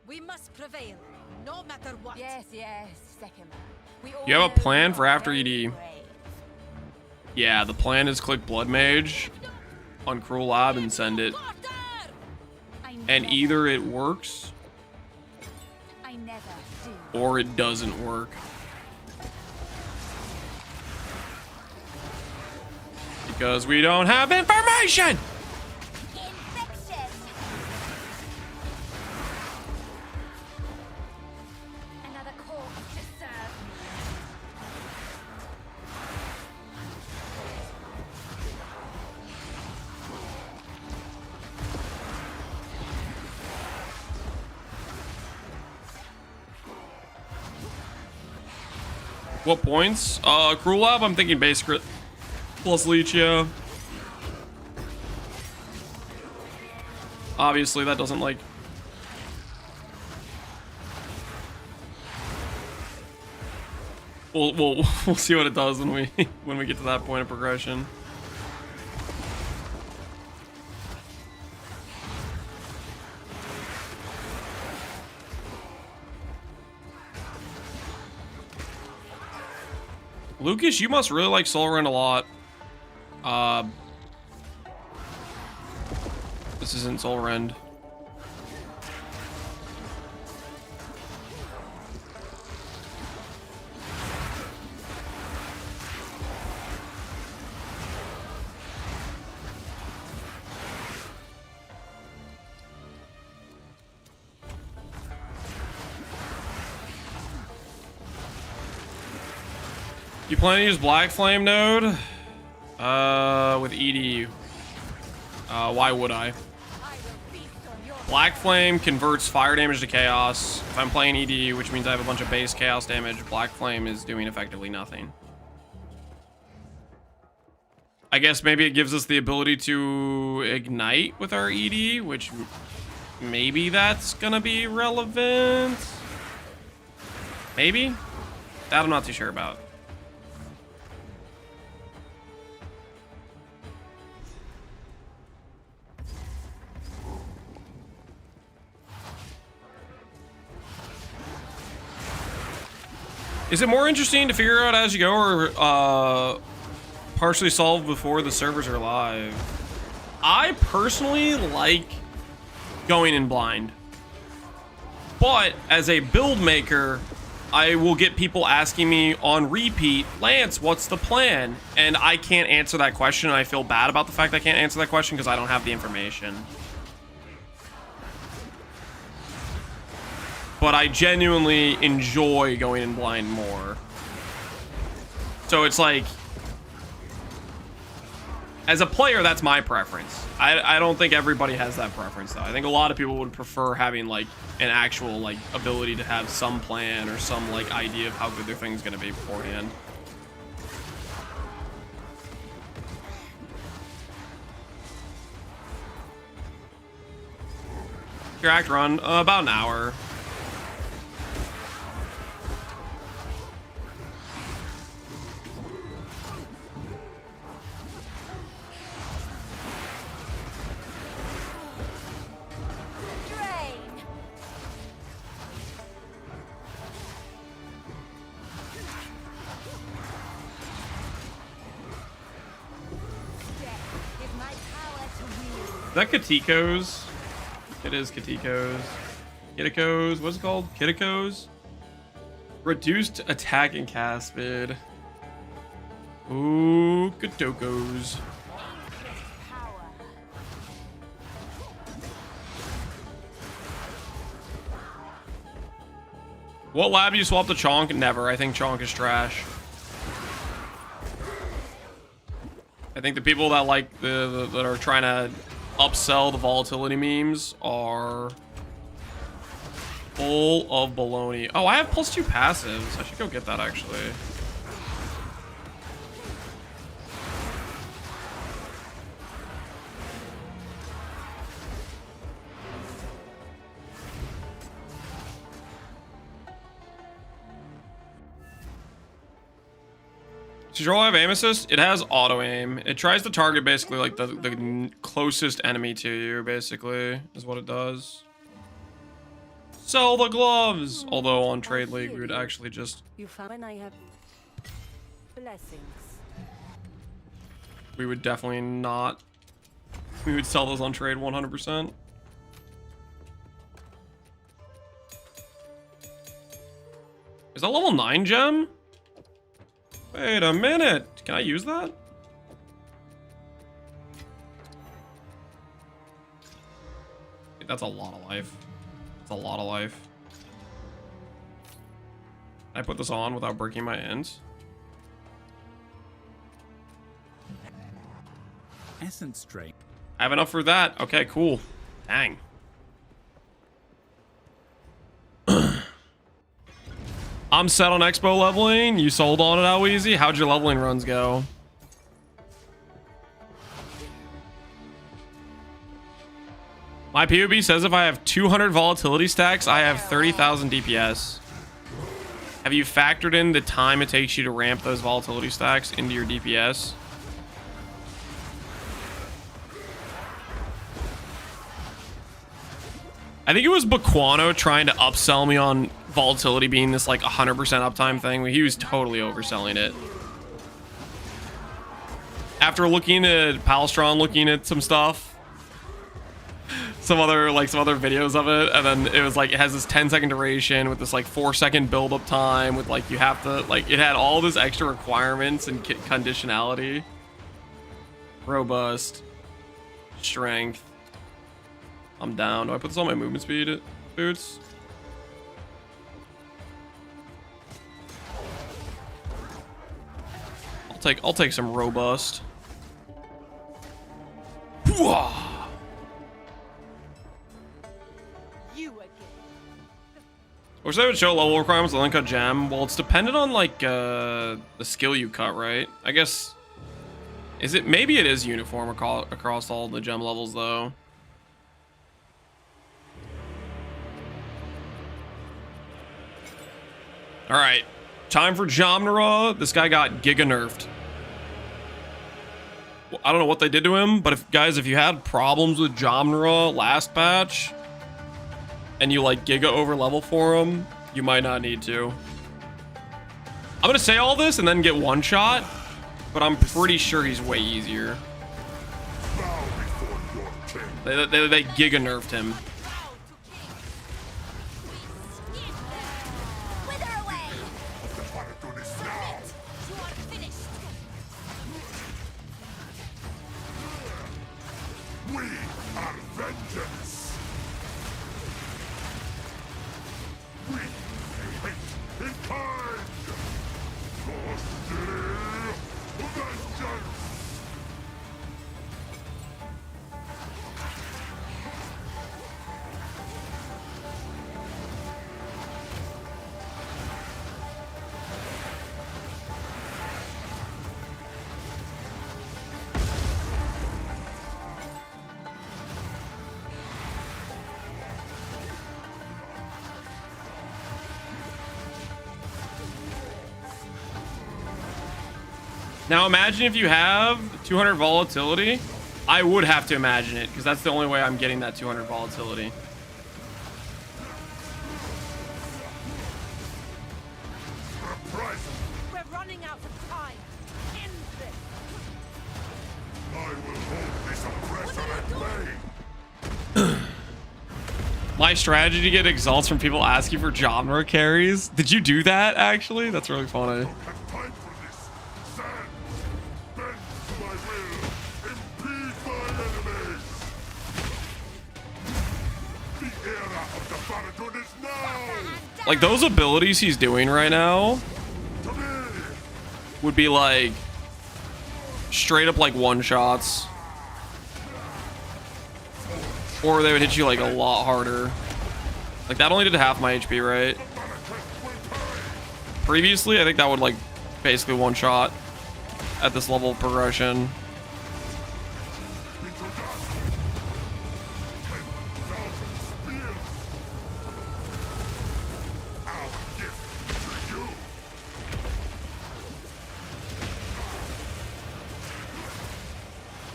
We must prevail, no matter what.
Yes, second man. We all
You have a
know
plan
you're
for after
very
ED?
brave.
Yeah, the plan is click Blood Mage on Cruel Lab and send it.
I
And
never-
either it works
I never do.
or it doesn't work. Because we don't have information!
Infection. Another corpse to serve.
What points? Cruel Lab, I'm thinking base crit plus leech, yeah. Obviously, that doesn't like... We'll see what it does when we when we get to that point of progression. Lucas, you must really like Soul Rend a lot. This isn't Soul Rend. You plan to use Black Flame node? With ED. Why would I? Black Flame converts fire damage to chaos. If I'm playing ED, which means I have a bunch of base chaos damage, Black Flame is doing effectively nothing. I guess maybe it gives us the ability to ignite with our ED, which maybe that's gonna be relevant. Maybe? That I'm not too sure about. Is it more interesting to figure out as you go, or partially solve before the servers are live? I personally like going in blind, but as a build maker, I will get people asking me on repeat, Lance, what's the plan? And I can't answer that question, and I feel bad about the fact I can't answer that question because I don't have the information. But I genuinely enjoy going in blind more. So it's like, as a player, that's my preference. I don't think everybody has that preference though. I think a lot of people would prefer having like an actual like ability to have some plan or some like idea of how good their thing's gonna be beforehand. Your act run, about an hour. Is that Katiko's? It is Katiko's. Kitiko's, what's it called? Kitiko's? Reduced attack and cast speed. Ooh, Kitiko's. What lab do you swap to Chonk? Never. I think Chonk is trash. I think the people that like that are trying to upsell the volatility memes are full of baloney. Oh, I have +2 passives. I should go get that actually. Does your roll have aim assist? It has auto aim. It tries to target basically like the closest enemy to you, basically, is what it does. Sell the gloves! Although on Trade League, we would actually just...
You found I have blessings.
We would definitely not... We would sell those on Trade 100%. Is that level 9 gem? Wait a minute. Can I use that? That's a lot of life. That's a lot of life. Can I put this on without breaking my ends?
Essence drain.
I have enough for that. Okay, cool. Dang. I'm set on Expo leveling. You sold on it, how easy? How'd your leveling runs go? My POB says if I have 200 volatility stacks, I have 30,000 DPS. Have you factored in the time it takes you to ramp those volatility stacks into your DPS? I think it was Baquano trying to upsell me on volatility being this like 100% uptime thing. He was totally overselling it. After looking at Palstron, looking at some stuff, some other videos of it, and then it was like it has this 10-second duration with this like 4-second build-up time with like you have to like it had all this extra requirements and conditionality. Robust, strength. I'm down. Do I put this on my movement speed boots? I'll take some robust. Hooah! I wish they would show level requirements and then cut gem. Well, it's dependent on like the skill you cut, right? I guess. Is it? Maybe it is uniform across all the gem levels though. All right, time for Jomnara. This guy got giga nerfed. Well, I don't know what they did to him, but if you had problems with Jomnara last patch, and you like giga over level for him, you might not need to. I'm gonna say all this and then get one shot, but I'm pretty sure he's way easier. They giga nerfed him.
We are vengeance. We hate in kind. Vengeance.
Now imagine if you have 200 volatility. I would have to imagine it because that's the only way I'm getting that 200 volatility.
We're running out of time. End this.
I will hold this oppressor at bay.
My strategy to get exalts from people asking for genre carries. Did you do that actually? That's really funny.
Have time for this. Stand. Bend to my will. Impede my enemies. The era of the Faradun is now.
Like those abilities he's doing right now
To me.
would be like straight up like one shots. Or they would hit you like a lot harder. Like that only did half my HP, right? Previously, I think that would like basically one shot at this level of progression.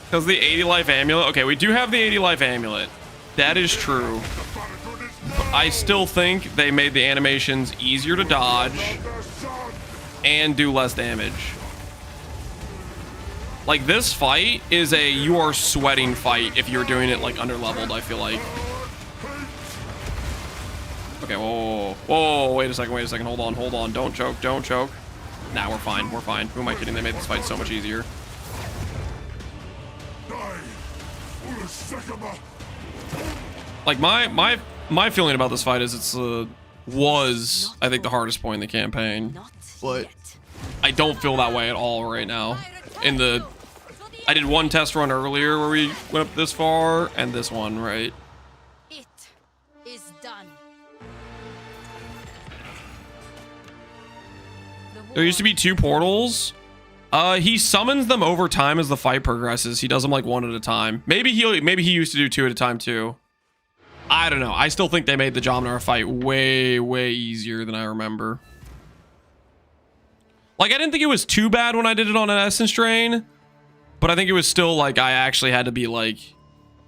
Because the 80 life amulet. Okay, we do have the 80 life amulet. That is true. But I still think they made the animations easier to dodge and do less damage. Like this fight is a you are sweating fight if you're doing it like under leveled, I feel like. Okay, whoa, wait a second, hold on, don't choke. Nah, we're fine. Who am I kidding? They made this fight so much easier. Like my feeling about this fight is it's was I think the hardest point in the campaign, but I don't feel that way at all right now. I did one test run earlier where we went up this far, and this one, right?
It is done.
There used to be 2 portals. He summons them over time as the fight progresses. He does them like one at a time. Maybe he used to do 2 at a time too. I don't know. I still think they made the Jomnara fight way easier than I remember. Like I didn't think it was too bad when I did it on an Essence Drain, but I think it was still like I actually had to be like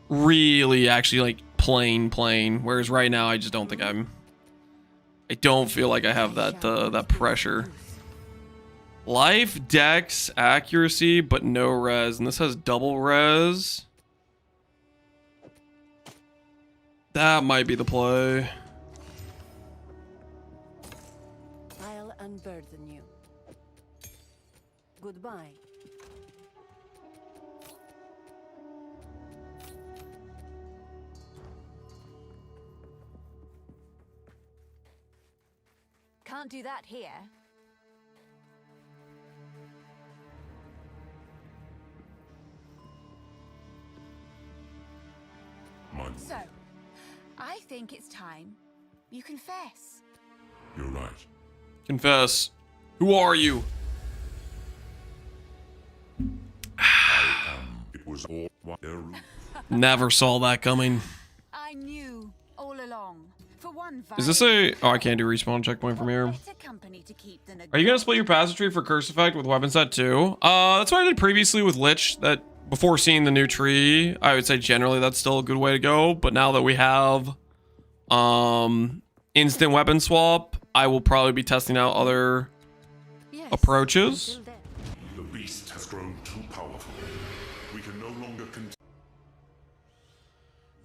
really actually like playing. Whereas right now I just don't think I don't feel like I have that pressure. Life, dex, accuracy, but no res. And this has double res. That might be the play.
I'll unburden you. Goodbye.
Can't do that here. So, I think it's time you confess.
You're right.
Confess. Who are you?
It was all one.
Never saw that coming.
I knew all along. For one,
Is this a... Oh, I can't do respawn checkpoint from here.
better company to keep than a
Are you gonna
god?
split your passage tree for curse effect with weapon set too? That's what I did previously with Lich. That before seeing the new tree, I would say generally that's still a good way to go. But now that we have instant weapon swap, I will probably be testing out other
Yes.
approaches.
Until then.
The beast has grown too powerful. We can no longer continue.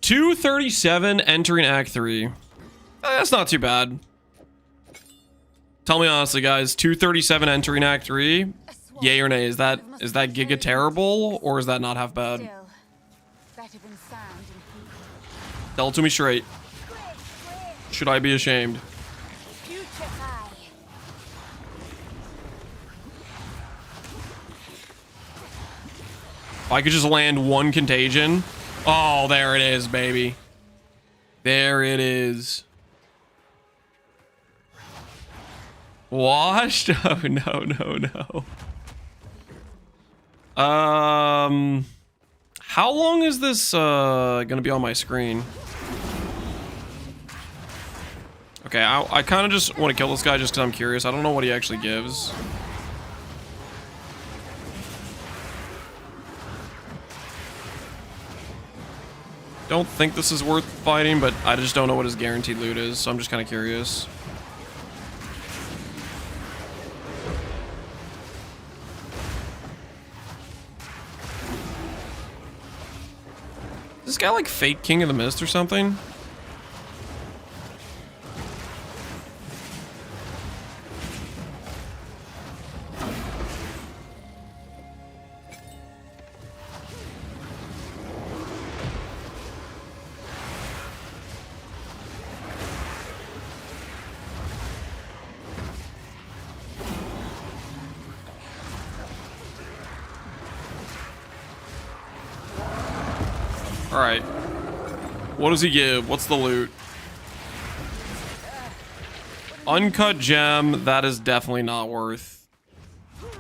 237 entering Act 3. That's not too bad. Tell me honestly, guys. 237 entering Act 3. Yay or nay? Is that giga terrible or is that not half bad?
Still, better than sand and heat.
Tell it to me straight. Should I be ashamed?
Putrefy.
If I could just land one contagion. Oh, there it is, baby. There it is. Washed? Oh, no, no, no. How long is this gonna be on my screen? Okay, I kind of just want to kill this guy just because I'm curious. I don't know what he actually gives. Don't think this is worth fighting, but I just don't know what his guaranteed loot is, so I'm just kind of curious. Is this guy like fake King of the Mist or something? All right. What does he give? What's the loot? Uncut gem. That is definitely not worth.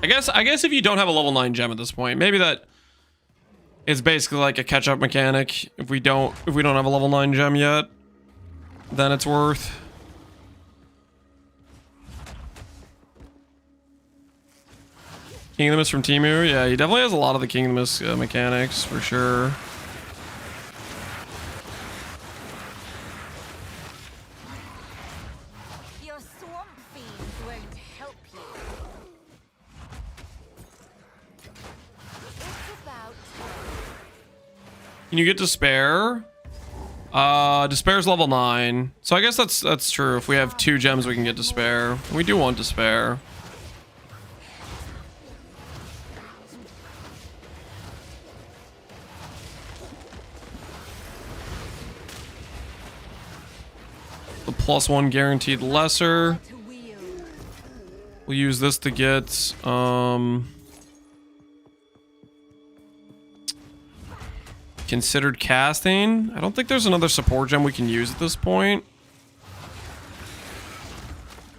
I guess if you don't have a level 9 gem at this point, maybe that is basically like a catch-up mechanic. If we don't have a level 9 gem yet, then it's worth. King of the Mist from Temu. Yeah, he definitely has a lot of the King of the Mist mechanics for sure.
Your swamp fiends won't help you. It's about
Can you get Despair? Despair's level 9. So I guess that's true. If we have 2 gems, we can get Despair. We do want Despair. The +1 guaranteed lesser.
to wield.
We'll use this to get, considered casting. I don't think there's another support gem we can use at this point.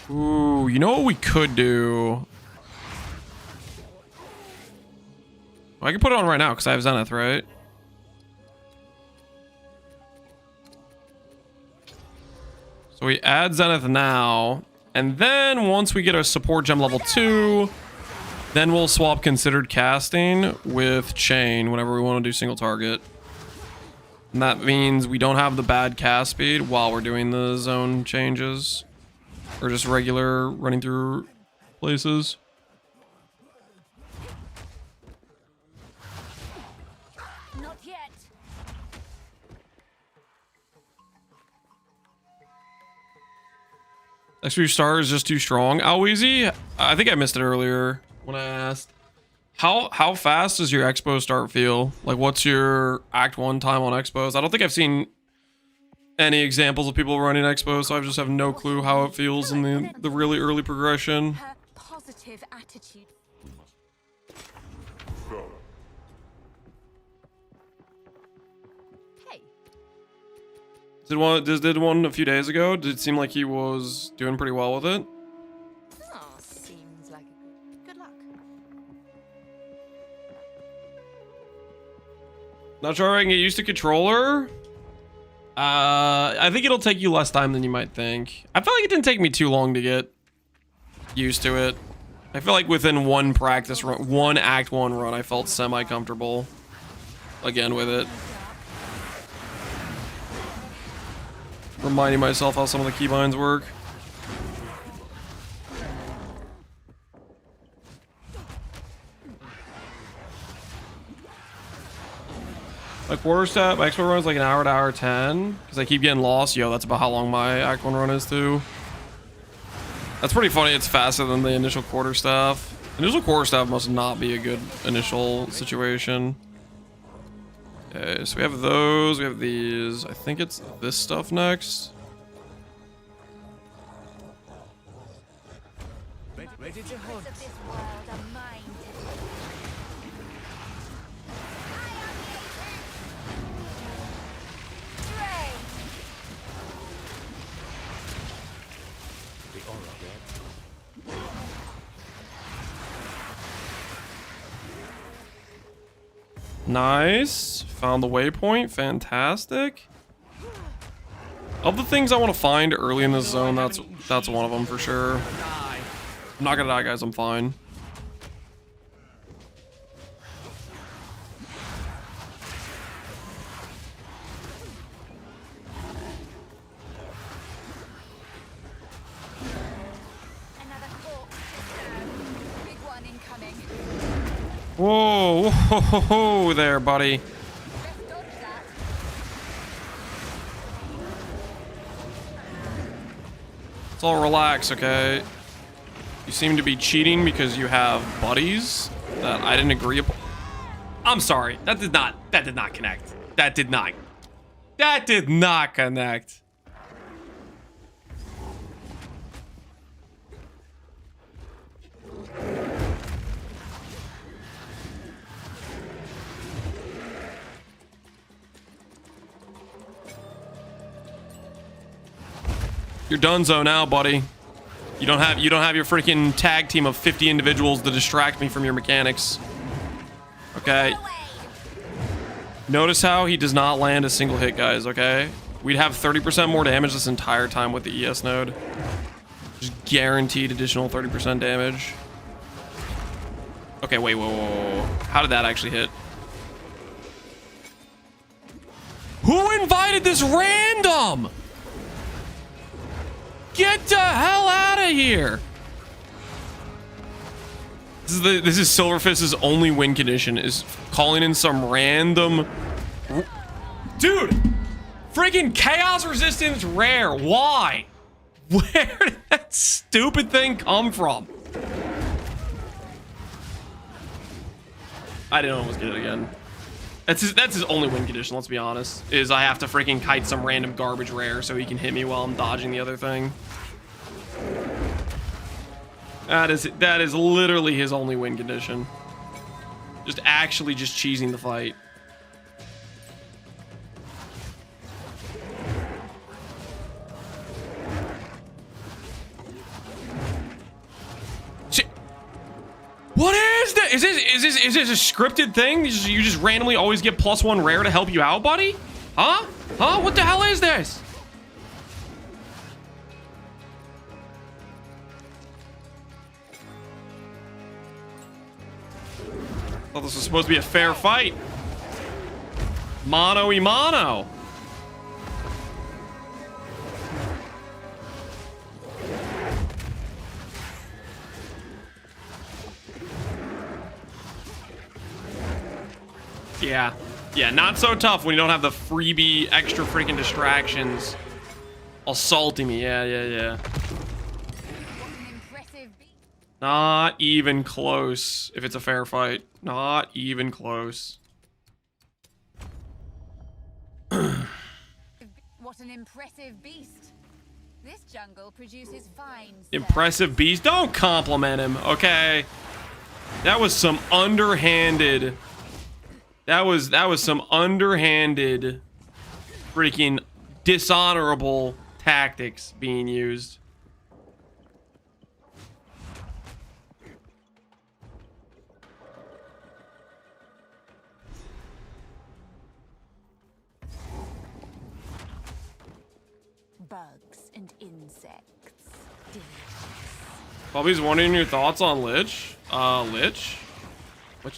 Ooh, you know what we could do? I can put it on right now because I have Zenith, right? So we add Zenith now, and then once we get our support gem level 2, then we'll swap considered casting with chain whenever we want to do single target. And that means we don't have the bad cast speed while we're doing the zone changes. Or just regular running through places.
Not yet.
Extra star is just too strong. Alweezy, I think I missed it earlier when I asked. How fast does your expo start feel? Like, what's your Act 1 time on expos? I don't think I've seen any examples of people running expos, so I just have no clue how it feels in the really early progression.
Her positive attitude.
Go.
Hey,
Did one a few days ago. Did it seem like he was doing pretty well with it?
Oh, seems like a good luck.
Not sure I can get used to controller. I think it'll take you less time than you might think. I felt like it didn't take me too long to get used to it. I feel like within one practice run, one Act 1 run, I felt semi-comfortable again with it. Reminding myself how some of the keybinds work. My quarterstaff, my expo run is like an hour to hour 10 because I keep getting lost. Yo, that's about how long my Act 1 run is too. That's pretty funny. It's faster than the initial quarterstaff. Initial quarterstaff must not be a good initial situation. Okay, so we have those. We have these. I think it's this stuff next.
Where did you hunt?
This world are mine.
Nice. Found the waypoint. Fantastic. Of the things I want to find early in this zone, that's one of them for sure. I'm not gonna die, guys. I'm fine.
Another corpse to serve. Big one incoming.
Whoa, whoa, whoa there, buddy.
Let's dodge that.
Let's all relax, okay? You seem to be cheating because you have buddies that I didn't agree upon. I'm sorry. That did not connect. That did not connect. You're donezo now, buddy. You don't have your freaking tag team of 50 individuals to distract me from your mechanics. Okay. Notice how he does not land a single hit, guys, okay? We'd have 30% more damage this entire time with the ES node. Just guaranteed additional 30% damage. Okay, wait, whoa. How did that actually hit? Who invited this random? Get the hell out of here! This is Silverfist's only win condition, is calling in some random... Dude! Freaking Chaos Resistance rare. Why? Where did that stupid thing come from? I didn't almost get it again. That's his only win condition, let's be honest. Is I have to freaking kite some random garbage rare so he can hit me while I'm dodging the other thing. That is literally his only win condition. Just actually just cheesing the fight. Shit. What is that? Is this a scripted thing? You just randomly always get +1 rare to help you out, buddy? Huh? Huh? What the hell is this? I thought this was supposed to be a fair fight. Mano y mano. Yeah, not so tough when you don't have the freebie extra freaking distractions assaulting me. Yeah. Not even close if it's a fair fight. Not even close.
What an impressive beast. This jungle produces fine stuff.
Impressive beast. Don't compliment him, okay? That was some underhanded... That was some underhanded freaking dishonorable tactics being used.
Bugs and insects.
Bobby's wondering your thoughts on Lich. Lich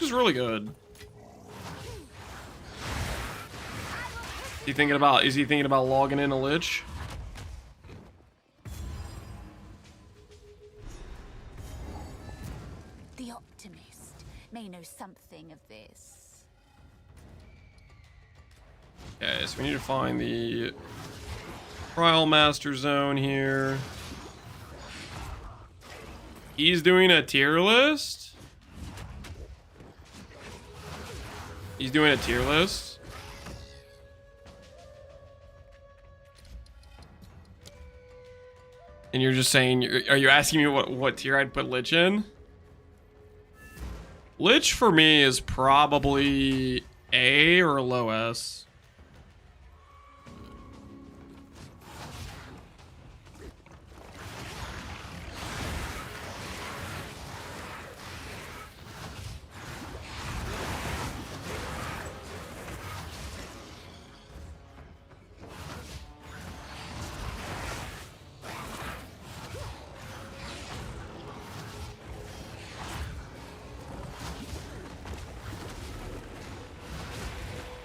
is really good. Is he thinking about logging in a Lich?
The optimist may know something of this.
Okay, so we need to find the Trial Master Zone here. He's doing a tier list. He's doing a tier list. And you're just saying, are you asking me what tier I'd put Lich in? Lich for me is probably A or low S.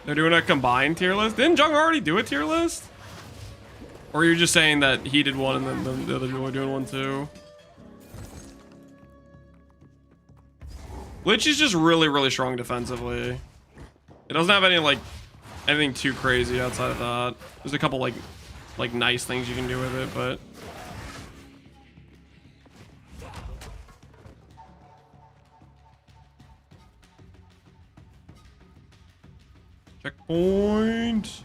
They're doing a combined tier list? Didn't Jung already do a tier list? Or you're just saying that he did one and then the other people are doing one too? Lich is just really, really strong defensively. It doesn't have any like anything too crazy outside of that. There's a couple like nice things you can do with it, but checkpoint.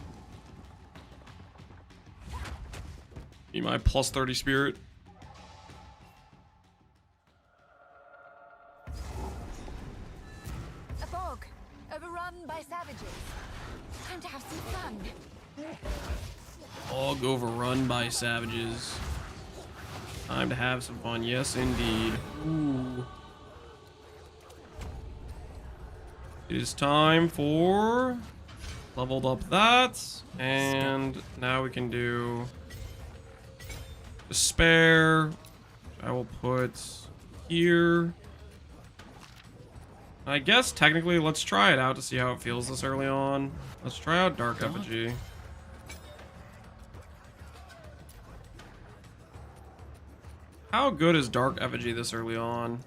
Be my plus 30 spirit.
A bog, overrun by savages. Time to have some fun.
Bog overrun by savages. Time to have some fun. Yes, indeed. Ooh. It is time for leveled up that, and now we can do despair, which I will put here. I guess technically let's try it out to see how it feels this early on. Let's try out dark effigy. How good is dark effigy this early on?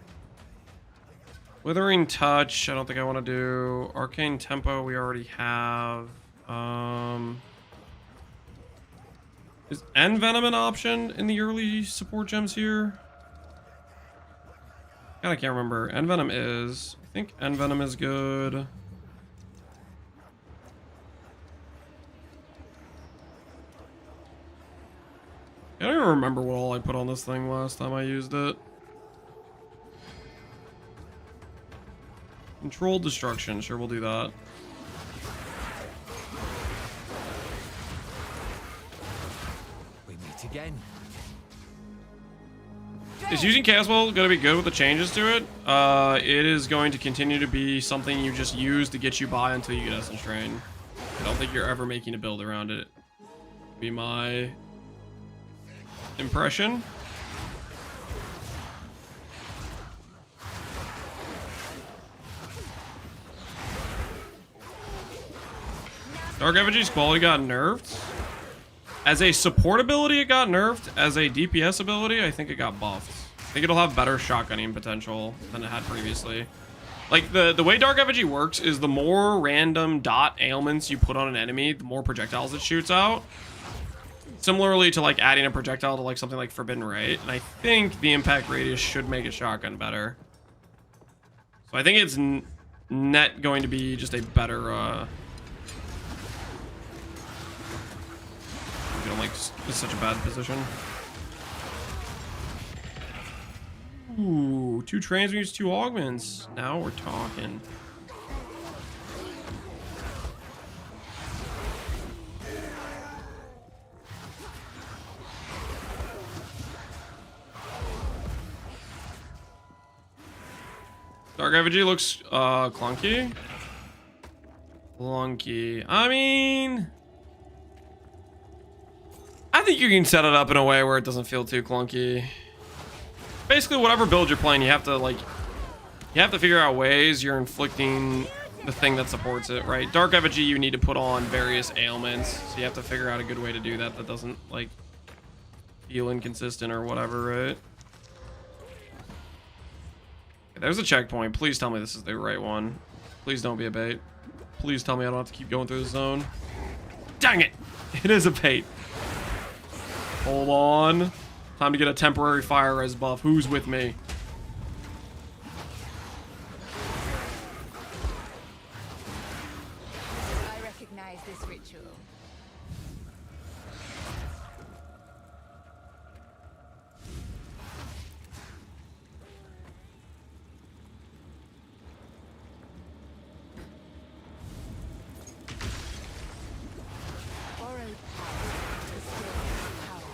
Withering touch, I don't think I want to do. Arcane tempo, we already have. Is Envenom an option in the early support gems here? God, I can't remember. Envenom is. I think Envenom is good. I don't even remember what all I put on this thing last time I used it. Controlled destruction, sure, we'll do that.
We meet again.
Is using Chaos Bolt going to be good with the changes to it? It is going to continue to be something you just use to get you by until you get Essence Drain. I don't think you're ever making a build around it. Be my impression. Dark Effigy's quality got nerfed. As a support ability, it got nerfed. As a DPS ability, I think it got buffed. I think it'll have better shotgunning potential than it had previously. Like, the way Dark Effigy works is the more random dot ailments you put on an enemy, the more projectiles it shoots out. Similarly to, like, adding a projectile to, like, something like Forbidden Rate. And I think the impact radius should make a shotgun better. So I think it's net going to be just a better, like, it's such a bad position. Ooh, 2 transmutes, 2 augments. Now we're talking. Dark Effigy looks clunky. Clunky. I mean, I think you can set it up in a way where it doesn't feel too clunky. Basically, whatever build you're playing, you have to figure out ways you're inflicting the thing that supports it, right? Dark Effigy, you need to put on various ailments, so you have to figure out a good way to do that that doesn't like feel inconsistent or whatever, right? Okay, there's a checkpoint. Please tell me this is the right one. Please don't be a bait. Please tell me I don't have to keep going through the zone. Dang it! It is a bait. Hold on. Time to get a temporary fire res buff. Who's with me?
I recognize this ritual. Borrowed power is still power.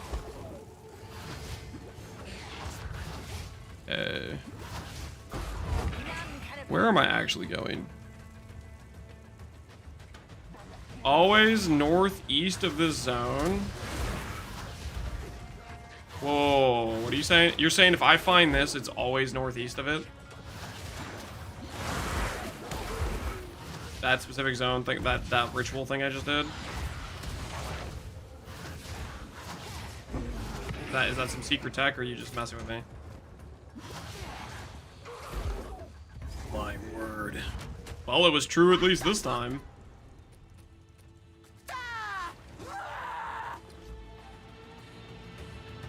Where am I actually going? Always northeast of this zone. Whoa, what are you saying? You're saying if I find this, it's always northeast of it? That specific zone thing, that ritual thing I just did? Is that some secret tech, or are you just messing with me? My word. Well, it was true at least this time.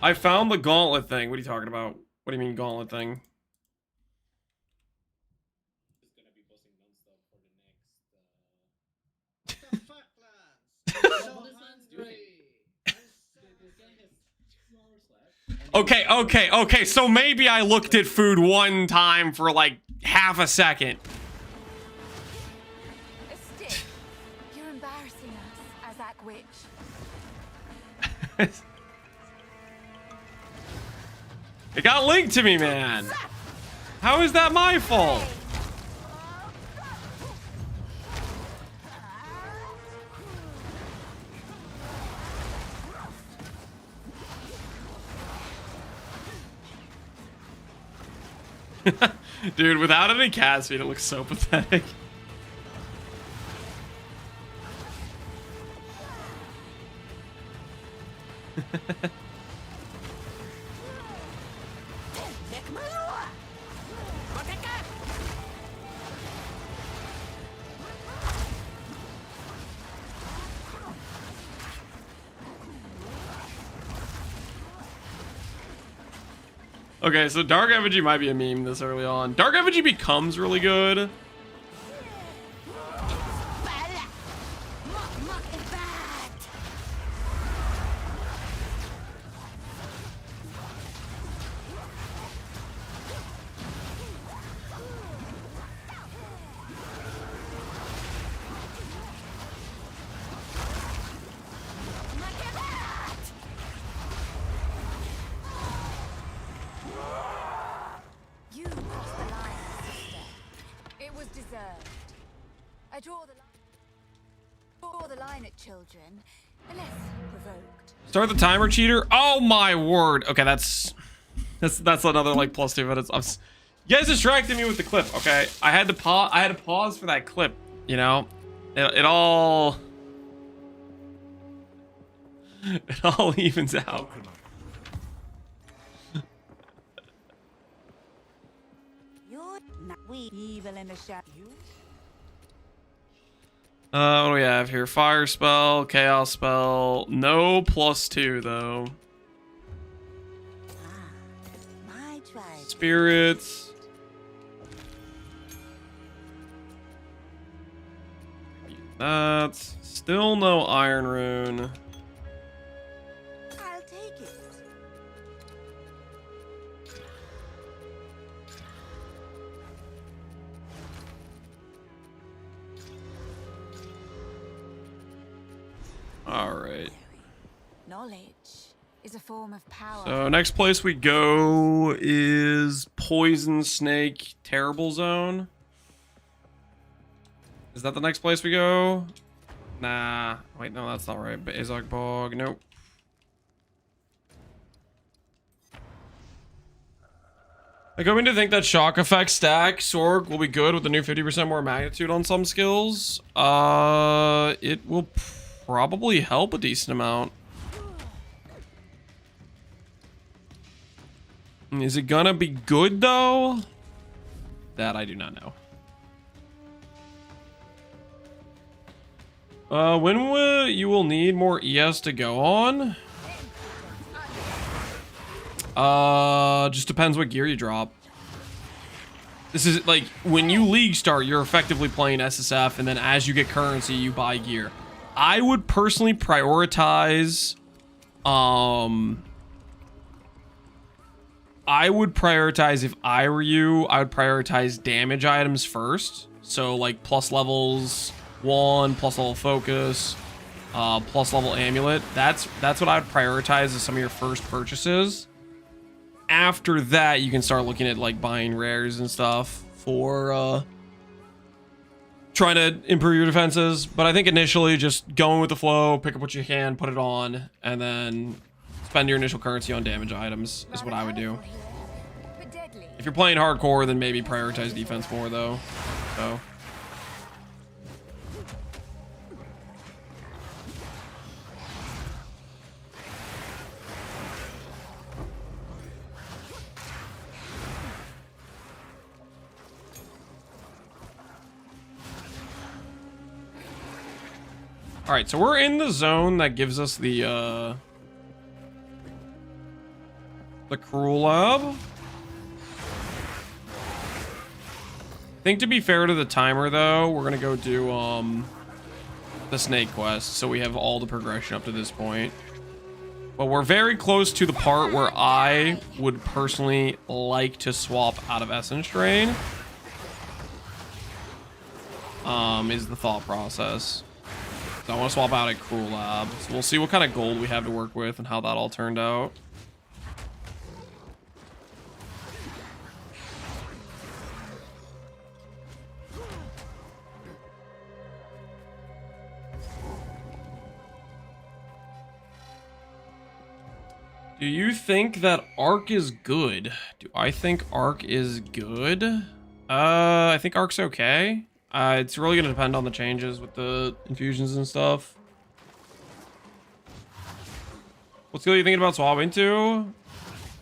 I found the gauntlet thing. What are you talking about? What do you mean gauntlet thing? Okay. So maybe I looked at food one time for like half a second.
A stick. You're embarrassing us, Azak Witch.
It got linked to me, man. How is that my fault? Dude, without any cast speed, it looks so pathetic. Okay, so Dark Effigy might be a meme this early on. Dark Effigy becomes really good.
I draw the line at children, unless provoked.
Start the timer, cheater. Oh my word. Okay, that's another like +2 minutes. You guys distracted me with the clip. Okay, I had to pause for that clip. You know, it all evens out.
You're not evil in the shadow.
What do we have here? Fire spell, chaos spell. No +2 though.
My tribe.
Spirits. That's still no Iron Rune.
I'll take it.
All right.
Knowledge. is a form of power.
So next place we go is Poison Snake Terrible Zone. Is that the next place we go? Nah. Wait, no, that's not right. Azog Bog. Nope. I go in to think that shock effect stack Sorg will be good with the new 50% more magnitude on some skills. It will probably help a decent amount. Is it gonna be good though? That I do not know. When will you will need more ES to go on? Just depends what gear you drop. This is like when you league start, you're effectively playing SSF, and then as you get currency, you buy gear. I would personally prioritize, if I were you, I would prioritize damage items first. So like plus levels 1, plus level focus, plus level amulet. That's what I would prioritize as some of your first purchases. After that, you can start looking at like buying rares and stuff for trying to improve your defenses. But I think initially just going with the flow, pick up what you can, put it on, and then spend your initial currency on damage items is what I would do. If you're playing hardcore, then maybe prioritize defense more though. So all right, so we're in the zone that gives us the Cruel Lab. I think to be fair to the timer though, we're gonna go do the snake quest, so we have all the progression up to this point. But we're very close to the part where I would personally like to swap out of Essence Drain. Is the thought process. So I want to swap out at Cruel Lab. So we'll see what kind of gold we have to work with and how that all turned out. Do you think that Arc is good? Do I think Arc is good? I think Arc's okay. It's really going to depend on the changes with the infusions and stuff. What skill are you thinking about swapping to?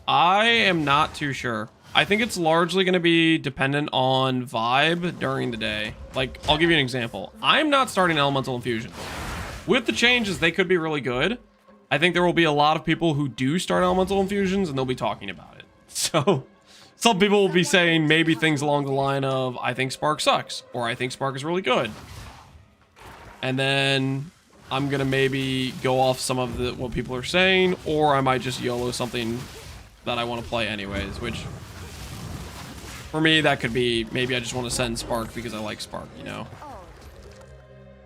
I am not too sure. I think it's largely going to be dependent on vibe during the day. Like, I'll give you an example. I'm not starting Elemental Infusion. With the changes, they could be really good. I think there will be a lot of people who do start Elemental Infusions, and they'll be talking about it. So some people will be saying maybe things along the line of, I think Spark sucks, or I think Spark is really good. And then I'm going to maybe go off some of what people are saying, or I might just YOLO something that I want to play anyways, which for me, that could be, maybe I just want to send Spark because I like Spark, you know?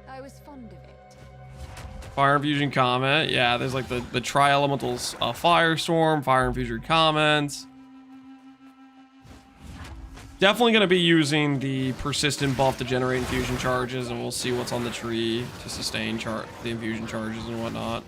I was fond of it.
Fire Infusion comment. Yeah, there's like the Tri-Elementals Firestorm, Fire Infusion comments. Definitely going to be using the persistent buff to generate infusion charges, and we'll see what's on the tree to sustain the infusion charges and whatnot.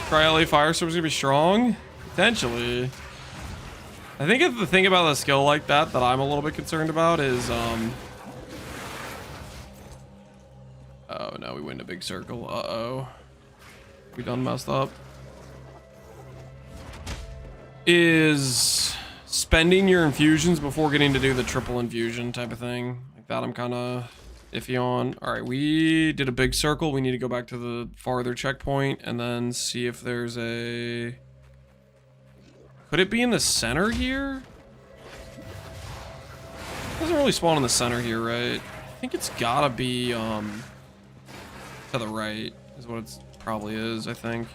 Tri-LA Firestorm's gonna be strong? Potentially. I think the thing about a skill like that I'm a little bit concerned about is, oh no, we went in a big circle. Uh-oh. We done messed up. Is spending your infusions before getting to do the triple infusion type of thing. Like that I'm kind of iffy on. All right, we did a big circle. We need to go back to the farther checkpoint and then see if there's a... Could it be in the center here? It doesn't really spawn in the center here, right? I think it's gotta be to the right is what it probably is, I think.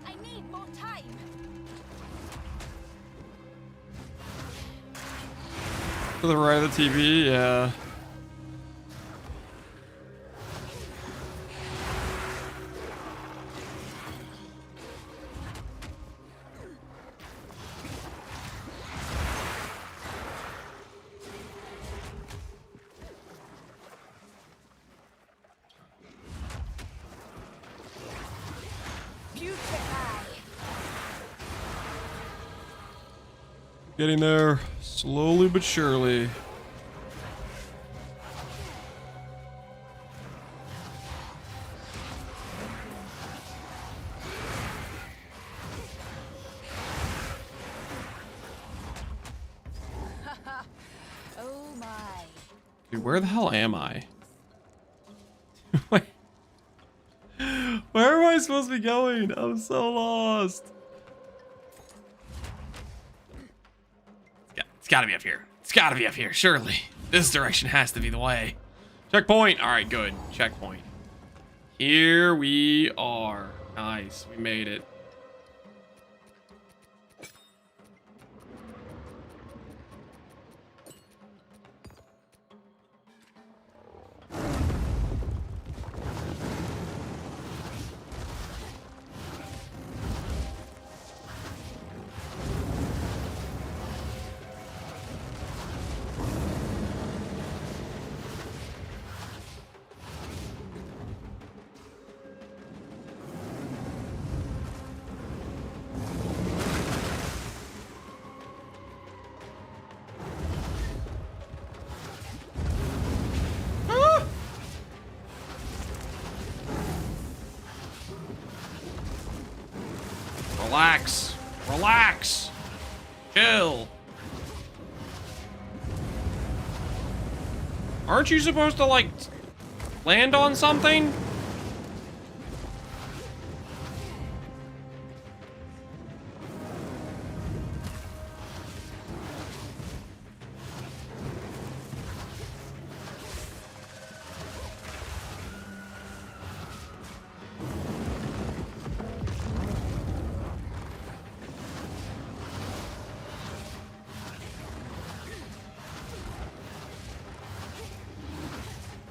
I need more time.
To the right of the TV, yeah. Getting there slowly but surely.
Oh my.
Dude, where the hell am I? Wait. Where am I supposed to be going? I'm so lost. It's gotta be up here. It's gotta be up here, surely. This direction has to be the way. Checkpoint. All right, good. Checkpoint. Here we are. Nice. We made it. Relax. Relax. Chill. Aren't you supposed to, like, land on something?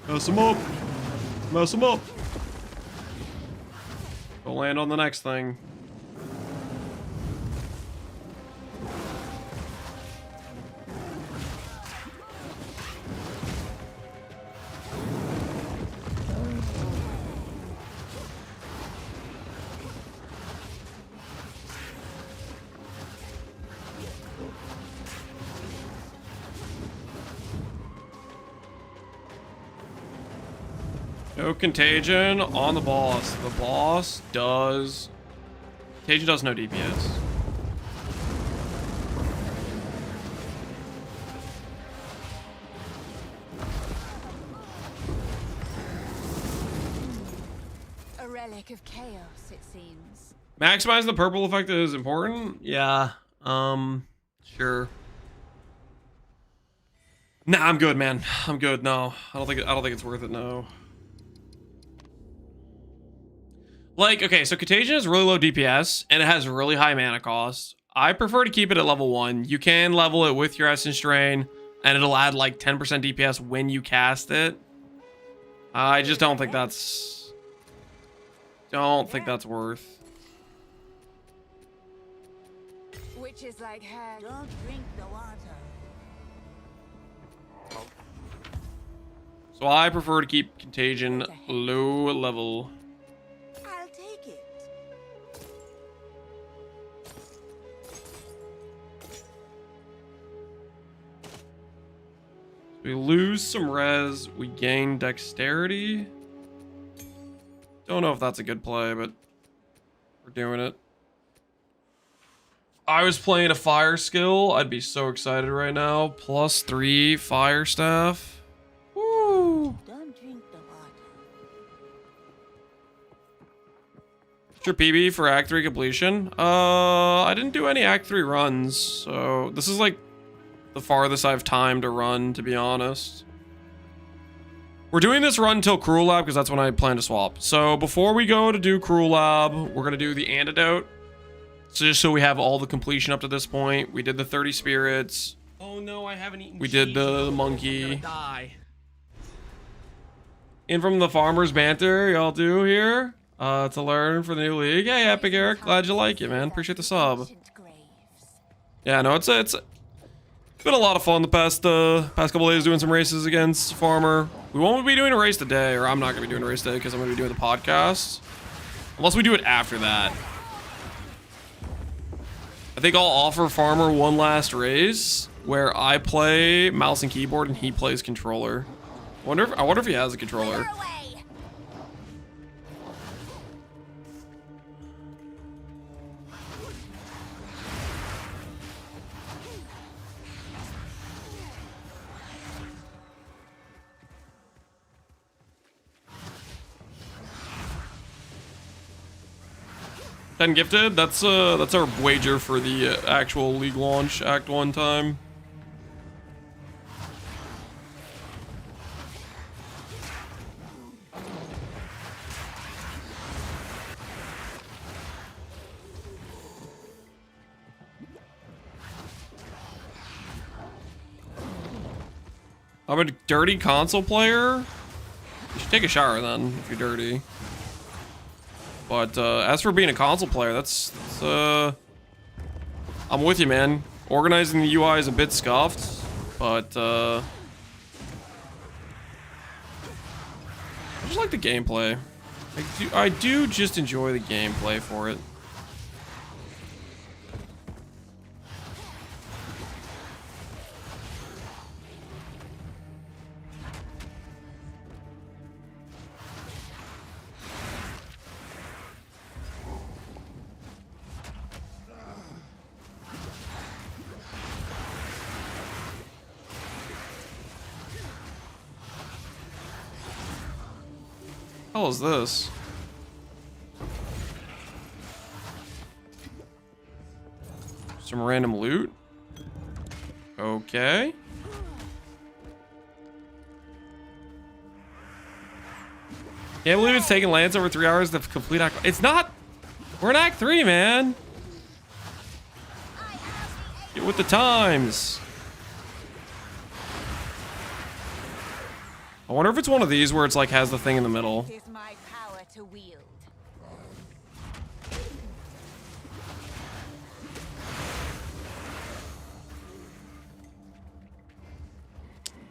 Mess him up. Mess him up. Go land on the next thing. No contagion on the boss. The boss does... Contagion does no DPS.
A relic of chaos, it seems.
Maximizing the purple effect is important? Yeah. Sure. Nah, I'm good, man. I'm good. No. I don't think it's worth it, no. Like, okay, so Contagion is really low DPS, and it has really high mana cost. I prefer to keep it at level 1. You can level it with your Essence Drain, and it'll add like 10% DPS when you cast it. I just don't think that's... Don't think that's worth.
Which is like her. Don't drink the water.
So I prefer to keep Contagion low level.
I'll take it.
We lose some res, we gain dexterity. Don't know if that's a good play, but we're doing it. If I was playing a fire skill, I'd be so excited right now. +3 fire staff. Woo!
Don't drink the water.
What's your PB for Act 3 completion? I didn't do any Act 3 runs, so this is like the farthest I've time to run, to be honest. We're doing this run until Cruel Lab because that's when I plan to swap. So before we go to do Cruel Lab, we're going to do the Antidote. So just so we have all the completion up to this point. We did the 30 spirits.
Oh no, I haven't eaten
We
cheese.
did the
I'm
monkey.
gonna die.
In from the farmers banter, y'all do here. To learn for the new league. Hey, Epic Eric, glad you like it, man. Appreciate the sub. Yeah, no, it's been a lot of fun the past couple days doing some races against Farmer. We won't be doing a race today, or I'm not gonna be doing a race today because I'm gonna be doing the podcast. Unless we do it after that. I think I'll offer Farmer one last race where I play mouse and keyboard and he plays controller. I wonder if he has a controller. Gifted. That's our wager for the actual league launch Act 1 time. I'm a dirty console player. You should take a shower then if you're dirty. But as for being a console player, that's I'm with you, man. Organizing the UI is a bit scuffed, but I just like the gameplay. I do just enjoy the gameplay for it. Hell is this? Some random loot? Okay. Can't believe it's taking Lance over 3 hours to complete Act. It's not. We're in Act 3, man. Get with the times. I wonder if it's one of these where it's like has the thing in the middle.
It is my power to wield.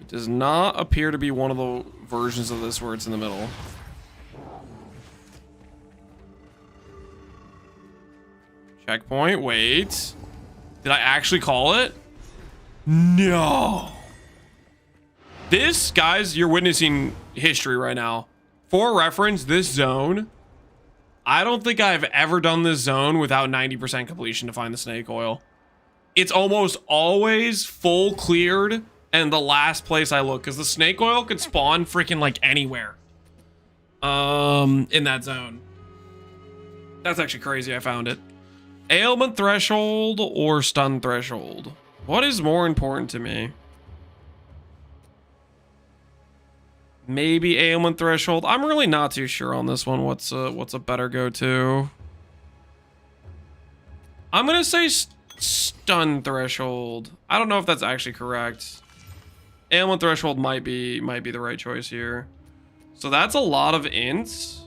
It does not appear to be one of the versions of this where it's in the middle. Checkpoint, wait. Did I actually call it? No. This, guys, you're witnessing history right now. For reference, this zone, I don't think I've ever done this zone without 90% completion to find the snake oil. It's almost always full cleared and the last place I look, because the snake oil could spawn freaking like anywhere in that zone. That's actually crazy. I found it. Ailment threshold or stun threshold? What is more important to me? Maybe ailment threshold. I'm really not too sure on this one. What's a better go-to? I'm gonna say stun threshold. I don't know if that's actually correct. Ailment threshold might be the right choice here. So that's a lot of ints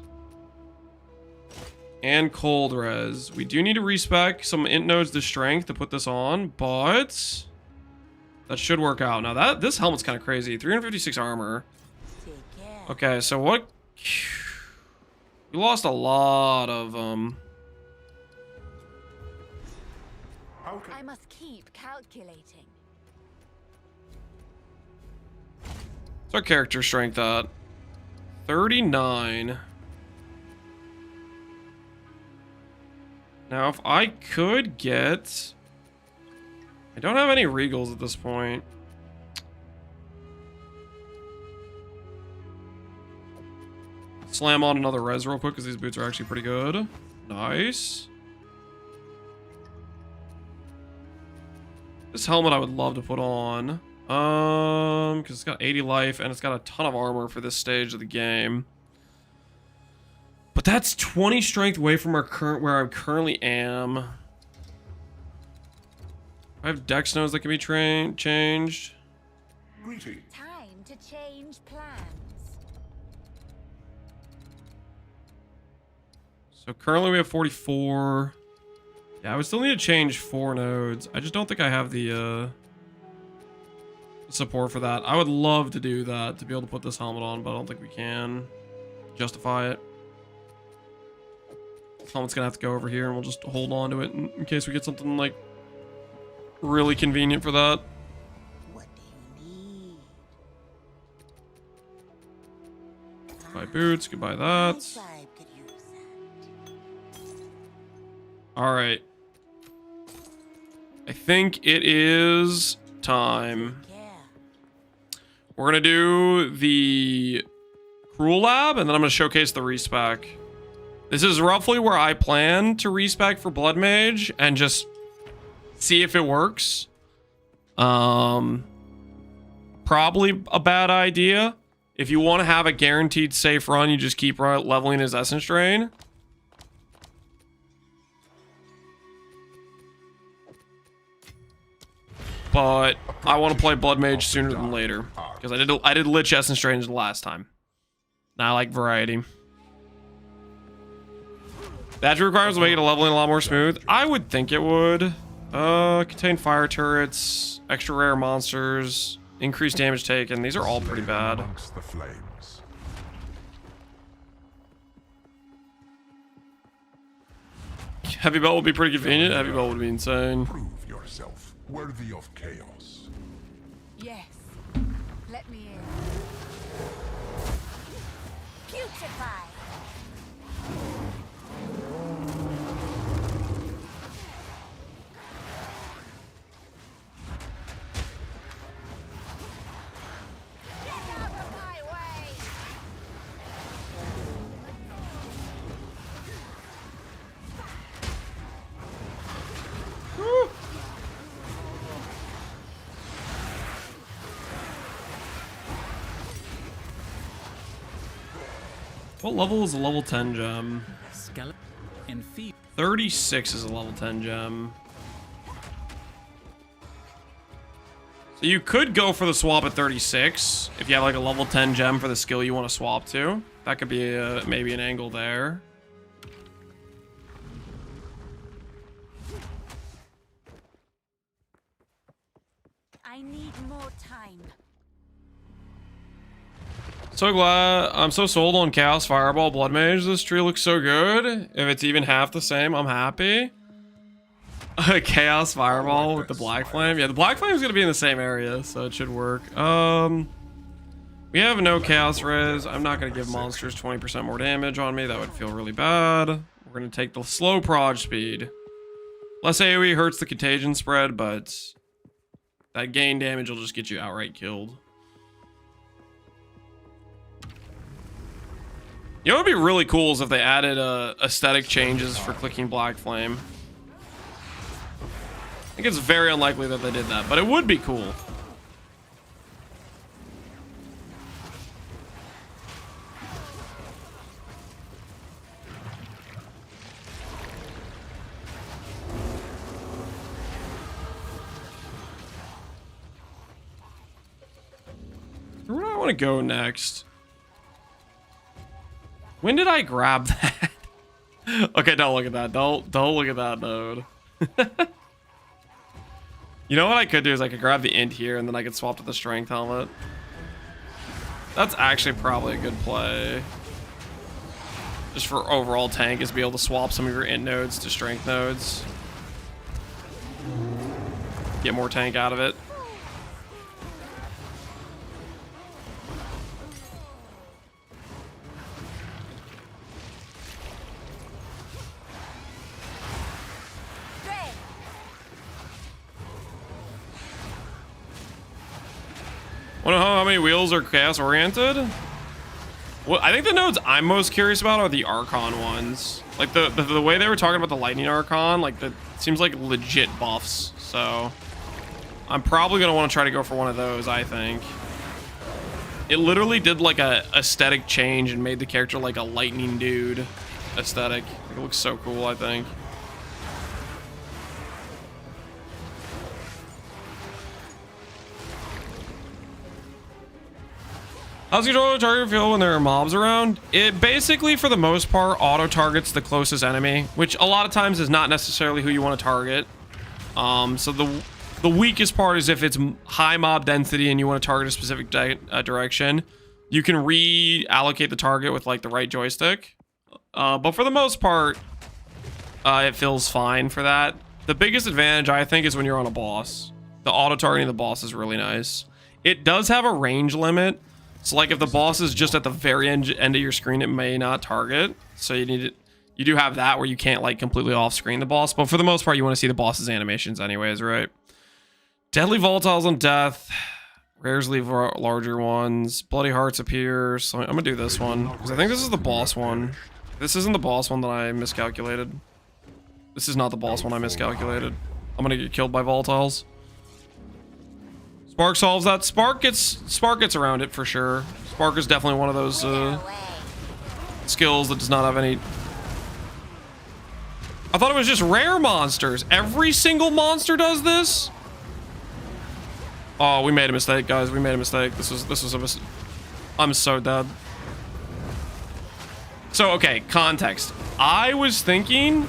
and cold res. We do need to respec some int nodes to strength to put this on, but that should work out. Now this helmet's kind of crazy. 356 armor. Okay, so what? We lost a lot of
I must keep calculating.
What's our character strength at? 39. Now, if I could get... I don't have any regals at this point. Slam on another res real quick because these boots are actually pretty good. Nice. This helmet I would love to put on. Because it's got 80 life and it's got a ton of armor for this stage of the game. But that's 20 strength away from where I currently am. I have dex nodes that can be changed.
Greetings.
Time to change plans.
So currently we have 44. Yeah, I would still need to change 4 nodes. I just don't think I have the support for that. I would love to do that, to be able to put this helmet on, but I don't think we can justify it. Helmet's gonna have to go over here and we'll just hold on to it in case we get something like really convenient for that.
What do you need?
Goodbye boots, goodbye that.
Tribe could use that.
Alright. I think it is time. We're gonna do the Cruel Lab, and then I'm gonna showcase the respec. This is roughly where I plan to respec for Blood Mage, and just see if it works. Probably a bad idea. If you want to have a guaranteed safe run, you just keep leveling his Essence Drain. But I want to play Blood Mage sooner than later, because I did Lich Essence Drains the last time. And I like variety. That requirements will make it a leveling a lot more smooth. I would think it would. Contain fire turrets, extra rare monsters, increased damage taken. These are all pretty bad.
Amongst the flames.
Heavy belt would be pretty convenient. Heavy belt would be insane.
Prove yourself worthy of chaos.
Yes. Let me in. Putrefy. Get out of my way.
What level is a level 10 gem?
Skeleton and feet.
36 is a level 10 gem. So you could go for the swap at 36 if you have like a level 10 gem for the skill you want to swap to. That could be maybe an angle there.
I need more time.
So glad. I'm so sold on Chaos Fireball Blood Mage. This tree looks so good. If it's even half the same, I'm happy. Chaos Fireball with the Black Flame. Yeah, the Black Flame is going to be in the same area, so it should work. We have no Chaos Res. I'm not going to give monsters 20% more damage on me. That would feel really bad. We're going to take the slow proj speed. Less AoE hurts the contagion spread, but that gain damage will just get you outright killed. You know what would be really cool is if they added aesthetic changes for clicking Black Flame. I think it's very unlikely that they did that, but it would be cool. Where do I want to go next? When did I grab that? Okay, don't look at that. Don't look at that node. You know what I could do is I could grab the int here and then I could swap to the strength helmet. That's actually probably a good play. Just for overall tank is be able to swap some of your int nodes to strength nodes. Get more tank out of it. Wanna know how many wheels are chaos oriented? Well, I think the nodes I'm most curious about are the Archon ones. Like the way they were talking about the Lightning Archon, like that seems like legit buffs. So I'm probably gonna want to try to go for one of those, I think. It literally did like a aesthetic change and made the character like a lightning dude aesthetic. It looks so cool, I think. How's your auto target feel when there are mobs around? It basically, for the most part, auto targets the closest enemy, which a lot of times is not necessarily who you want to target. So the weakest part is if it's high mob density and you want to target a specific direction, you can reallocate the target with like the right joystick. But for the most part, it feels fine for that. The biggest advantage, I think, is when you're on a boss. The auto targeting the boss is really nice. It does have a range limit. So like if the boss is just at the very end of your screen, it may not target. So you do have that where you can't like completely off screen the boss. But for the most part, you want to see the boss's animations anyways, right? Deadly volatiles on death. Rares leave larger ones. Bloody hearts appear. So I'm gonna do this one because I think this is the boss one. This isn't the boss one that I miscalculated. This is not the boss one I miscalculated. I'm gonna get killed by volatiles. Spark solves that. Spark gets around it for sure. Spark is definitely one of those skills that does not have any. I thought it was just rare monsters. Every single monster does this. Oh, we made a mistake, guys. We made a mistake. This was a mistake. I'm so dead. So okay, context. I was thinking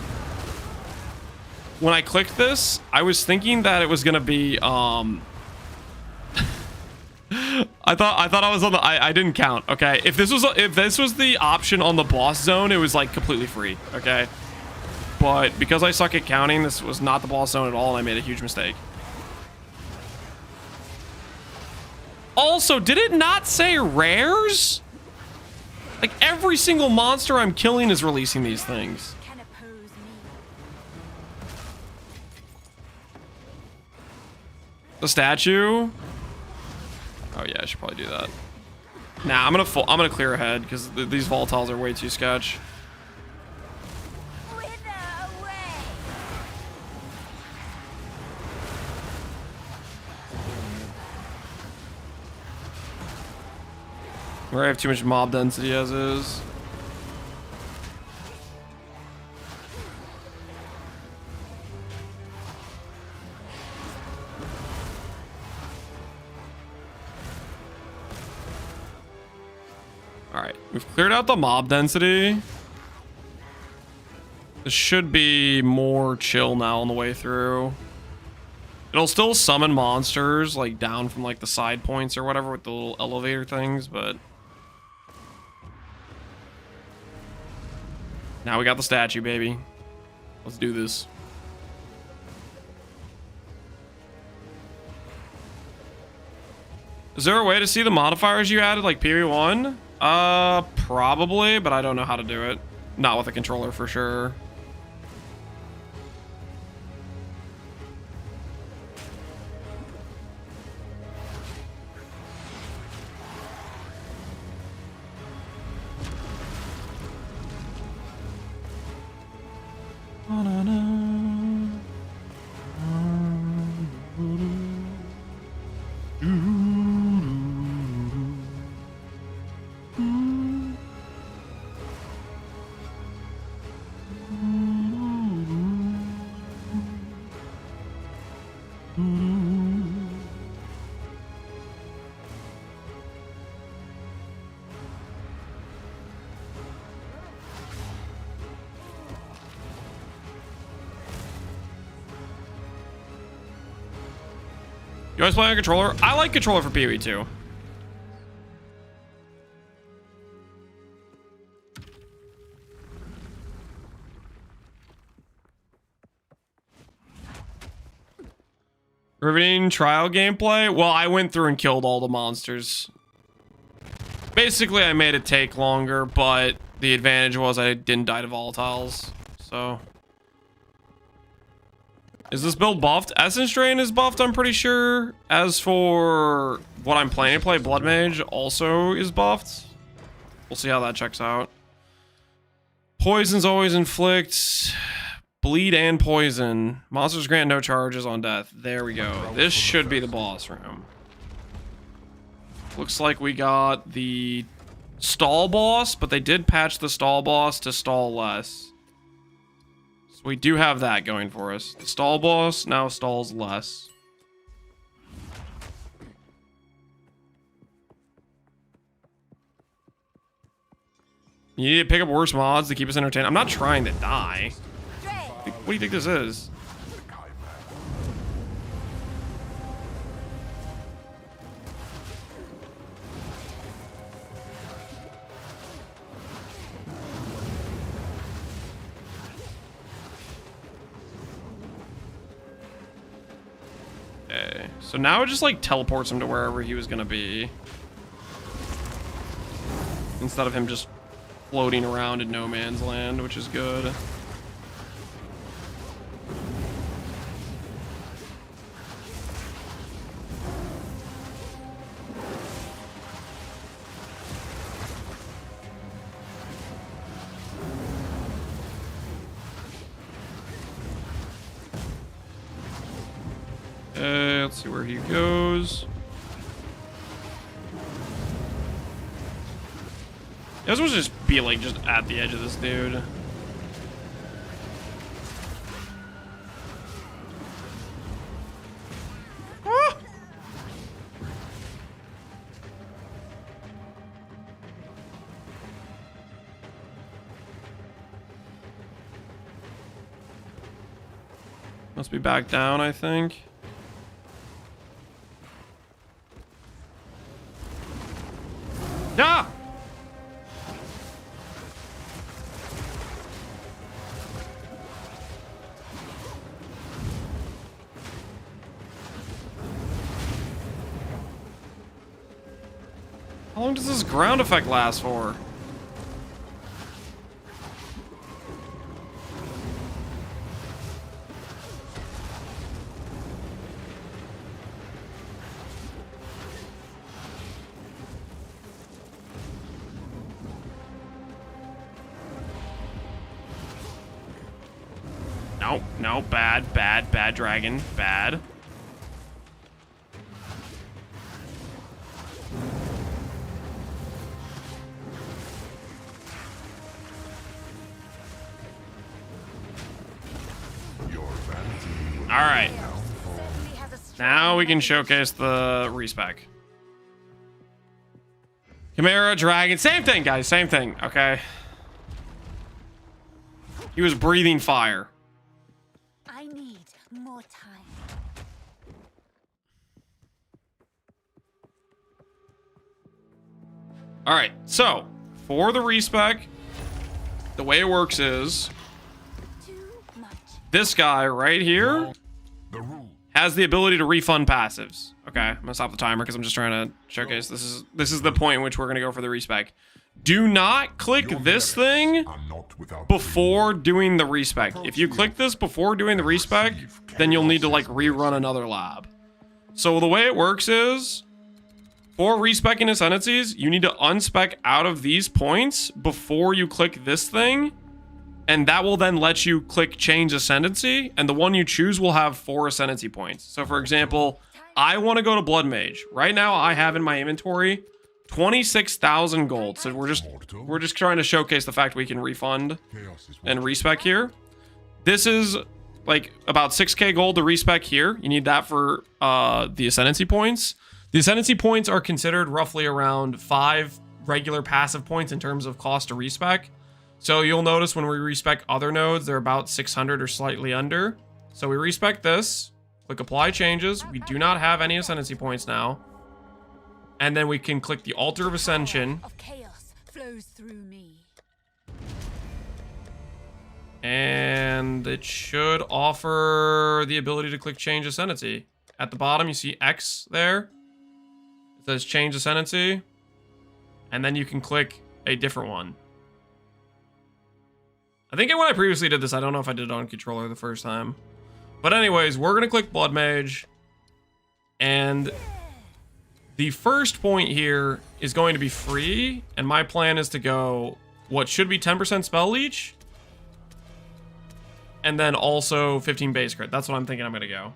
when I clicked this, I was thinking that it was gonna be I thought I was on the I didn't count. Okay, if this was the option on the boss zone, it was like completely free. Okay, but because I suck at counting, this was not the boss zone at all, and I made a huge mistake. Also, did it not say rares? Like every single monster I'm killing is releasing these things. The statue. Oh yeah, I should probably do that. Nah, I'm gonna clear ahead because these volatiles are way too sketch. Where I have too much mob density as is. Alright, we've cleared out the mob density. This should be more chill now on the way through. It'll still summon monsters like down from like the side points or whatever with the little elevator things, but now we got the statue, baby. Let's do this. Is there a way to see the modifiers you added like PoE 1? Probably, but I don't know how to do it. Not with a controller for sure. You guys play on controller? I like controller for PoE too. Riveting trial gameplay? Well, I went through and killed all the monsters. Basically, I made it take longer, but the advantage was I didn't die to volatiles, so. Is this build buffed? Essence Drain is buffed, I'm pretty sure. As for what I'm planning to play, Blood Mage also is buffed. We'll see how that checks out. Poisons always inflict bleed and poison. Monsters grant no charges on death. There we go. This should be the boss room. Looks like we got the stall boss, but they did patch the stall boss to stall less. So we do have that going for us. The stall boss now stalls less. You need to pick up worse mods to keep us entertained. I'm not trying to die. What do you think this is? Okay, so now it just like teleports him to wherever he was gonna be. Instead of him just floating around in no man's land, which is good. Let's see where he goes. I was supposed to just be like just at the edge of this dude. Ah! Must be back down, I think. Ah! How long does this ground effect last for? No, no, bad, bad, bad dragon, bad. All right. Now we can showcase the respec. Chimera, dragon, same thing, guys, same thing, okay? He was breathing fire.
I need more time.
All right, so for the respec, the way it works is this guy right here has the ability to refund passives. Okay, I'm gonna stop the timer because I'm just trying to showcase. This is the point in which we're gonna go for the respec. Do not click this thing before doing the respec. If you click this before doing the respec, then you'll need to like rerun another lab. So the way it works is, for respecing Ascendancies, you need to unspec out of these points before you click this thing. And that will then let you click change Ascendancy, and the one you choose will have 4 Ascendancy points. So for example, I want to go to Blood Mage. Right now I have in my inventory 26,000 gold. So we're just trying to showcase the fact we can refund and respec here. This is like about 6k gold to respec here. You need that for the Ascendancy points. The Ascendancy points are considered roughly around 5 regular passive points in terms of cost to respec. So you'll notice when we respec other nodes, they're about 600 or slightly under. So we respec this, click apply changes. We do not have any Ascendancy points now. And then we can click the Altar of Ascension.
Of chaos flows through me.
And it should offer the ability to click change Ascendancy. At the bottom, you see X there. It says change Ascendancy. And then you can click a different one. I think when I previously did this, I don't know if I did it on controller the first time. But anyways, we're gonna click Blood Mage, and the first point here is going to be free, and my plan is to go what should be 10% spell leech, and then also 15 base crit. That's what I'm thinking I'm gonna go.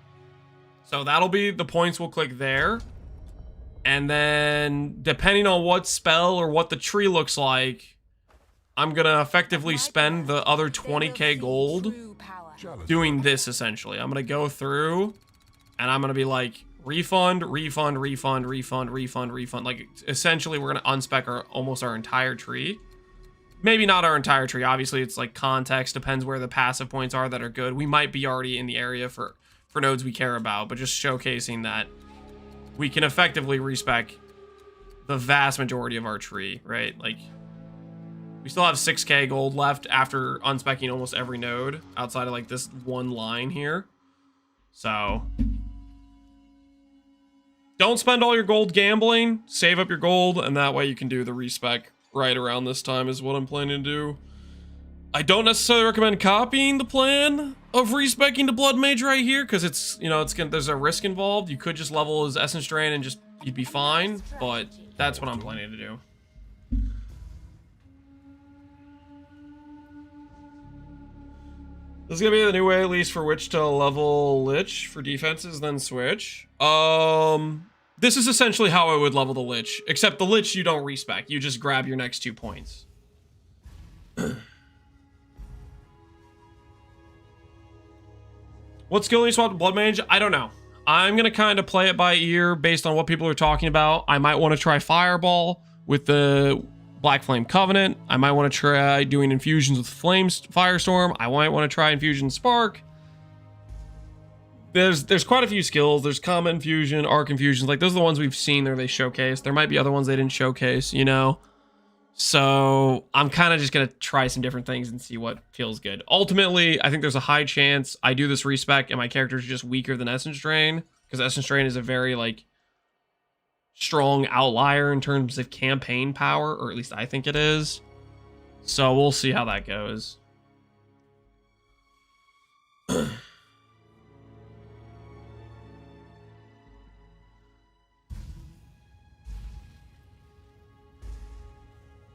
So that'll be the points we'll click there. And then depending on what spell or what the tree looks like, I'm gonna effectively spend the other 20k gold doing this essentially. I'm gonna go through and I'm gonna be like, refund, refund, refund, refund, refund, refund. Like essentially we're gonna unspec almost our entire tree. Maybe not our entire tree. Obviously it's like context, depends where the passive points are that are good. We might be already in the area for nodes we care about, but just showcasing that we can effectively respec the vast majority of our tree, right? Like we still have 6k gold left after unspecking almost every node outside of like this one line here. So don't spend all your gold gambling, save up your gold, and that way you can do the respec right around this time is what I'm planning to do. I don't necessarily recommend copying the plan of respecking the Blood Mage right here, because it's, you know, there's a risk involved. You could just level his Essence Drain and just, you'd be fine, but that's what I'm planning to do. This is gonna be the new way, at least for Witch, to level Lich for defenses, then switch. This is essentially how I would level the Lich, except the Lich you don't respec. You just grab your next 2 points. What skill do you swap to Blood Mage? I don't know. I'm gonna kind of play it by ear based on what people are talking about. I might want to try Fireball with the Black Flame Covenant. I might want to try doing infusions with Firestorm. I might want to try Infusion Spark. There's quite a few skills. There's Common Infusion, Arc Infusions. Like those are the ones we've seen there they showcase. There might be other ones they didn't showcase, you know? So I'm kind of just going to try some different things and see what feels good. Ultimately, I think there's a high chance I do this respec and my character is just weaker than Essence Drain, because Essence Drain is a very like strong outlier in terms of campaign power, or at least I think it is. So we'll see how that goes.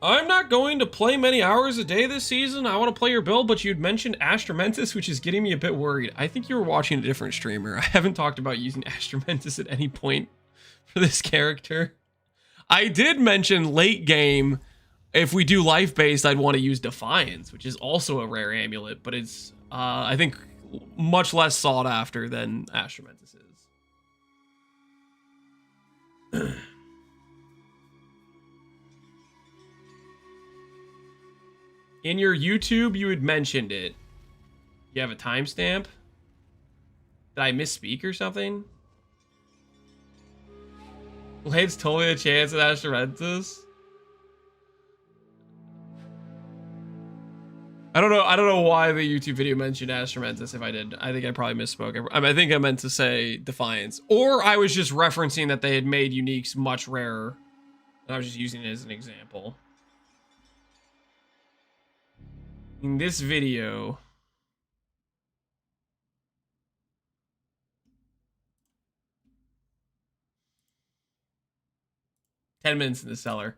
I'm not going to play many hours a day this season. I want to play your build, but you'd mentioned Astromentus, which is getting me a bit worried. I think you were watching a different streamer. I haven't talked about using Astromentus at any point for this character. I did mention late game, if we do life-based, I'd want to use Defiance, which is also a rare amulet, but it's, I think, much less sought after than Astromentus is. In your YouTube, you had mentioned it. You have a timestamp? Did I misspeak or something? Lane's totally a chance at Astromentus. I don't know why the YouTube video mentioned Astromentus if I did. I think I probably misspoke. I think I meant to say Defiance. Or I was just referencing that they had made uniques much rarer. And I was just using it as an example. In this video, "10 minutes in the cellar."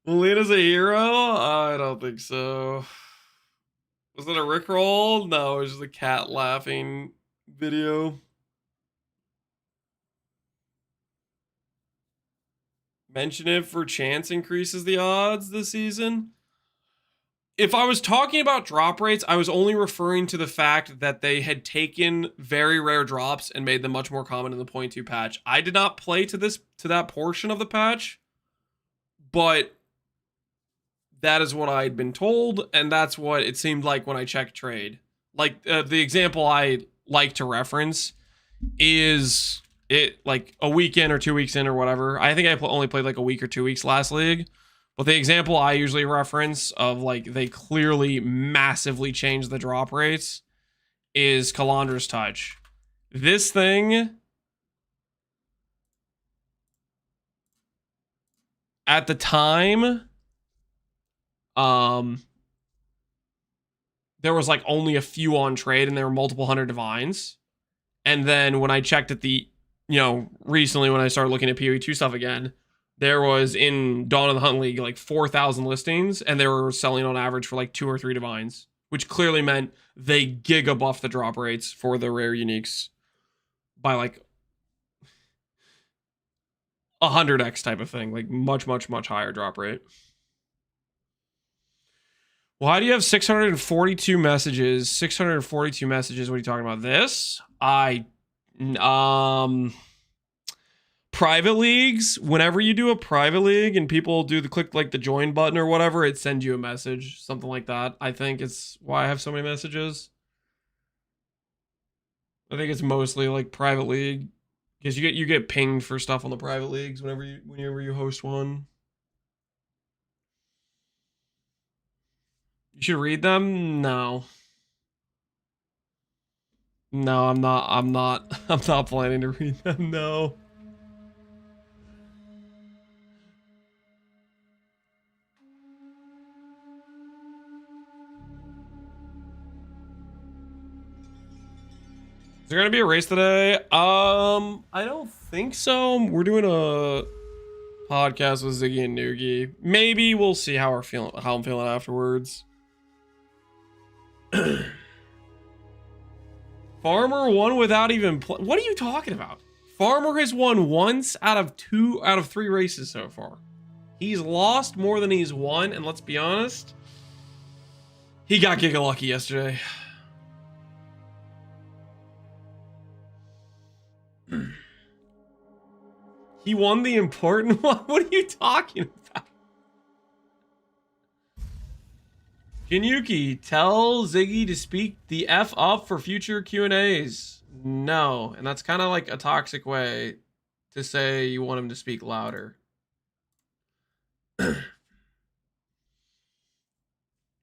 Melina's a hero? I don't think so. Was it a Rickroll? No, it was just a cat laughing video. Mention it for chance increases the odds this season. If I was talking about drop rates, I was only referring to the fact that they had taken very rare drops and made them much more common in the 0.2 patch. I did not play to that portion of the patch, but that is what I'd been told, and that's what it seemed like when I checked trade. Like, the example I like to reference is it like a week in or 2 weeks in or whatever. I think I only played like a week or 2 weeks last league, But the example I usually reference of like they clearly massively changed the drop rates is Kalandra's Touch. This thing at the time, there was like only a few on trade and there were multiple hundred divines. And then when I checked at the, recently when I started looking at PoE 2 stuff again, there was in Dawn of the Hunt League like 4,000 listings and they were selling on average for like 2 or 3 divines, which clearly meant they giga buffed the drop rates for the rare uniques by like 100x type of thing, like much, much, much higher drop rate. Why do you have 642 messages? 642 messages. What are you talking about? This? Private leagues. Whenever you do a private league and people do the click like the join button or whatever, it sends you a message, something like that. I think it's why I have so many messages. I think it's mostly like private league because you get pinged for stuff on the private leagues whenever you host one. You should read them? No. No, I'm not planning to read them, no. Is there gonna be a race today? I don't think so. We're doing a podcast with Ziggy and Noogie. Maybe we'll see how I'm feeling afterwards. Farmer won without even what are you talking about? Farmer has won once out of 3 races so far. He's lost more than he's won, and let's be honest, he got giga lucky yesterday. He won the important one? What are you talking about? Jinyuki, tell Ziggy to speak the F up for future Q&As. No, and that's kind of like a toxic way to say you want him to speak louder. I'm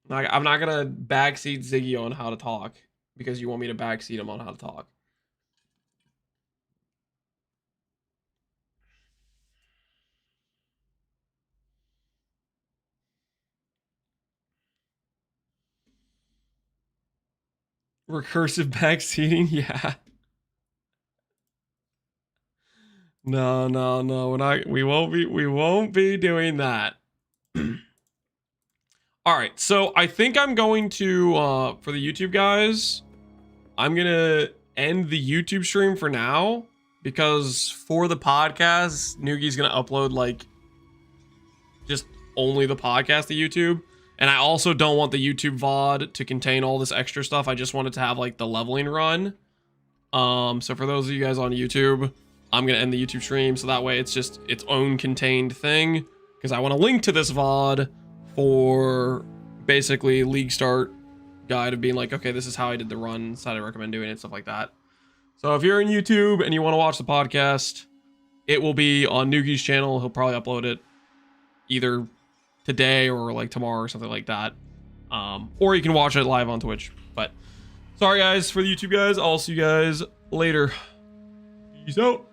not gonna backseat Ziggy on how to talk because you want me to backseat him on how to talk. Recursive backseating, yeah. No, we won't be doing that. All right, so I think I'm going to for the YouTube guys, I'm gonna end the YouTube stream for now because for the podcast, Noogie's gonna upload like just only the podcast to YouTube. And I also don't want the YouTube VOD to contain all this extra stuff. I just wanted to have like the leveling run. So for those of you guys on YouTube, I'm going to end the YouTube stream. So that way it's just its own contained thing. Because I want to link to this VOD for basically League Start guide of being like, okay, this is how I did the run. So I recommend doing it, stuff like that. So if you're on YouTube and you want to watch the podcast, it will be on Noogie's channel. He'll probably upload it either today or like tomorrow or something like that, or you can watch it live on Twitch. But sorry guys for the YouTube guys, I'll see you guys later. Peace out.